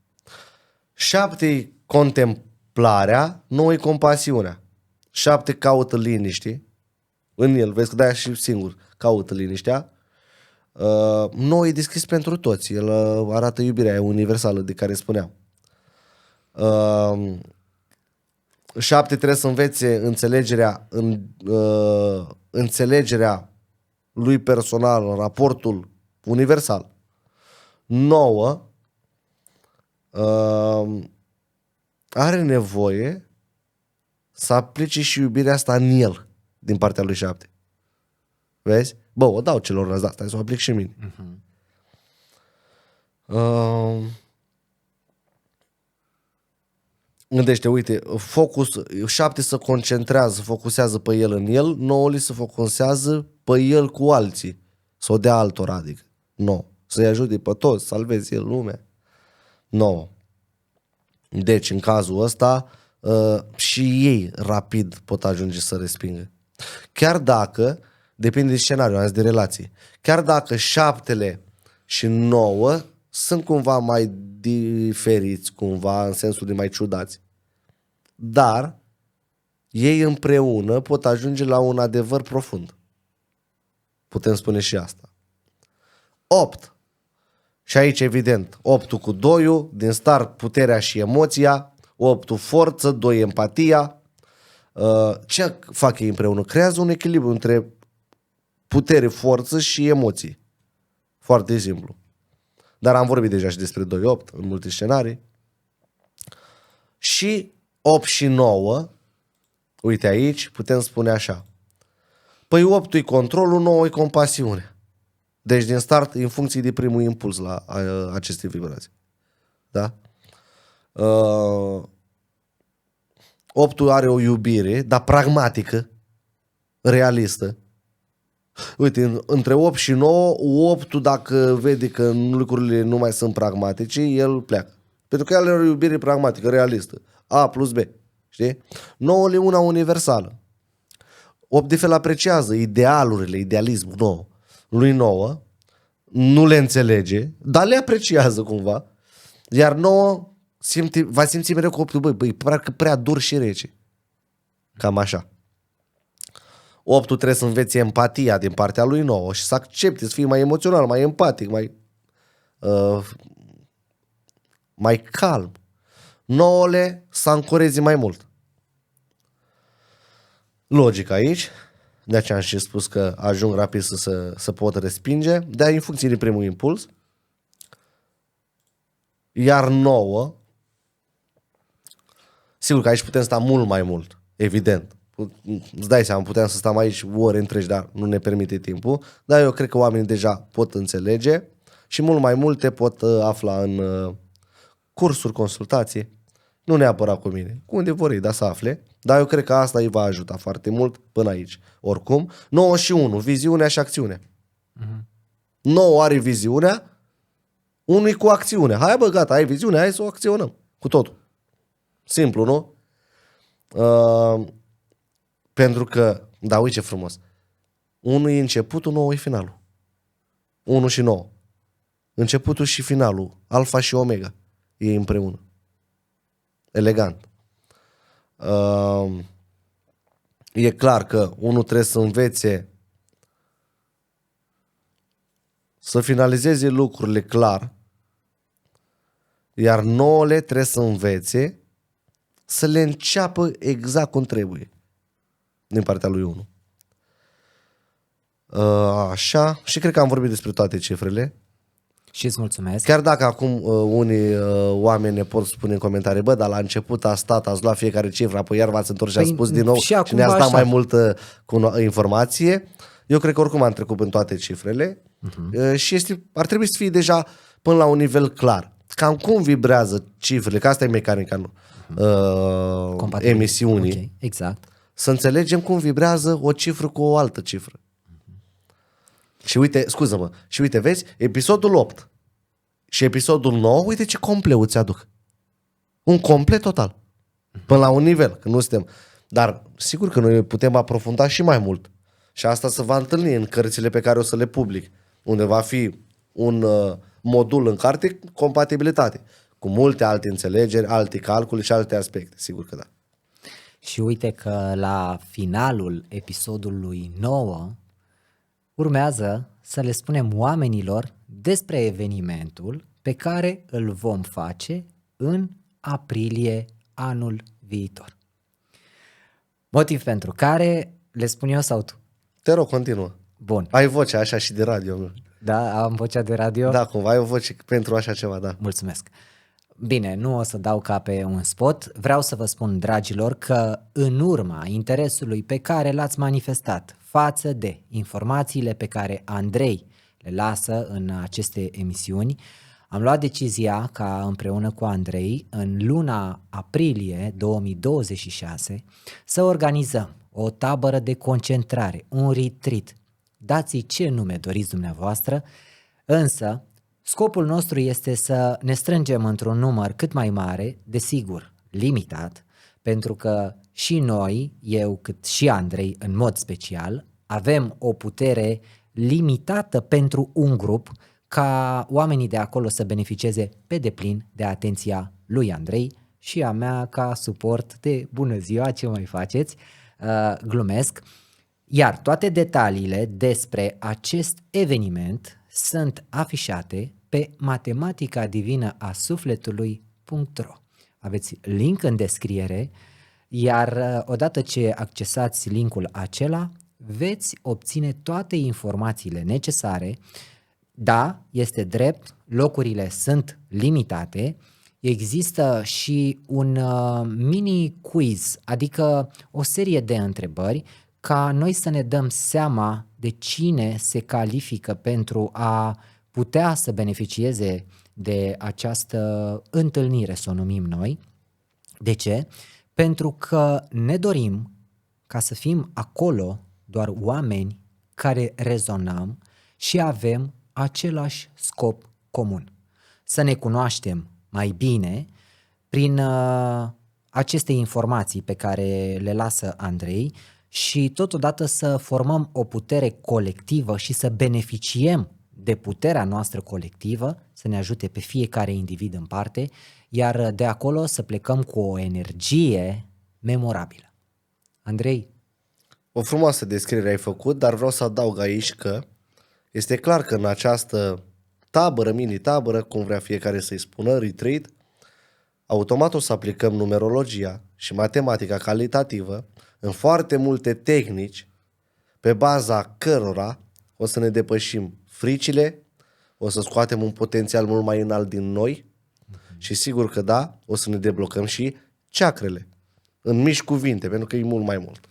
7 contemplarea, 9 compasiunea. 7 caută liniște în el, vezi că de-aia și singur caută liniștea. 9 e deschis pentru toți, el arată iubirea universală de care spuneam. 7 trebuie să învețe înțelegerea lui personal în raportul universal. 9 are nevoie să aplice și iubirea asta în el din partea lui 7. Vezi? Bă, o dau celorlalți, da, stai să o aplic și în mine. Gândește, uite, focus, 7 se concentrează, focusează pe el în el, 9 se focusează pe el cu alții, să o dea altora, adică 9, să-i ajute pe toți, salveze el lumea. 9. Deci, în cazul ăsta, și ei rapid pot ajunge să respingă. Chiar dacă, depinde de scenariu, am zis de relații, chiar dacă 7 și 9 sunt cumva mai diferiți, cumva, în sensul de mai ciudați, dar ei împreună pot ajunge la un adevăr profund. Putem spune și asta. 8. Și aici, evident, 8 cu 2, din start puterea și emoția, 8 forță, 2 empatia. Ce fac ei împreună? Creează un echilibru între putere, forță și emoții. Foarte simplu. Dar am vorbit deja și despre 2-8 în multe scenarii. Și 8 și 9, uite aici, putem spune așa. Păi 8 e controlul, 9 e compasiune. Deci din start, în funcție de primul impuls la aceste vibrații. Da? 8 are o iubire, dar pragmatică, realistă. Uite, între 8 și 9, 8 dacă vede că lucrurile nu mai sunt pragmatice, el pleacă. Pentru că el are o iubire pragmatică, realistă. A plus B. Știi? 9 e una universală. 8 de fel apreciază idealurile, idealismul 9. Lui 9 nu le înțelege, dar le apreciază cumva. Iar 9 va simți mereu că 8, băi, parcă prea dur și rece. Cam așa. 8 trebuie să învețe empatia din partea lui 9 și să accepte, să fie mai emoțional, mai empatic, mai calm. 9 să ancoreze mai mult. Logic aici, de aceea am și spus că ajung rapid să pot respinge, de-aia în funcție de primul impuls. Iar 9, sigur că aici putem sta mult mai mult, evident. Îți dai seama, puteam să stăm aici ore întregi, dar nu ne permite timpul. Dar eu cred că oamenii deja pot înțelege și mult mai multe pot afla în cursuri, consultații Nu neapărat cu mine. Cu unde vor ei, dar să afle. Dar eu cred că asta îi va ajuta foarte mult până aici. Oricum, 9 și 1, viziunea și acțiunea. 9 are viziunea, unul cu acțiunea. Hai bă, gata, ai viziunea, hai să o acționăm. Cu totul. Simplu, nu? Pentru că, da, uite ce frumos. 1 e începutul, 9 e finalul. 1 și 9. Începutul și finalul, alfa și omega, e împreună. Elegant. E clar că unul trebuie să învețe să finalizeze lucrurile clar, iar nouăle trebuie să învețe să le înceapă exact cum trebuie din partea lui 1. Așa, și cred că am vorbit despre toate cifrele. Și îți mulțumesc. Chiar dacă acum unii oameni ne pot spune în comentarii, bă, dar la început a stat, ați luat fiecare cifră, apoi iar v-ați întors și ați spus din nou și ne-ați dat mai multă informație. Eu cred că oricum am trecut în toate cifrele și ar trebui să fie deja până la un nivel clar. Cam cum vibrează cifrele, că asta e mecanica emisiunii. Okay, exact. Să înțelegem cum vibrează o cifră cu o altă cifră. Și uite, scuză-mă, și uite, vezi, episodul 8 și episodul 9, uite ce compleu îți aduc. Un complet total. Până la un nivel, că nu suntem. Dar sigur că noi putem aprofunda și mai mult. Și asta se va întâlni în cărțile pe care o să le public, unde va fi un modul în carte, compatibilitate, cu multe alte înțelegeri, alte calcule și alte aspecte, sigur că da. Și uite că la finalul episodului 9 urmează să le spunem oamenilor despre evenimentul pe care îl vom face în aprilie anul viitor. Motiv pentru care le spun eu sau tu? Te rog, continuă. Bun. Ai vocea așa și de radio. Da, am vocea de radio? Da, cumva ai o voce pentru așa ceva, da. Mulțumesc. Bine, nu o să dau ca pe un spot, vreau să vă spun, dragilor, că în urma interesului pe care l-ați manifestat față de informațiile pe care Andrei le lasă în aceste emisiuni, am luat decizia ca împreună cu Andrei în luna aprilie 2026 să organizăm o tabără de concentrare, un retreat. Dați-i ce nume doriți dumneavoastră, însă scopul nostru este să ne strângem într-un număr cât mai mare, desigur, limitat, pentru că și noi, eu cât și Andrei în mod special, avem o putere limitată pentru un grup ca oamenii de acolo să beneficieze pe deplin de atenția lui Andrei și a mea ca suport de bună ziua, ce mai faceți? Glumesc. Iar toate detaliile despre acest eveniment sunt afișate pe matematicadivinăasufletului.ro. Aveți link în descriere, iar odată ce accesați linkul acela, veți obține toate informațiile necesare. Da, este drept, locurile sunt limitate, există și un mini quiz, adică o serie de întrebări ca noi să ne dăm seama de cine se califică pentru a putea să beneficieze de această întâlnire, să o numim noi. De ce? Pentru că ne dorim ca să fim acolo doar oameni care rezonăm și avem același scop comun. Să ne cunoaștem mai bine prin aceste informații pe care le lasă Andrei și totodată să formăm o putere colectivă și să beneficiem de puterea noastră colectivă, să ne ajute pe fiecare individ în parte, iar de acolo să plecăm cu o energie memorabilă. Andrei? O frumoasă descriere ai făcut, dar vreau să adaug aici că este clar că în această tabără, mini-tabără, cum vrea fiecare să-i spună, retreat, automat o să aplicăm numerologia și matematica calitativă în foarte multe tehnici pe baza cărora o să ne depășim fricile, o să scoatem un potențial mult mai înalt din noi și sigur că da, o să ne deblocăm și chakrele, în mici cuvinte, pentru că e mult mai mult.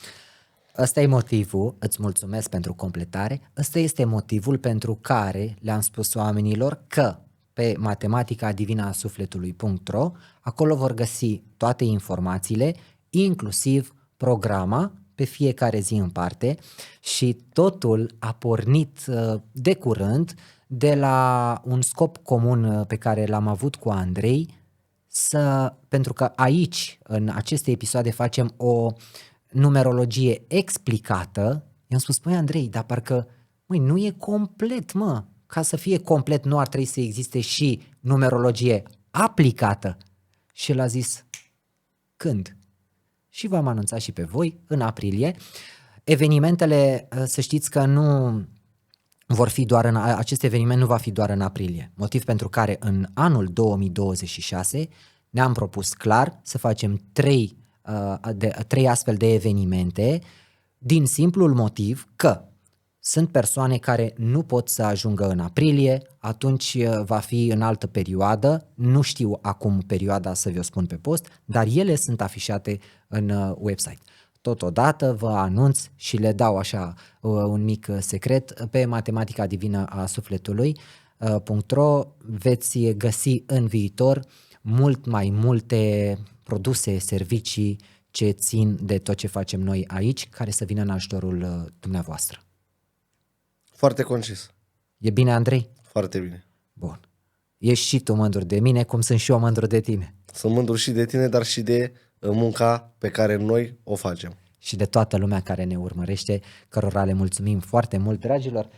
Ăsta e motivul, îți mulțumesc pentru completare, ăsta este motivul pentru care le-am spus oamenilor că pe matematicadivinasufletului.ro. Acolo vor găsi toate informațiile, inclusiv programa pe fiecare zi în parte, și totul a pornit de curând de la un scop comun pe care l-am avut cu Andrei, pentru că aici, în aceste episoade, facem o numerologie explicată. I-am spus, păi Andrei, dar parcă nu e complet, mă. Ca să fie complet nu ar trebui să existe și numerologie aplicată. Și el a zis, când? Și v-am anunțat și pe voi, în aprilie. Evenimentele, să știți că nu vor fi doar acest eveniment nu va fi doar în aprilie. Motiv pentru care în anul 2026 ne-am propus clar să facem 3 astfel de evenimente, din simplul motiv că sunt persoane care nu pot să ajungă în aprilie, atunci va fi în altă perioadă, nu știu acum perioada să vi-o spun pe post, dar ele sunt afișate în website. Totodată vă anunț și le dau așa un mic secret, pe matematicadivinasufletului.ro veți găsi în viitor mult mai multe produse, servicii ce țin de tot ce facem noi aici, care să vină în ajutorul dumneavoastră. Foarte concis. E bine, Andrei? Foarte bine. Bun. Ești și tu mândru de mine, cum sunt și eu mândru de tine. Sunt mândru și de tine, dar și de munca pe care noi o facem. Și de toată lumea care ne urmărește, cărora le mulțumim foarte mult. Dragilor,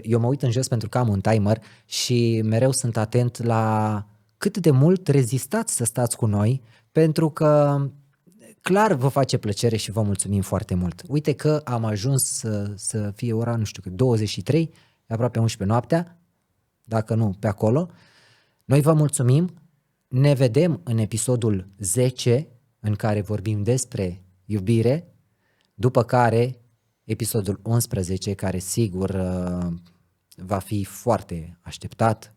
eu mă uit în jos pentru că am un timer și mereu sunt atent la cât de mult rezistați să stați cu noi, pentru că clar vă face plăcere și vă mulțumim foarte mult. Uite că am ajuns să fie ora, 23, aproape 11 noaptea, dacă nu pe acolo. Noi vă mulțumim, ne vedem în episodul 10, în care vorbim despre iubire, după care episodul 11, care sigur va fi foarte așteptat,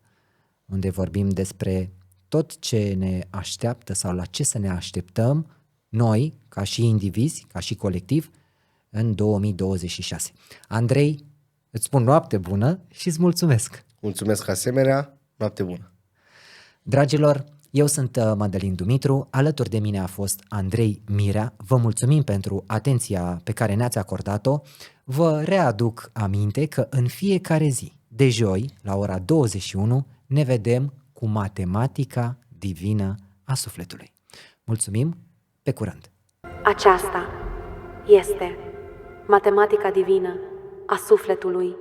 unde vorbim despre tot ce ne așteaptă sau la ce să ne așteptăm noi, ca și indivizi, ca și colectiv, în 2026. Andrei, îți spun noapte bună și îți mulțumesc! Mulțumesc asemenea, noapte bună! Dragilor, eu sunt Mădălin Dumitru, alături de mine a fost Andrei Mirea. Vă mulțumim pentru atenția pe care ne-ați acordat-o. Vă readuc aminte că în fiecare zi, de joi, la ora 21, ne vedem cu matematica divină a sufletului. Mulțumim, pe curând! Aceasta este matematica divină a sufletului.